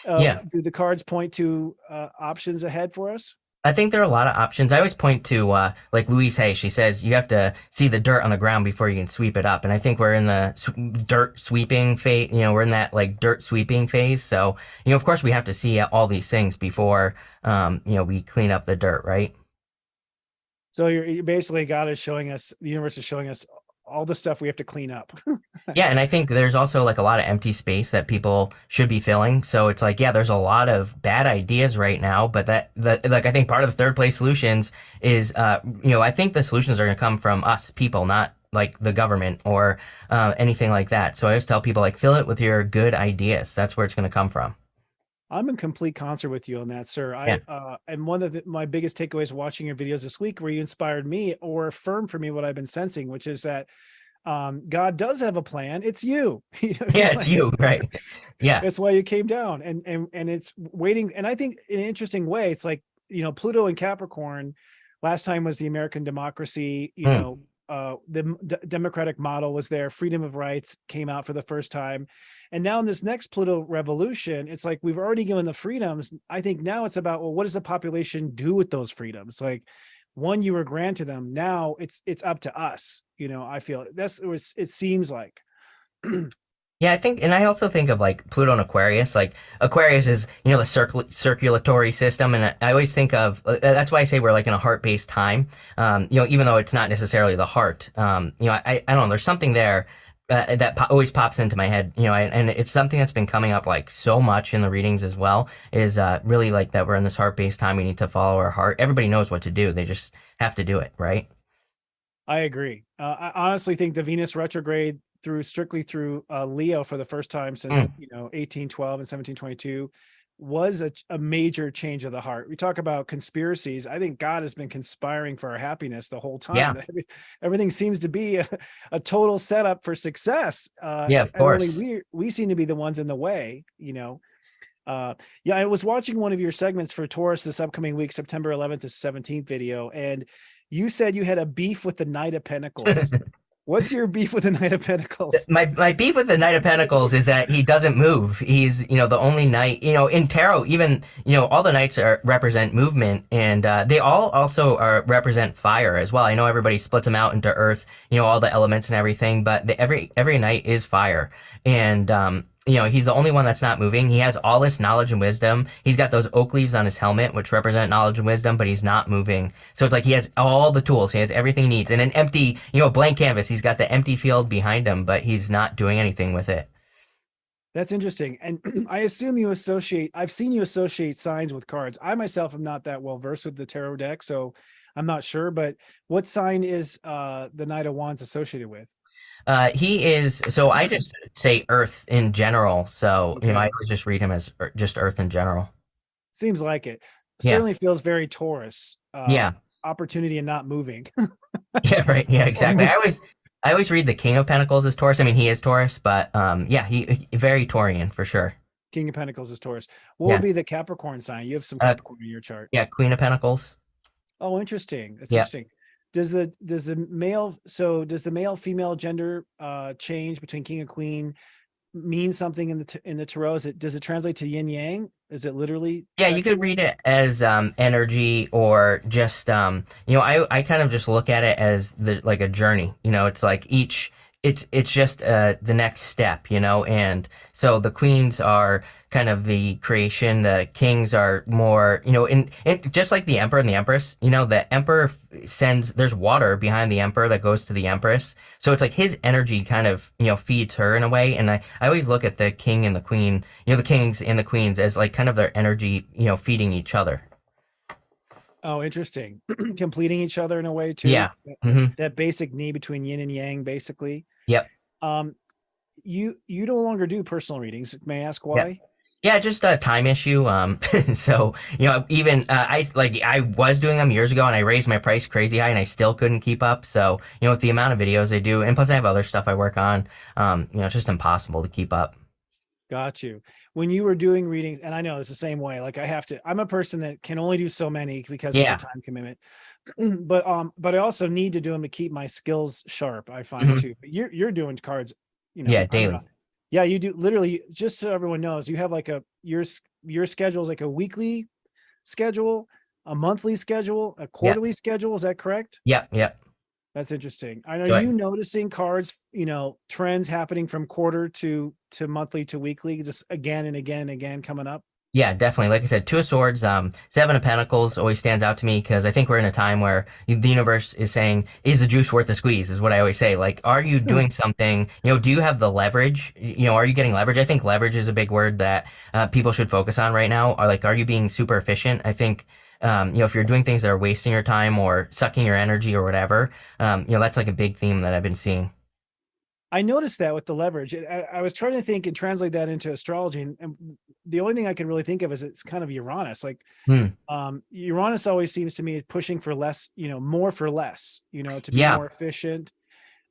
Speaker 3: Yeah.
Speaker 2: Do the cards point to options ahead for us?
Speaker 3: I think there are a lot of options. I always point to like Louise Hay. She says you have to see the dirt on the ground before you can sweep it up. And I think we're in the dirt sweeping phase. We're in that like dirt sweeping phase. So, of course we have to see all these things before, we clean up the dirt, right?
Speaker 2: So you're basically, God is showing us, the universe is showing us all the stuff we have to clean up.
Speaker 3: Yeah, and I think there's also like a lot of empty space that people should be filling. So it's like, yeah, there's a lot of bad ideas right now, but that like, I think part of the third place solutions is, I think the solutions are going to come from us people, not like the government or anything like that. So I always tell people, like, fill it with your good ideas. That's where it's going to come from.
Speaker 2: I'm in complete concert with you on that, sir.
Speaker 3: Yeah.
Speaker 2: And one of my biggest takeaways watching your videos this week, where you inspired me or affirmed for me what I've been sensing, which is that God does have a plan. It's you.
Speaker 3: Yeah, it's you, right? Yeah.
Speaker 2: That's why you came down, and it's waiting. And I think in an interesting way, it's like, Pluto and Capricorn last time was the American democracy, the democratic model was there, freedom of rights came out for the first time. And now in this next Pluto revolution, it's like we've already given the freedoms. I think now it's about, well, what does the population do with those freedoms? Like, one, you were granted them, now it's up to us. I feel it seems like.
Speaker 3: Yeah, I think, and I also think of like Pluto and Aquarius. Like Aquarius is, the circulatory system, and I always think of that's why I say we're like in a heart-based time. Even though it's not necessarily the heart. I don't know. There's something there that always pops into my head. And it's something that's been coming up like so much in the readings as well. Is really like that we're in this heart-based time. We need to follow our heart. Everybody knows what to do. They just have to do it, right?
Speaker 2: I agree. I honestly think the Venus retrograde strictly through Leo for the first time since 1812 and 1722 was a major change of the heart. We talk about conspiracies. I think God has been conspiring for our happiness the whole time.
Speaker 3: Yeah.
Speaker 2: Everything seems to be a total setup for success.
Speaker 3: Yeah, of course.
Speaker 2: Only we seem to be the ones in the way. I was watching one of your segments for Taurus this upcoming week, September 11th to 17th video, and you said you had a beef with the Knight of Pentacles. What's your beef with the Knight of Pentacles?
Speaker 3: My beef with the Knight of Pentacles is that he doesn't move. He's, the only knight, in tarot, even, all the knights represent movement, and they all also represent fire as well. I know everybody splits them out into earth, all the elements and everything, but every knight is fire. And, he's the only one that's not moving. He has all this knowledge and wisdom. He's got those oak leaves on his helmet, which represent knowledge and wisdom, but he's not moving. So it's like he has all the tools. He has everything he needs. And an empty, blank canvas. He's got the empty field behind him, but he's not doing anything with it.
Speaker 2: That's interesting. And I assume I've seen you associate signs with cards. I myself am not that well versed with the tarot deck, so I'm not sure. But what sign is the Knight of Wands associated with?
Speaker 3: He is, so I just say Earth in general. So,
Speaker 2: Okay.
Speaker 3: I always just read him as just Earth in general.
Speaker 2: Seems like it.
Speaker 3: Yeah.
Speaker 2: Certainly feels very Taurus.
Speaker 3: Yeah.
Speaker 2: Opportunity and not moving.
Speaker 3: Yeah, right. Yeah, exactly. I always read the King of Pentacles as Taurus. I mean, he is Taurus, but yeah, he very Taurian for sure.
Speaker 2: King of Pentacles is Taurus. What would be the Capricorn sign? You have some Capricorn in your chart.
Speaker 3: Yeah, Queen of Pentacles.
Speaker 2: Oh, interesting. That's interesting. Does the male female gender change between King and Queen mean something in the tarot? Does it translate to yin yang? Is it literally
Speaker 3: Yeah, you could
Speaker 2: sexual?
Speaker 3: read it as energy or just I kind of just look at it as the like a journey. It's like it's just the next step, and so the queens are kind of the creation, the kings are more, in just like the emperor and the empress, the emperor sends there's water behind the emperor that goes to the empress. So it's like his energy kind of, feeds her in a way. And I always look at the king and the queen, the kings and the queens as like kind of their energy, feeding each other.
Speaker 2: Oh, interesting. Completing each other in a way too.
Speaker 3: Yeah. Hmm.
Speaker 2: That basic need between yin and yang, basically.
Speaker 3: Yep.
Speaker 2: Um, you no longer do personal readings. May I ask
Speaker 3: Yep.
Speaker 2: why?
Speaker 3: Yeah, just a time issue. So even I was doing them years ago, and I raised my price crazy high, and I still couldn't keep up. So with the amount of videos I do, and plus I have other stuff I work on, it's just impossible to keep up.
Speaker 2: Got you. When you were doing readings, and I know it's the same way, like I'm a person that can only do so many because of the
Speaker 3: Yeah.
Speaker 2: time commitment. But I also need to do them to keep my skills sharp, I find
Speaker 3: Hmm.
Speaker 2: too. But you're doing cards,
Speaker 3: Yeah,
Speaker 2: I don't
Speaker 3: daily.
Speaker 2: know. Yeah, you do literally, just so everyone knows, you have like your schedule is like a weekly schedule, a monthly schedule, a
Speaker 3: Yeah.
Speaker 2: quarterly schedule. Is that correct?
Speaker 3: Yep. Yep.
Speaker 2: That's interesting. And are
Speaker 3: So
Speaker 2: you noticing cards, trends happening from quarter to monthly to weekly, just again and again and again coming up?
Speaker 3: yeah, definitely. Like I said, Two of Swords, Seven of Pentacles always stands out to me because I think we're in a time where the universe is saying, "Is the juice worth the squeeze?" Is what I always say. Like, are you doing something? Do you have the leverage? Are you getting leverage? I think leverage is a big word that people should focus on right now. Or like, are you being super efficient? I think. If you're doing things that are wasting your time or sucking your energy or whatever, that's like a big theme that I've been seeing.
Speaker 2: I noticed that with the leverage. I was trying to think and translate that into astrology, and the only thing I can really think of is it's kind of Uranus. Like
Speaker 3: Hmm.
Speaker 2: Uranus always seems to me pushing for less, more for less, to be
Speaker 3: Yeah.
Speaker 2: more efficient,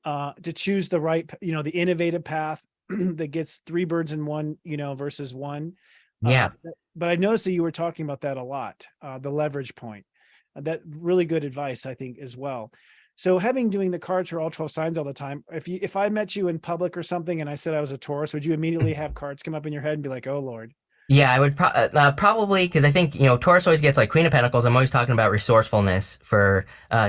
Speaker 2: to choose the right, the innovative path that gets three birds in one, versus one.
Speaker 3: Yeah.
Speaker 2: But I noticed that you were talking about that a lot, the leverage point. That really good advice, I think, as well. So having doing the cards for all 12 signs all the time, if I met you in public or something and I said I was a Taurus, would you immediately have cards come up in your head and be like, "Oh Lord"?
Speaker 3: Yeah, I would probably because I think Taurus always gets like Queen of Pentacles. I'm always talking about resourcefulness for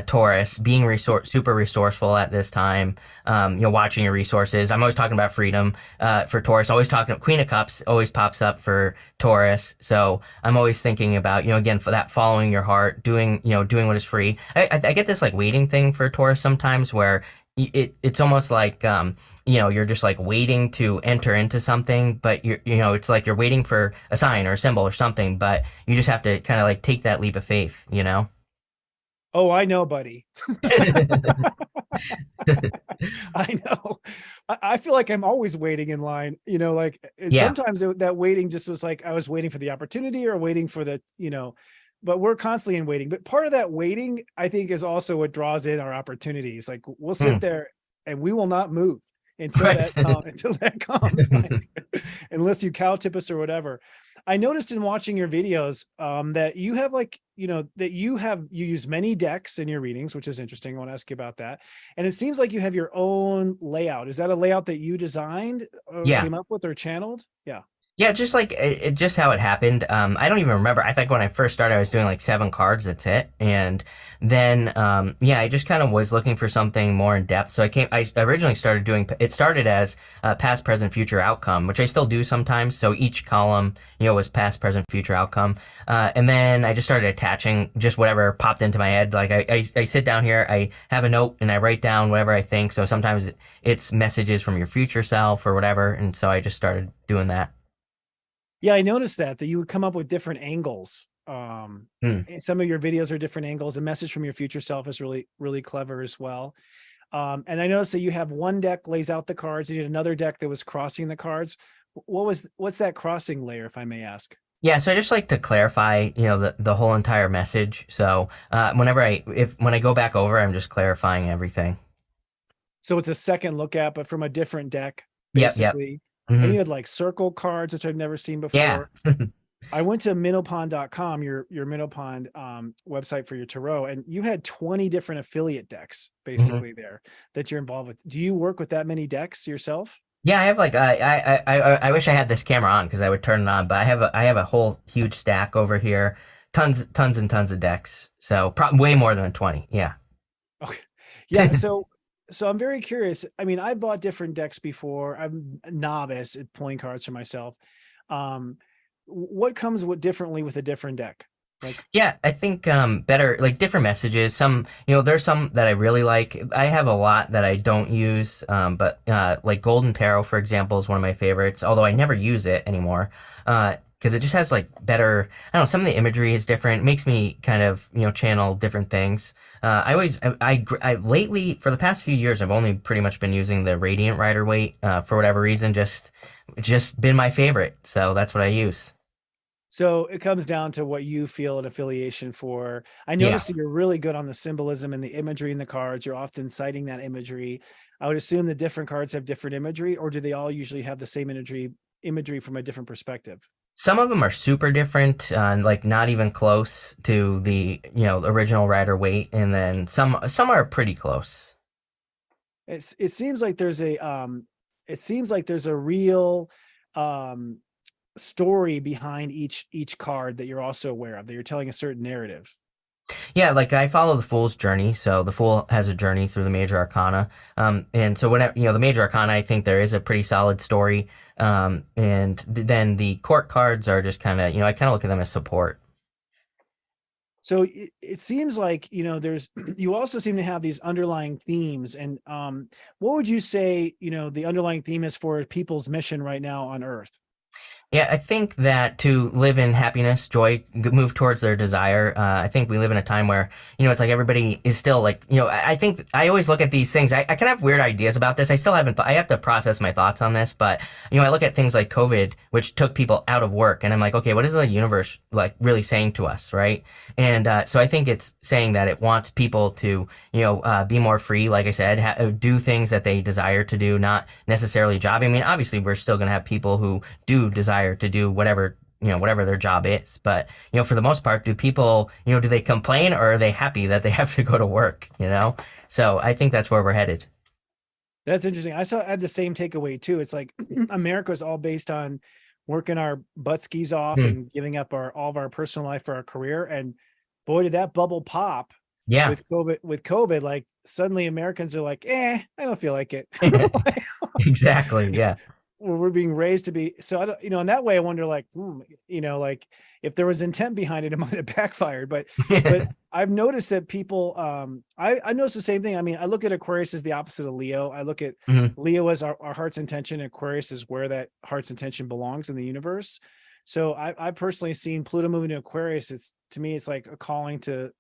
Speaker 3: Taurus, being super resourceful at this time. Watching your resources. I'm always talking about freedom for Taurus. Always talking. Queen of Cups always pops up for Taurus. So I'm always thinking about again for that following your heart, doing what is free. I get this like waiting thing for Taurus sometimes where it's almost like you're just like waiting to enter into something, but it's like you're waiting for a sign or a symbol or something, but you just have to kind of like take that leap of faith.
Speaker 2: Oh, I know, buddy. I know. I feel like I'm always waiting in line, like
Speaker 3: Yeah.
Speaker 2: sometimes that waiting just was like I was waiting for the opportunity or waiting for but we're constantly in waiting. But part of that waiting, I think, is also what draws in our opportunities. Like we'll sit
Speaker 3: Hmm.
Speaker 2: there and we will not move until
Speaker 3: Right.
Speaker 2: that comes, like, unless you cow tip us or whatever. I noticed in watching your videos that you have you use many decks in your readings, which is interesting. I want to ask you about that. And it seems like you have your own layout. Is that a layout that you designed or
Speaker 3: Yeah.
Speaker 2: came up with or channeled? Yeah.
Speaker 3: Yeah, just like just how it happened. I don't even remember. I think when I first started, I was doing like 7 cards. That's it. And then, yeah, I just kind of was looking for something more in depth. So I originally started doing. It started as past, present, future, outcome, which I still do sometimes. So each column, was past, present, future, outcome. And then I just started attaching just whatever popped into my head. Like I sit down here, I have a note, and I write down whatever I think. So sometimes it's messages from your future self or whatever. And so I just started doing that.
Speaker 2: Yeah, I noticed that you would come up with different angles.
Speaker 3: Hmm.
Speaker 2: And some of your videos are different angles. A message from your future self is really, really clever as well. And I noticed that you have one deck lays out the cards. You had another deck that was crossing the cards. What's that crossing layer, if I may ask?
Speaker 3: Yeah, so I just like to clarify, the whole entire message. So when I go back over, I'm just clarifying everything.
Speaker 2: So it's a second look at, but from a different deck,
Speaker 3: Yep, yep.
Speaker 2: basically. And
Speaker 3: Hmm.
Speaker 2: you had like circle cards, which I've never seen
Speaker 3: Yeah.
Speaker 2: before. I went to minnowpond.com, your Minnowpond website for your tarot, and you had 20 different affiliate decks
Speaker 3: Hmm.
Speaker 2: basically there that you're involved with. Do you work with that many decks yourself?
Speaker 3: Yeah, I have like I wish I had this camera on because I would turn it on, but I have a whole huge stack over here, tons and tons of decks. So way more than 20. Yeah.
Speaker 2: Okay. Yeah. So I'm very curious. I mean, I bought different decks before. I'm a novice at pulling cards for myself. Um, what comes with differently with a different deck? Like,
Speaker 3: Yeah, I think better like different messages. Some, there's some that I really like. I have a lot that I don't use, but like Golden Tarot, for example, is one of my favorites. Although I never use it anymore, because it just has like better. I don't know. Some of the imagery is different. Makes me kind of channel different things. I always I lately for the past few years I've only pretty much been using the Radiant Rider Waite for whatever reason. Just it's just been my favorite, so that's what I use.
Speaker 2: so it comes down to what you feel an affiliation for. I
Speaker 3: Yeah.
Speaker 2: noticed that you're really good on the symbolism and the imagery in the cards. You're often citing that imagery. I would assume the different cards have different imagery, or do they all usually have the same imagery from a different perspective?
Speaker 3: Some of them are super different, like not even close to the original Rider Waite, and then some are pretty close.
Speaker 2: It seems like there's a real um story behind each card that you're also aware of, that you're telling a certain narrative.
Speaker 3: Yeah, like I follow the Fool's journey, so the Fool has a journey through the major arcana, and so whenever the major arcana, I think there is a pretty solid story, and then the court cards are just kind of I kind of look at them as support.
Speaker 2: So it seems like, there's you also seem to have these underlying themes. And what would you say, the underlying theme is for people's mission right now on Earth?
Speaker 3: Yeah, I think that to live in happiness, joy, move towards their desire. I think we live in a time where, it's like everybody is still like, I think I always look at these things. I kind of have weird ideas about this. I still haven't, I have to process my thoughts on this, but, I look at things like COVID, which took people out of work, and I'm like, okay, what is the universe like really saying to us, right? And so I think it's saying that it wants people to, be more free, like I said, do things that they desire to do, not necessarily job. I mean, obviously, we're still going to have people who do desire to do whatever their job is, but for the most part, do people do they complain, or are they happy that they have to go to work? So I think that's where we're headed.
Speaker 2: That's interesting. I had the same takeaway too. It's like America is all based on working our butt skis off
Speaker 3: Hmm.
Speaker 2: and giving up all of our personal life for our career. And boy, did that bubble pop
Speaker 3: Yeah.
Speaker 2: with COVID. Like suddenly Americans are like, I don't feel like it.
Speaker 3: Exactly. Yeah.
Speaker 2: We're being raised to be. So I don't, in that way, I wonder, like, like if there was intent behind it, it might have backfired. But I've noticed that people, I noticed the same thing. I mean, I look at Aquarius as the opposite of Leo. I look at
Speaker 3: Mhm.
Speaker 2: Leo as our heart's intention. Aquarius is where that heart's intention belongs in the universe. So I personally seen Pluto moving to Aquarius. It's, to me, it's like a calling to,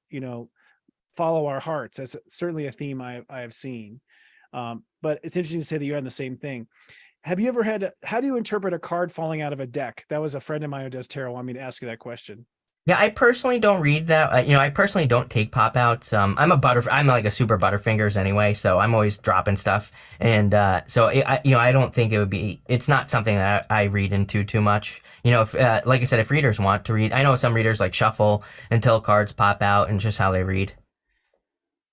Speaker 2: follow our hearts. That's certainly a theme I have seen. But it's interesting to say that you're on the same thing. Have you ever how do you interpret a card falling out of a deck? That was a friend of mine who does tarot wanted me to ask you that question.
Speaker 3: Yeah, I personally don't read that. I personally don't take pop outs. I'm like a super butterfingers anyway, so I'm always dropping stuff, and so I don't think it would be. It's not something that I read into too much. If like I said, if readers want to read, I know some readers like shuffle until cards pop out, and just how they read.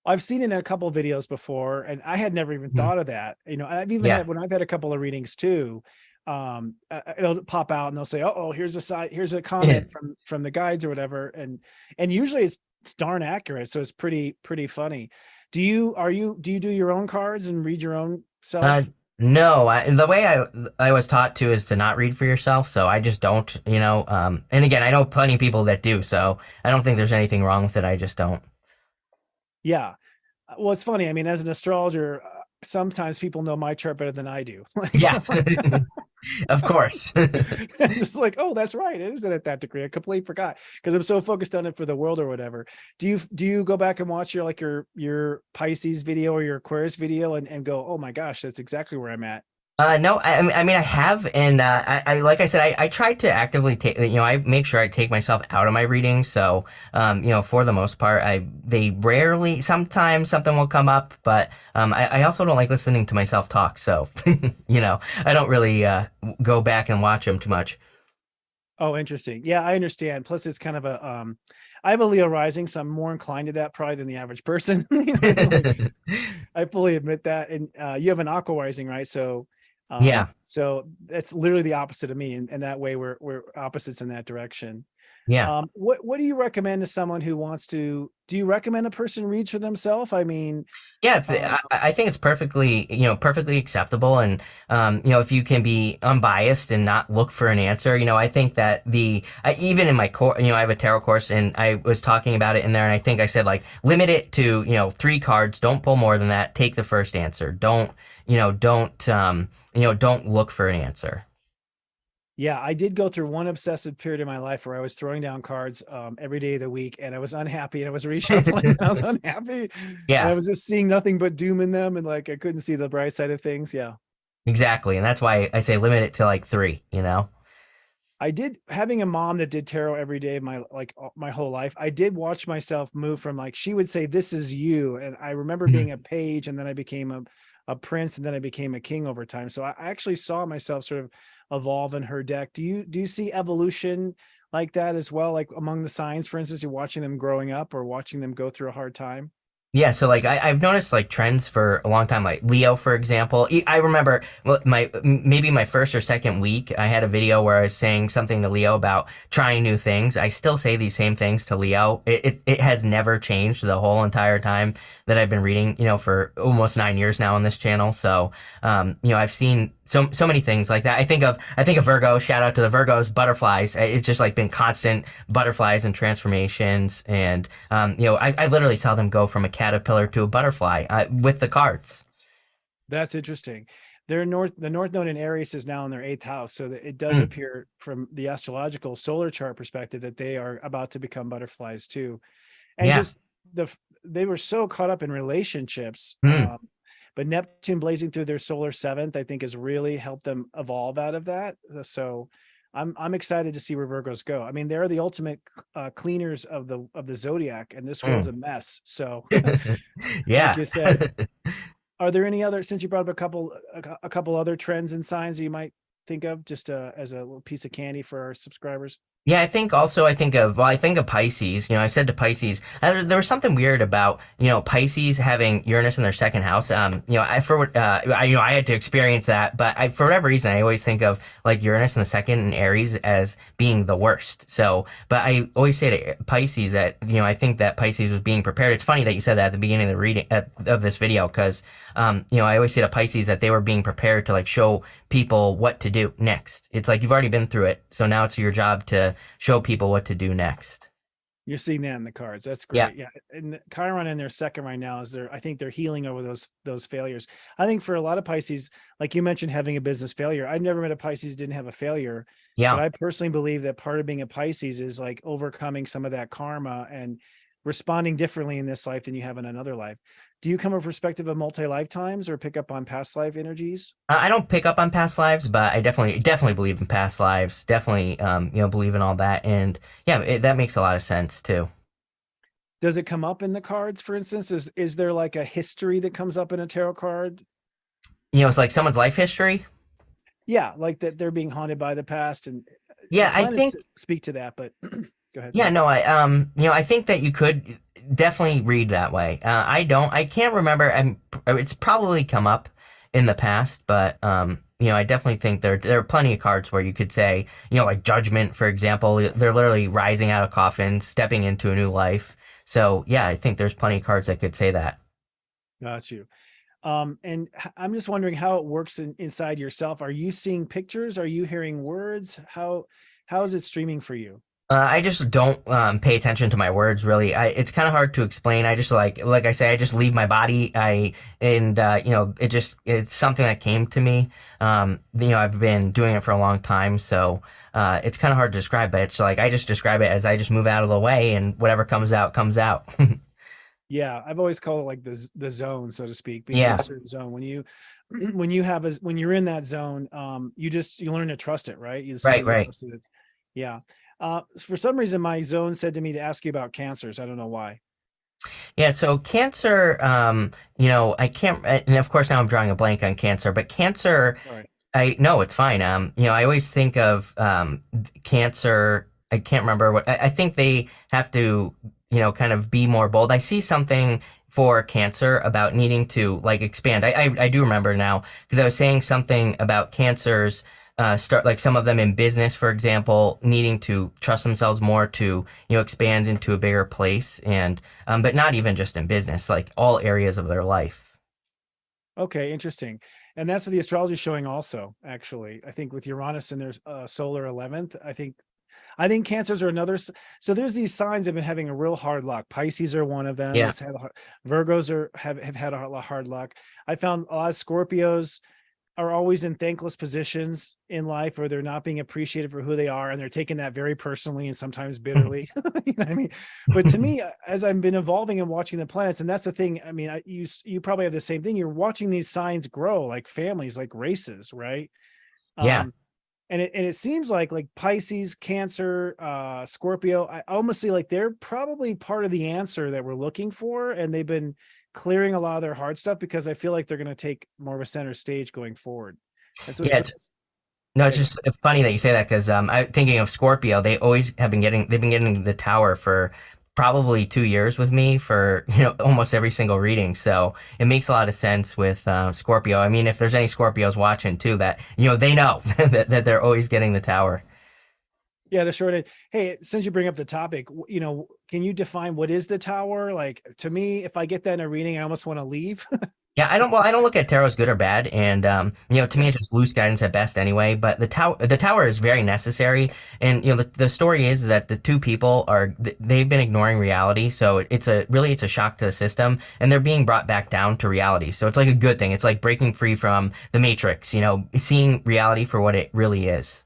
Speaker 2: I've seen it in a couple of videos before, and I had never even
Speaker 3: Mhm.
Speaker 2: thought of that. I've even
Speaker 3: Yeah.
Speaker 2: had, when I've had a couple of readings too, it'll pop out and they'll say, "Oh, here's a comment from the guides or whatever," and usually it's darn accurate, so it's pretty funny. Do you do your own cards and read your own
Speaker 3: Uh,
Speaker 2: self?
Speaker 3: no, the way I was taught to is to not read for yourself, so I just don't. And again, I know plenty of people that do, so I don't think there's anything wrong with it. I just don't.
Speaker 2: Yeah. Well, it's funny. I mean, as an astrologer, sometimes people know my chart better than I do. Like,
Speaker 3: Yeah, of course.
Speaker 2: it's like, oh, that's right. It isn't at that degree. I completely forgot because I'm so focused on it for the world or whatever. Do you go back and watch your Pisces video or your Aquarius video and go, oh my gosh, that's exactly where I'm at.
Speaker 3: No, I mean, I have, and I like I said, I try to actively take, I make sure I take myself out of my readings. So, for the most part, they rarely, sometimes something will come up, but I also don't like listening to myself talk. So, I don't really go back and watch them too much.
Speaker 2: Oh, interesting. Yeah, I understand. Plus, it's kind of I have a Leo rising, so I'm more inclined to that probably than the average person. Like, I fully admit that. And you have an Aqua rising, right? So
Speaker 3: Yeah.
Speaker 2: So that's literally the opposite of me. And that way we're opposites in that direction.
Speaker 3: Yeah.
Speaker 2: What do you recommend to someone who wants to, do you recommend a person read for themselves? I mean,
Speaker 3: Yeah,
Speaker 2: um,
Speaker 3: I think it's perfectly acceptable, and if you can be unbiased and not look for an answer, I think that even in my course, I have a tarot course, and I was talking about it in there, and I think I said like limit it to 3 cards, don't pull more than that, take the first answer, don't look for an answer.
Speaker 2: yeah, I did go through one obsessive period in my life where I was throwing down cards every day of the week, and I was unhappy, and I was reshuffling, and I was unhappy, and I
Speaker 3: Yeah,
Speaker 2: was just seeing nothing but doom in them, and like I couldn't see the bright side of things. Yeah.
Speaker 3: exactly, and that's why I say limit it to like 3.
Speaker 2: I did, having a mom that did tarot every day of my whole life. I did watch myself move from, like, she would say, "This is you." And I remember being a page, and then I became a prince, and then I became a king over time. So I actually saw myself sort of evolve in her deck. Do you see evolution like that as well? Like among the signs, for instance, you're watching them growing up or watching them go through a hard time?
Speaker 3: Yeah, so like I've noticed like trends for a long time, like Leo, for example. I remember maybe my first or second week, I had a video where I was saying something to Leo about trying new things. I still say these same things to Leo. It has never changed the whole entire time that I've been reading, for almost 9 years now on this channel. So, I've seen so many things like that. I think of Virgo. Shout out to the Virgos, butterflies. It's just like been constant butterflies and transformations, and I literally saw them go from a caterpillar to a butterfly with the cards.
Speaker 2: That's interesting. The North Node in Aries is now in their 8th house. So that it does appear from the astrological solar chart perspective that they are about to become butterflies too. And
Speaker 3: Yeah.
Speaker 2: just they were so caught up in relationships.
Speaker 3: Mm.
Speaker 2: But Neptune blazing through their solar 7th, I think, has really helped them evolve out of that. So I'm excited to see where Virgos go. I mean, they're the ultimate cleaners of the zodiac, and this world's
Speaker 3: Mm.
Speaker 2: a mess. So, like
Speaker 3: Yeah.
Speaker 2: you said, are there any other, since you brought up a couple other trends and signs that you might think of, just as a little piece of candy for our subscribers?
Speaker 3: Yeah, I think of Pisces. I said to Pisces, there was something weird about, Pisces having Uranus in their second house. I had to experience that, but for whatever reason, I always think of like Uranus in the second and Aries as being the worst. So, but I always say to Pisces that, I think that Pisces was being prepared. It's funny that you said that at the beginning of the reading of this video, because, I always say to Pisces that they were being prepared to like show people what to do next. It's like you've already been through it, so now it's your job to show people what to do next.
Speaker 2: You're seeing that in the cards. That's
Speaker 3: Yeah.
Speaker 2: great. Yeah. And Chiron in their second right now is I think they're healing over those failures. I think for a lot of Pisces, like you mentioned, having a business failure. I've never met a Pisces who didn't have a failure. But
Speaker 3: Yeah.
Speaker 2: I personally believe that part of being a Pisces is like overcoming some of that karma and responding differently in this life than you have in another life. Do you come from a perspective of multi-lifetimes or pick up on past life energies?
Speaker 3: I don't pick up on past lives, but I definitely believe in past lives. Definitely, believe in all that, and yeah, that makes a lot of sense too.
Speaker 2: Does it come up in the cards, for instance? Is there like a history that comes up in a tarot card?
Speaker 3: It's like someone's life history.
Speaker 2: Yeah, like that they're being haunted by the past, and
Speaker 3: Yeah,
Speaker 2: the
Speaker 3: I
Speaker 2: planets
Speaker 3: think.
Speaker 2: speak to that, but go ahead.
Speaker 3: Yeah, no, I think that you could definitely read that way. I can't remember. It's probably come up in the past, but I definitely think there are plenty of cards where you could say, like Judgment, for example, they're literally rising out of coffins, stepping into a new life. So yeah, I think there's plenty of cards that could say that.
Speaker 2: Got you. And I'm just wondering how it works inside yourself. Are you seeing pictures? Are you hearing words? How is it streaming for you?
Speaker 3: I just don't pay attention to my words really. It's kind of hard to explain. I just like I say, I just leave my body. It's something that came to me. I've been doing it for a long time, so it's kind of hard to describe. But it's like I just describe it as I just move out of the way, and whatever comes out comes out.
Speaker 2: Yeah, I've always called it like the zone, so to speak, being in
Speaker 3: Yeah,
Speaker 2: a certain zone. When you're in that zone, you learn to trust it, right? You
Speaker 3: right,
Speaker 2: slowly
Speaker 3: right.
Speaker 2: trust it. Yeah. For some reason, my zone said to me to ask you about cancers. I don't know why.
Speaker 3: Yeah, so Cancer, I can't, and of course now I'm drawing a blank on Cancer, but Cancer,
Speaker 2: All right.
Speaker 3: I no, it's fine. I always think of Cancer. I can't remember what I think they have to, kind of be more bold. I see something for Cancer about needing to like expand. I do remember now because I was saying something about Cancers start like some of them in business, for example, needing to trust themselves more to, expand into a bigger place and but not even just in business, like all areas of their life.
Speaker 2: Okay, interesting. And that's what the astrology is showing also, actually. I think with Uranus and there's solar 11th, I think cancers are so there's these signs that have been having a real hard luck. Pisces are one of them.
Speaker 3: Yeah.
Speaker 2: That's had Virgos have had a lot of hard luck. I found a lot of Scorpios are always in thankless positions in life where they're not being appreciated for who they are, and they're taking that very personally and sometimes bitterly. You know what I mean? But to me, as I've been evolving and watching the planets, and that's the thing. I mean, you probably have the same thing. You're watching these signs grow like families, like races, right?
Speaker 3: Yeah.
Speaker 2: Um, and it seems like Pisces, Cancer, Scorpio, I almost see like they're probably part of the answer that we're looking for, and they've been clearing a lot of their hard stuff because I feel like they're going to take more of a center stage going forward. That's
Speaker 3: Yeah. No, it's
Speaker 2: yeah,
Speaker 3: just funny that you say that because I'm thinking of Scorpio. They've been getting the tower for probably 2 years with me for almost every single reading. So it makes a lot of sense with Scorpio. I mean, if there's any Scorpios watching too, that they know that they're always getting the tower.
Speaker 2: yeah, the short end. Hey, since you bring up the topic, can you define what is the tower? Like to me, if I get that in a reading, I almost want to leave.
Speaker 3: Yeah, I don't look at tarot as good or bad, and to me
Speaker 2: Okay.
Speaker 3: it's just loose guidance at best anyway. But the tower is very necessary, and the story is that the two people they've been ignoring reality, so it's a shock to the system, and they're being brought back down to reality. So it's like a good thing. It's like breaking free from the matrix, seeing reality for what it really is.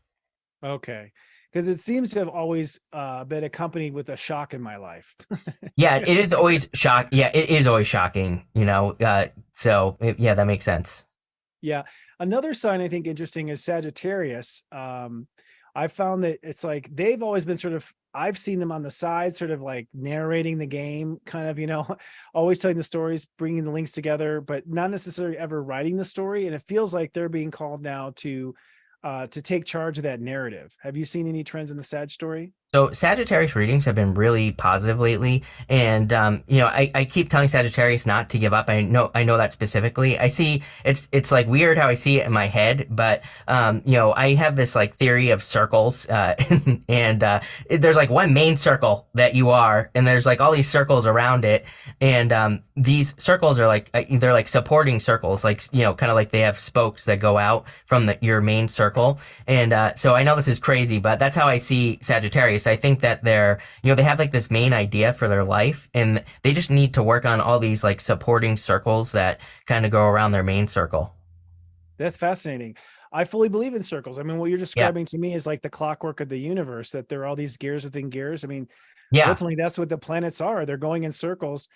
Speaker 2: Okay. Because it seems to have always been accompanied with a shock in my life.
Speaker 3: Yeah, it is always shock. Yeah, it is always shocking, yeah, that makes sense.
Speaker 2: Yeah. Another sign I think interesting is Sagittarius. I found that it's like they've always been I've seen them on the side, sort of like narrating the game, kind of, always telling the stories, bringing the links together, but not necessarily ever writing the story. And it feels like they're being called now to take charge of that narrative. Have you seen any trends in the Sag story?
Speaker 3: So Sagittarius readings have been really positive lately, and I keep telling Sagittarius not to give up. I know that specifically. I see it's like weird how I see it in my head, but I have this like theory of circles, and there's like one main circle that you are, and there's like all these circles around it, and these circles are like they're like supporting circles, like kind of like they have spokes that go out from your main circle, and so I know this is crazy, but that's how I see Sagittarius. I think that they have like this main idea for their life, and they just need to work on all these like supporting circles that kind of go around their main circle.
Speaker 2: That's fascinating. I fully believe in circles. I mean, what you're
Speaker 3: Yeah.
Speaker 2: describing to me is like the clockwork of the universe, that there are all these gears within gears. I mean,
Speaker 3: Yeah.
Speaker 2: ultimately, that's what the planets are. They're going in circles.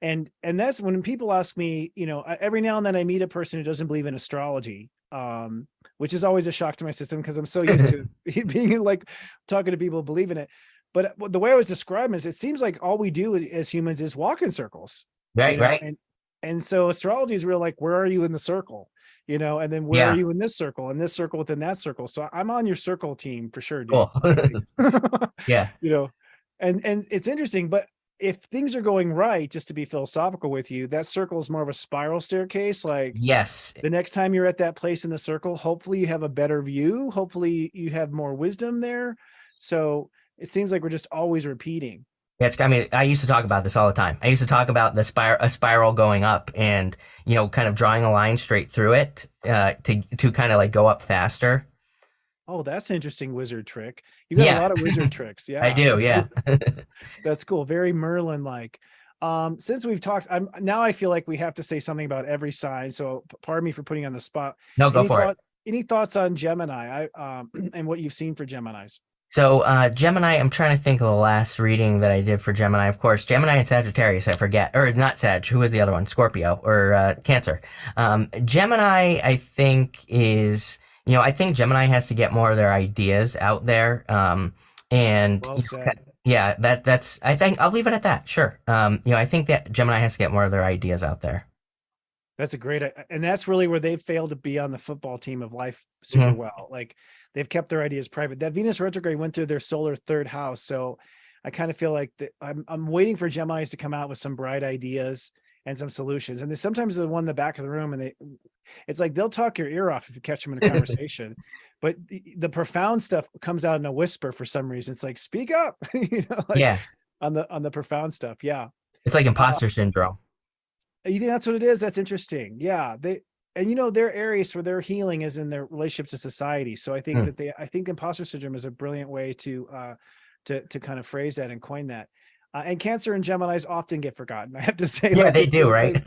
Speaker 2: And that's when people ask me, every now and then I meet a person who doesn't believe in astrology, which is always a shock to my system because I'm so used to being like talking to people who believe in it. But the way I was describing is it seems like all we do as humans is walk in circles,
Speaker 3: Right, right.
Speaker 2: and so astrology is real like, where are you in the circle? And then where are
Speaker 3: Yeah.
Speaker 2: you in this circle and this circle within that circle? So I'm on your circle team for sure, dude.
Speaker 3: Cool. Yeah.
Speaker 2: you know, and it's interesting, but if things are going right, just to be philosophical with you, that circle is more of a spiral staircase. Like
Speaker 3: Yes.
Speaker 2: the next time you're at that place in the circle, hopefully you have a better view. Hopefully you have more wisdom there. So it seems like we're just always repeating.
Speaker 3: I mean, I used to talk about this all the time. I used to talk about a spiral going up and, kind of drawing a line straight through it, to kind of like go up faster.
Speaker 2: Oh, that's an interesting wizard trick. You got a
Speaker 3: Yeah,
Speaker 2: lot of wizard tricks.
Speaker 3: I
Speaker 2: Yeah,
Speaker 3: do.
Speaker 2: that's
Speaker 3: Yeah.
Speaker 2: cool. That's cool. Very Merlin like. Since we've talked, I feel like we have to say something about every sign. So pardon me for putting you on the spot.
Speaker 3: No, go
Speaker 2: Any
Speaker 3: for it.
Speaker 2: thought, any thoughts on Gemini? And what you've seen for Geminis?
Speaker 3: So, Gemini, I'm trying to think of the last reading that I did for Gemini. Of course, Gemini and Sagittarius, I forget. Or not Sag, who was the other one? Scorpio or Cancer. Gemini, I think I think Gemini has to get more of their ideas out there. And
Speaker 2: Well said.
Speaker 3: yeah, I think I'll leave it at that. Sure. I think that Gemini has to get more of their ideas out there.
Speaker 2: That's a great, and that's really where they've failed to be on the football team of life super well. Like they've kept their ideas private. That Venus retrograde went through their solar third house, so I kind of feel like I'm waiting for Geminis to come out with some bright ideas and some solutions. And then sometimes the one in the back of the room, and it's like they'll talk your ear off if you catch them in a conversation, but the profound stuff comes out in a whisper for some reason. It's like, speak up, like
Speaker 3: Yeah.
Speaker 2: on the profound stuff. Yeah.
Speaker 3: It's like imposter syndrome.
Speaker 2: You think that's what it is? That's interesting. Yeah. They're Aries, where their healing is in their relationships to society. So I think I think imposter syndrome is a brilliant way to kind of phrase that and coin that. And Cancer and Geminis often get forgotten, I have to say.
Speaker 3: Yeah, they do, right?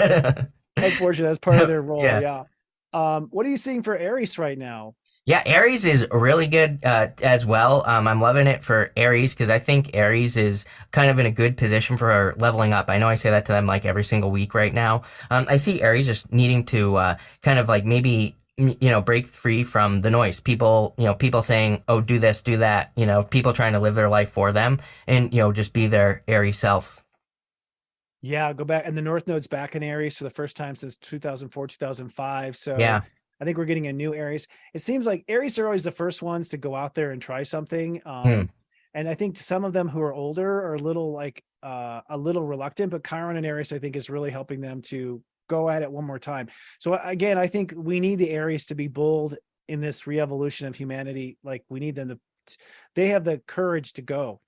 Speaker 2: Unfortunately, that's part of their role.
Speaker 3: Yeah.
Speaker 2: Yeah. What are you seeing for Aries right now?
Speaker 3: Yeah, Aries is really good as well. I'm loving it for Aries because I think Aries is kind of in a good position for leveling up. I know I say that to them like every single week right now. I see Aries just needing to kind of like maybe break free from the noise. People saying, "Oh, do this, do that." People trying to live their life for them, and just be their Aries self.
Speaker 2: Yeah, go back, and the North Node's back in Aries for the first time since 2004, 2005. So
Speaker 3: Yeah.
Speaker 2: I think we're getting a new Aries. It seems like Aries are always the first ones to go out there and try something. And I think some of them who are older are a little reluctant, but Chiron and Aries, I think, is really helping them to go at it one more time. So again, I think we need the Aries to be bold in this re-evolution of humanity. Like, we need them they have the courage to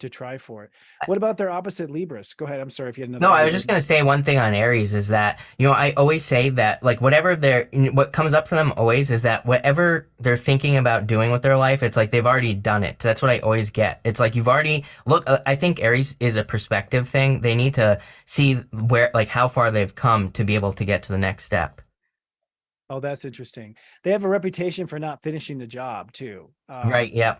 Speaker 2: try for it. What about their opposite Libras? Go ahead. I'm sorry if you had another.
Speaker 3: No, I was just going to say one thing on Aries is that, I always say that like what comes up for them always is that whatever they're thinking about doing with their life, it's like they've already done it. That's what I always get. It's like I think Aries is a perspective thing. They need to see how far they've come to be able to get to the next step.
Speaker 2: Oh, that's interesting. They have a reputation for not finishing the job too.
Speaker 3: Right. Yeah.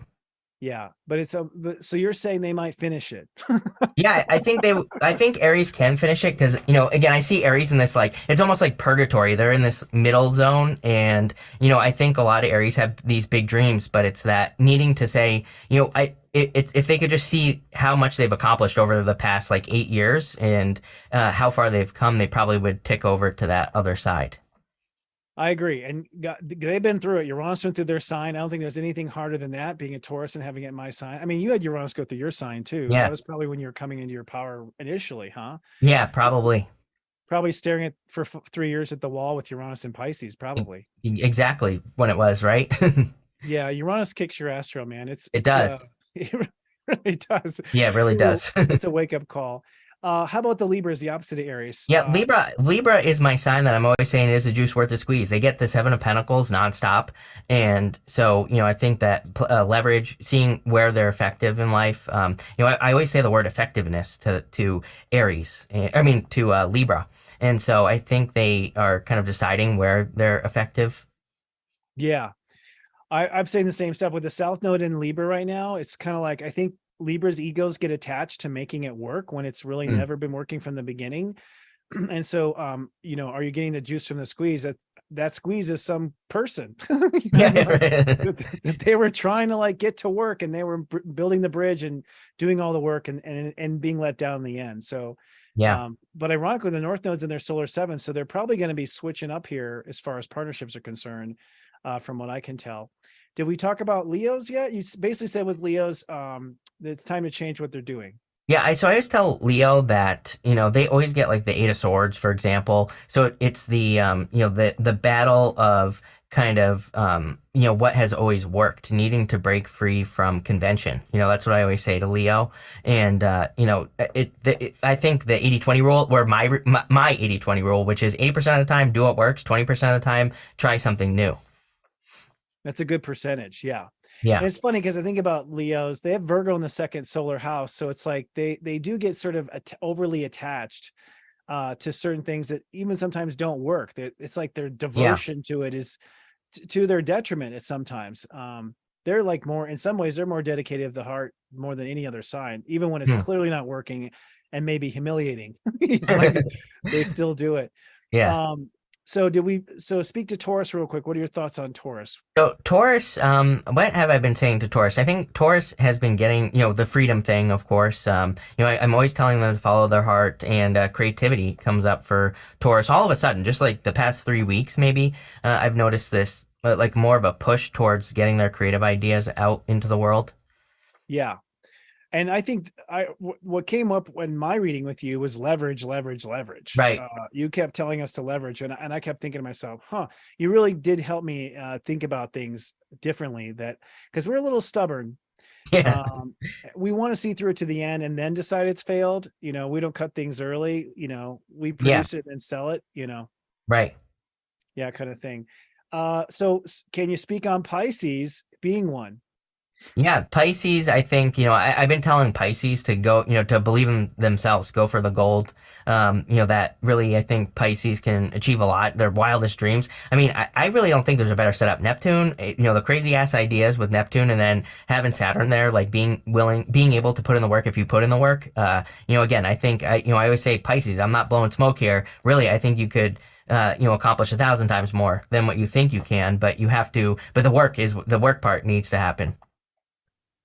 Speaker 2: Yeah, but so you're saying they might finish it.
Speaker 3: Yeah, I think Aries can finish it because, again, I see Aries in this, like, it's almost like purgatory. They're in this middle zone. And, I think a lot of Aries have these big dreams, but it's that needing to say, if they could just see how much they've accomplished over the past like 8 years and how far they've come, they probably would tick over to that other side.
Speaker 2: I agree. And they've been through it. Uranus went through their sign. I don't think there's anything harder than that, being a Taurus and having it in my sign. I mean, you had Uranus go through your sign too.
Speaker 3: Yeah.
Speaker 2: That was probably when you were coming into your power initially, huh?
Speaker 3: Yeah, probably.
Speaker 2: Probably staring at for 3 years at the wall with Uranus and Pisces, probably.
Speaker 3: Exactly when it was, right?
Speaker 2: Yeah, Uranus kicks your Astro, man. It
Speaker 3: does.
Speaker 2: It really does.
Speaker 3: Yeah, it really does.
Speaker 2: It's a wake-up call. How about the Libras, the opposite of Aries?
Speaker 3: Yeah, Libra is my sign that I'm always saying is a juice worth the squeeze. They get the Seven of Pentacles nonstop, and so I think that leverage, seeing where they're effective in life. I always say the word effectiveness to Aries. To Libra, and so I think they are kind of deciding where they're effective.
Speaker 2: Yeah, I'm saying the same stuff with the South Node in Libra right now. It's kind of like, I think Libra's egos get attached to making it work when it's really never been working from the beginning. And so, are you getting the juice from the squeeze? That squeeze is some person that they were trying to like get to work, and they were building the bridge and doing all the work and being let down in the end. So,
Speaker 3: yeah.
Speaker 2: But ironically, the North Node's in their solar 7, so they're probably going to be switching up here as far as partnerships are concerned, from what I can tell. Did we talk about Leos yet? You basically said with Leos, it's time to change what they're doing.
Speaker 3: Yeah, so I always tell Leo that, they always get like the Eight of Swords, for example. So it's the the battle of kind of what has always worked, needing to break free from convention. That's what I always say to Leo. And I think the 80-20 rule, where my 80-20 rule, which is 80% of the time do what works, 20% of the time try something new.
Speaker 2: That's a good percentage. Yeah.
Speaker 3: Yeah.
Speaker 2: And it's funny because I think about Leos, they have Virgo in the second solar house. So it's like they do get sort of overly attached to certain things that even sometimes don't work. It's like their devotion to it is to their detriment at sometimes. They're like in some ways, they're more dedicated of the heart more than any other sign, even when it's clearly not working and maybe humiliating. They still do it.
Speaker 3: Yeah.
Speaker 2: So speak to Taurus real quick. What are your thoughts on Taurus?
Speaker 3: So Taurus, what have I been saying to Taurus? I think Taurus has been getting, the freedom thing, of course. I'm always telling them to follow their heart, and creativity comes up for Taurus. All of a sudden, just like the past 3 weeks, maybe, I've noticed this, like more of a push towards getting their creative ideas out into the world.
Speaker 2: Yeah. And I think what came up when my reading with you was leverage, leverage, leverage.
Speaker 3: Right.
Speaker 2: You kept telling us to leverage, and I kept thinking to myself, you really did help me think about things differently. That because we're a little stubborn.
Speaker 3: Yeah.
Speaker 2: We want to see through it to the end and then decide it's failed. We don't cut things early. We
Speaker 3: Yeah.
Speaker 2: produce it and sell it.
Speaker 3: Right.
Speaker 2: Yeah, kind of thing. So can you speak on Pisces being one?
Speaker 3: Yeah, Pisces, I think, I've been telling Pisces to go, to believe in themselves, go for the gold. That really, I think Pisces can achieve a lot, their wildest dreams. I mean, I really don't think there's a better setup. Neptune, the crazy ass ideas with Neptune and then having Saturn there, like being able to put in the work if you put in the work. Again, I think, I always say Pisces, I'm not blowing smoke here. Really, I think you could accomplish 1,000 times more than what you think you can, but the work part needs to happen.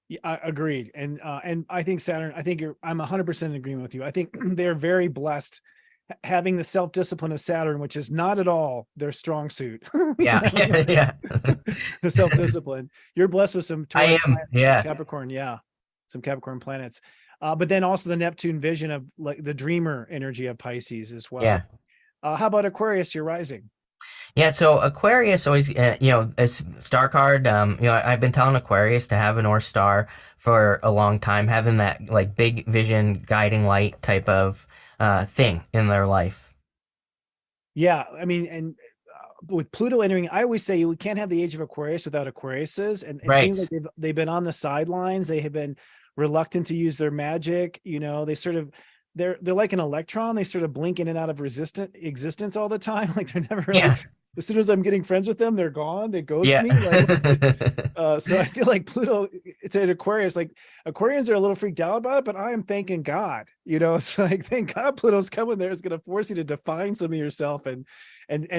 Speaker 2: Yeah, agreed. And I think Saturn, I'm 100% in agreement with you. I think they're very blessed having the self-discipline of Saturn, which is not at all their strong suit.
Speaker 3: Yeah. Yeah.
Speaker 2: The self-discipline. You're blessed with some
Speaker 3: I
Speaker 2: Taurus
Speaker 3: am.
Speaker 2: planets,
Speaker 3: Yeah.
Speaker 2: some Capricorn. Yeah. Some Capricorn planets. But then also the Neptune vision of like the dreamer energy of Pisces as well.
Speaker 3: Yeah.
Speaker 2: How about Aquarius, your rising?
Speaker 3: Yeah, so Aquarius always, a star card. I've been telling Aquarius to have a North Star for a long time, having that like big vision, guiding light type of thing in their life.
Speaker 2: Yeah, I mean, and with Pluto entering, I always say we can't have the age of Aquarius without Aquariuses, and it
Speaker 3: Right.
Speaker 2: seems like they've been on the sidelines. They have been reluctant to use their magic. They sort of they're like an electron. They sort of blink in and out of existence all the time. Like they're never really.
Speaker 3: Yeah.
Speaker 2: As soon as I'm getting friends with them, they're gone. They ghost
Speaker 3: Yeah.
Speaker 2: me. So I feel like Pluto, it's an Aquarius. Like Aquarians are a little freaked out about it, but I am thanking God. It's like thank God Pluto's coming there. It's going to force you to define some of yourself and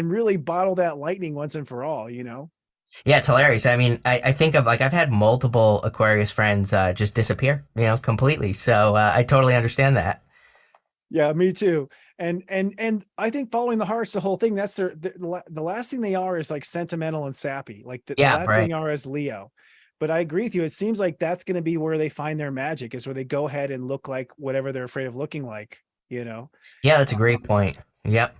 Speaker 2: really bottle that lightning once and for all.
Speaker 3: Yeah, it's hilarious. I mean, I think of like I've had multiple Aquarius friends just disappear, completely. So I totally understand that.
Speaker 2: Yeah, me too. And I think following the heart's the whole thing. That's the last thing they are is like sentimental and sappy. Like the
Speaker 3: Yeah,
Speaker 2: last
Speaker 3: right.
Speaker 2: thing they are is Leo. But I agree with you. It seems like that's going to be where they find their magic, is where they go ahead and look like whatever they're afraid of looking like.
Speaker 3: Yeah, that's a great point. Yep.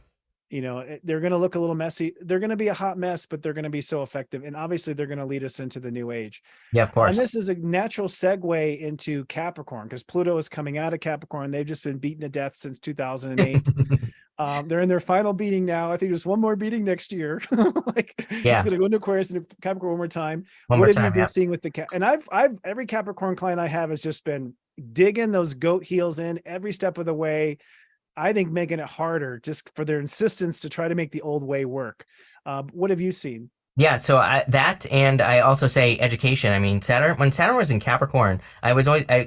Speaker 2: They're going to look a little messy. They're going to be a hot mess, but they're going to be so effective. And obviously they're going to lead us into the new age.
Speaker 3: Yeah, of course.
Speaker 2: And this is a natural segue into Capricorn, because Pluto is coming out of Capricorn. They've just been beaten to death since 2008. They're in their final beating now. I think there's one more beating next year.
Speaker 3: Yeah.
Speaker 2: It's going to go into Aquarius and Capricorn one more time.
Speaker 3: One
Speaker 2: What
Speaker 3: more
Speaker 2: have
Speaker 3: time,
Speaker 2: you been
Speaker 3: yeah.
Speaker 2: seeing with the and I've every Capricorn client I have has just been digging those goat heels in every step of the way. I think making it harder just for their insistence to try to make the old way work. What have you seen?
Speaker 3: Yeah, so I also say education. I mean, when Saturn was in Capricorn, I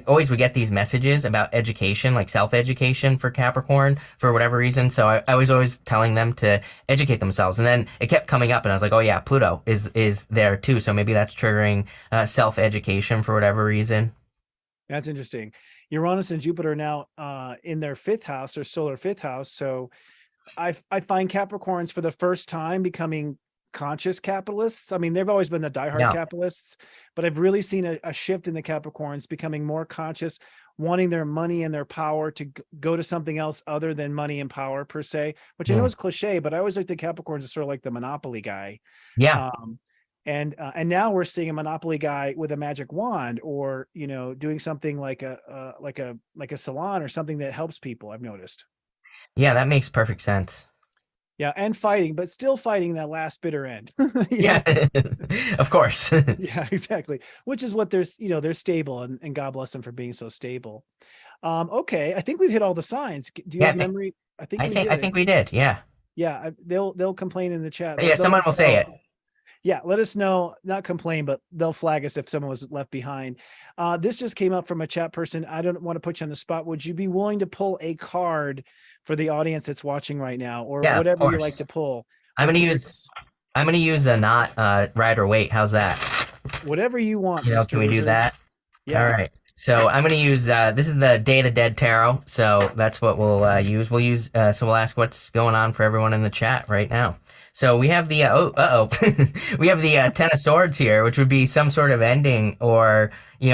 Speaker 3: always would get these messages about education, like self-education for Capricorn for whatever reason. So I was always telling them to educate themselves, and then it kept coming up, and I was like, oh yeah, Pluto is there too. So maybe that's triggering self-education for whatever reason.
Speaker 2: That's interesting. Uranus and Jupiter are now in their fifth house, their solar fifth house. So I find Capricorns for the first time becoming conscious capitalists. I mean, they've always been the diehard capitalists, but I've really seen a shift in the Capricorns becoming more conscious, wanting their money and their power to go to something else other than money and power per se, which I know is cliche, but I always looked at Capricorns as sort of like the Monopoly guy.
Speaker 3: Yeah.
Speaker 2: And now we're seeing a Monopoly guy with a magic wand, or doing something like a salon or something that helps people. I've noticed.
Speaker 3: Yeah, that makes perfect sense.
Speaker 2: Yeah, and fighting, but still fighting that last bitter end.
Speaker 3: Yeah, of course.
Speaker 2: Yeah, exactly. Which is what they're stable, and God bless them for being so stable. Okay, I think we've hit all the signs. Do you have memory? I think
Speaker 3: we did. Yeah.
Speaker 2: Yeah, they'll complain in the chat.
Speaker 3: Yeah, someone will say it.
Speaker 2: Yeah, let us know, not complain, but they'll flag us if someone was left behind. This just came up from a chat person. I don't want to put you on the spot. Would you be willing to pull a card for the audience that's watching right now, or whatever you like to pull?
Speaker 3: I'm gonna use a not ride or wait. How's that?
Speaker 2: Whatever you want.
Speaker 3: Mr. Can we do that?
Speaker 2: Yeah.
Speaker 3: All right. So I'm gonna use this is the Day of the Dead tarot. So that's what we'll use. So we'll ask what's going on for everyone in the chat right now. So we have the we have the Ten of Swords here, which would be some sort of ending, or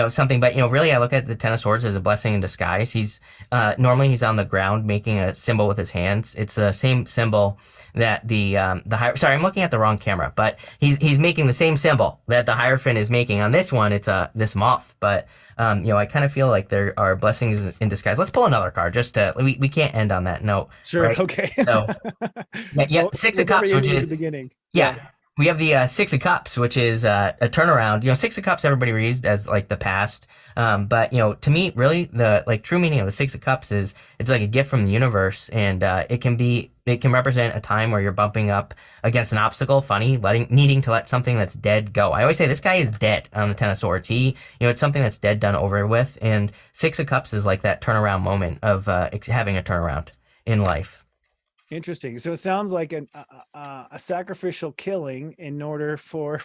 Speaker 3: something. But really, I look at the Ten of Swords as a blessing in disguise. He's normally he's on the ground making a symbol with his hands. It's the same symbol that the sorry, I'm looking at the wrong camera, but he's making the same symbol that the Hierophant is making. On this one, it's this moth, but I kind of feel like there are blessings in disguise. Let's pull another card just to we can't end on that note.
Speaker 2: Sure.
Speaker 3: Right?
Speaker 2: Okay.
Speaker 3: So
Speaker 2: Well,
Speaker 3: Six of Cups, which is
Speaker 2: the beginning.
Speaker 3: yeah. We have the Six of Cups, which is a turnaround. Six of Cups everybody reads as like the past. But to me, really the true meaning of the Six of Cups is it's like a gift from the universe, and it can represent a time where you're bumping up against an obstacle, needing to let something that's dead go. I always say this guy is dead on the Ten of Swords. It's something that's dead, done over with, and Six of Cups is like that turnaround moment of having a turnaround in life.
Speaker 2: Interesting. So it sounds like a sacrificial killing in order for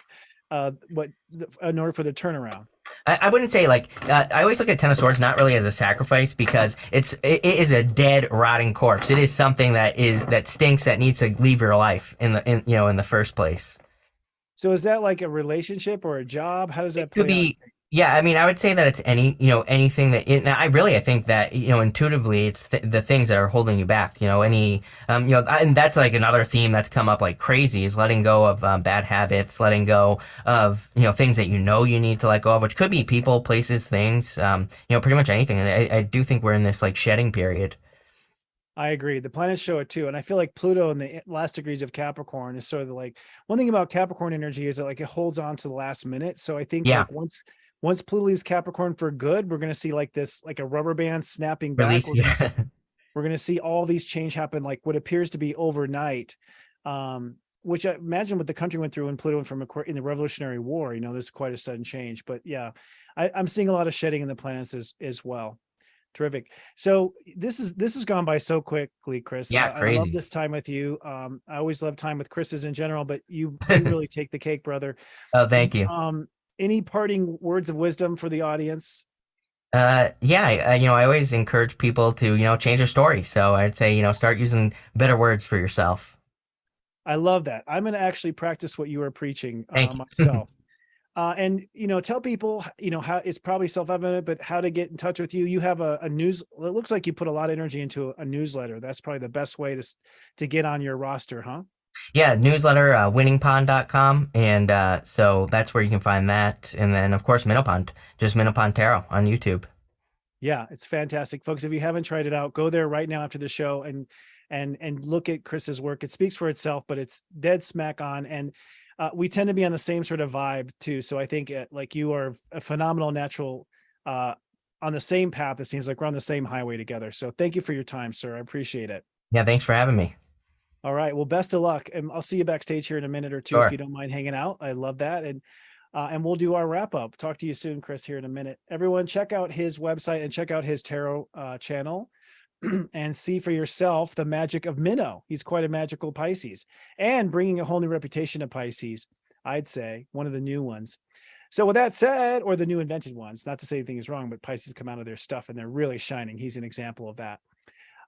Speaker 2: the turnaround.
Speaker 3: I wouldn't say I always look at Ten of Swords not really as a sacrifice, because it is a dead, rotting corpse. It is something that stinks, that needs to leave your life in the first place.
Speaker 2: So is that like a relationship or a job? How does that play out?
Speaker 3: Yeah, I mean, I would say that it's anything I think that, intuitively it's the things that are holding you back, and that's like another theme that's come up like crazy, is letting go of bad habits, letting go of, things that you need to let go of, which could be people, places, things, pretty much anything. And I do think we're in this like shedding period.
Speaker 2: I agree. The planets show it too. And I feel like Pluto in the last degrees of Capricorn is sort of like, one thing about Capricorn energy is that like it holds on to the last minute. So I think like once Pluto leaves Capricorn for good, we're going to see like this, like a rubber band snapping back. We're going to see all these change happen, like what appears to be overnight, which I imagine what the country went through when Pluto went from in the Revolutionary War. There's quite a sudden change. But yeah, I'm seeing a lot of shedding in the planets as well. Terrific. So this has gone by so quickly, Chris.
Speaker 3: Yeah,
Speaker 2: I love this time with you. I always love time with Chris's in general, but you really take the cake, brother.
Speaker 3: Oh, thank you.
Speaker 2: Any parting words of wisdom for the audience?
Speaker 3: I always encourage people to, change their story. So I'd say, start using better words for yourself.
Speaker 2: I love that. I'm going to actually practice what you are preaching myself. And, tell people, how it's probably self-evident, but how to get in touch with you. You have a news. It looks like you put a lot of energy into a newsletter. That's probably the best way to get on your roster, huh?
Speaker 3: Yeah, newsletter, winningpond.com. And so that's where you can find that. And then, of course, Minnowpond, just Minnowpond Tarot on YouTube.
Speaker 2: Yeah, it's fantastic. Folks, if you haven't tried it out, go there right now after the show and look at Chris's work. It speaks for itself, but it's dead smack on. And we tend to be on the same sort of vibe too. So I think like you are a phenomenal natural on the same path. It seems like we're on the same highway together. So thank you for your time, sir. I appreciate it.
Speaker 3: Yeah, thanks for having me.
Speaker 2: All right. Well, best of luck. And I'll see you backstage here in a minute or two.
Speaker 3: Sure.
Speaker 2: If you don't mind hanging out. I love that. And we'll do our wrap up. Talk to you soon, Chris, here in a minute. Everyone, check out his website and check out his tarot channel and see for yourself the magic of Minnow. He's quite a magical Pisces and bringing a whole new reputation to Pisces. I'd say one of the new ones. So with that said, or the new invented ones, not to say anything is wrong, but Pisces come out of their stuff and they're really shining. He's an example of that.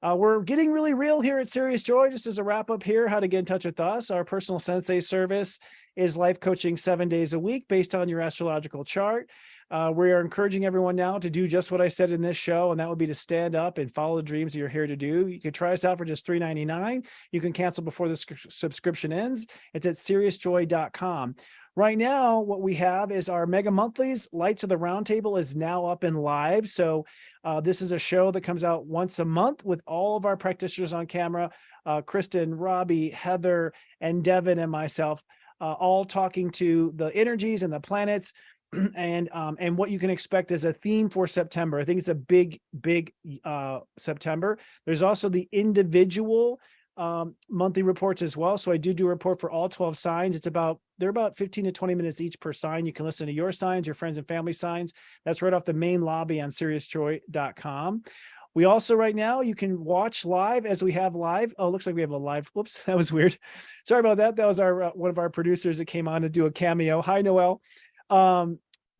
Speaker 2: We're getting really real here at Serious Joy. Just as a wrap up here, how to get in touch with us. Our personal sensei service is life coaching 7 days a week based on your astrological chart. We are encouraging everyone now to do just what I said in this show, and that would be to stand up and follow the dreams that you're here to do. You can try us out for just $3.99. You can cancel before the subscription ends. It's at seriousjoy.com. Right now, what we have is our mega monthlies. Lights of the Round Table is now up and live. So this is a show that comes out once a month with all of our practitioners on camera, Kristen, Robbie, Heather, and Devin and myself, all talking to the energies and the planets and what you can expect as a theme for September. I think it's a big September. There's also the individual monthly reports as well. So I do a report for all 12 signs. They're about 15 to 20 minutes each per sign. You can listen to your signs, your friends and family signs. That's right off the main lobby on seriousjoy.com. We also right now, you can watch live as we have live. Oh, looks like we have a live. Whoops, that was weird. Sorry about that. That was one of our producers that came on to do a cameo. Hi, Noel.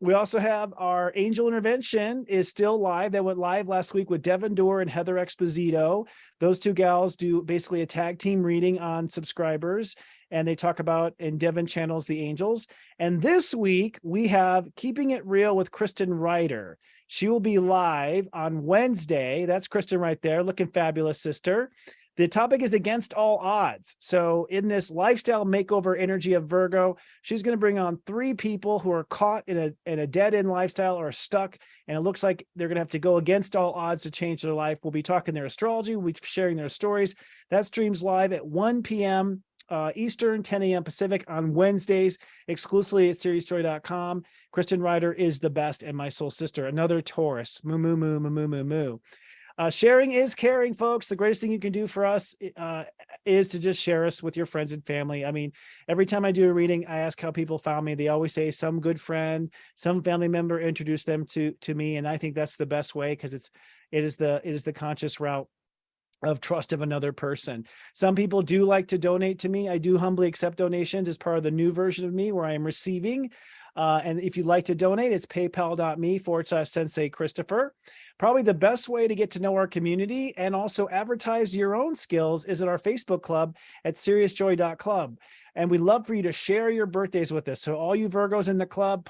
Speaker 2: We also have our Angel Intervention is still live. That went live last week with Devin Dorr and Heather Exposito. Those two gals do basically a tag team reading on subscribers, and they talk about, and Devin channels the angels. And this week we have Keeping It Real with Kristen Ryder. She will be live on Wednesday. That's Kristen right there, looking fabulous, sister. The topic is against all odds. So in this lifestyle makeover energy of Virgo, she's going to bring on 3 people who are caught in a dead-end lifestyle or stuck, and it looks like they're going to have to go against all odds to change their life. We'll be talking their astrology. We'll be sharing their stories. That streams live at 1 p.m. Eastern, 10 a.m. Pacific on Wednesdays, exclusively at SeriousJoy.com. Kristen Ryder is the best and my soul sister. Another Taurus. Moo, moo, moo, moo, moo, moo, moo. Sharing is caring, folks. The greatest thing you can do for us is to just share us with your friends and family. I mean, every time I do a reading, I ask how people found me. They always say some good friend, some family member introduced them to me. And I think that's the best way, because it is the conscious route of trust of another person. Some people do like to donate to me. I do humbly accept donations as part of the new version of me where I am receiving. And if you'd like to donate, it's paypal.me/Sensei Christopher. Probably the best way to get to know our community and also advertise your own skills is at our Facebook club at SeriousJoy.club. And we'd love for you to share your birthdays with us. So all you Virgos in the club,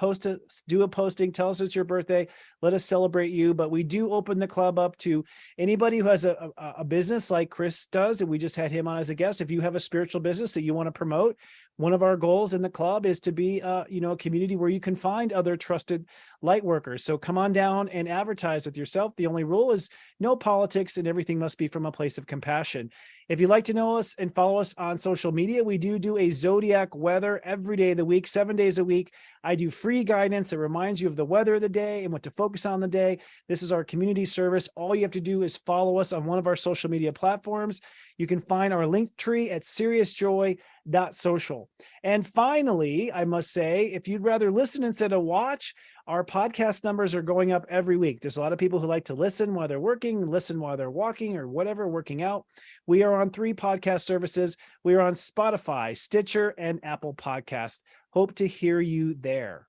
Speaker 2: do a posting, tell us it's your birthday, let us celebrate you. But we do open the club up to anybody who has a business like Chris does, and we just had him on as a guest. If you have a spiritual business that you want to promote, one of our goals in the club is to be a community where you can find other trusted light workers. So come on down and advertise with yourself. The only rule is no politics, and everything must be from a place of compassion. If you'd like to know us and follow us on social media, we do a Zodiac Weather every day of the week, 7 days a week. I do free guidance that reminds you of the weather of the day and what to focus on the day. This is our community service. All you have to do is follow us on one of our social media platforms. You can find our link tree at seriousjoy.social. And finally, I must say, if you'd rather listen instead of watch, our podcast numbers are going up every week. There's a lot of people who like to listen while they're working, listen while they're walking or whatever, working out. We are on 3 podcast services. We are on Spotify, Stitcher, and Apple Podcast. Hope to hear you there.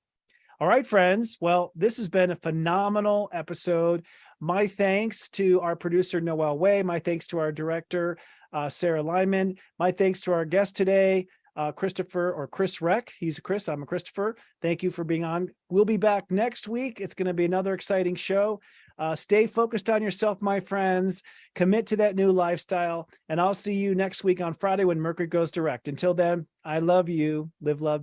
Speaker 2: All right, friends. Well, this has been a phenomenal episode. My thanks to our producer, Noel Way. My thanks to our director, Sarah Lyman. My thanks to our guest today, Christopher, or Chris Reck. He's a Chris, I'm a Christopher. Thank you for being on. We'll be back next week. It's going to be another exciting show. Stay focused on yourself, my friends. Commit to that new lifestyle. And I'll see you next week on Friday when Mercury goes direct. Until then, I love you. Live, love.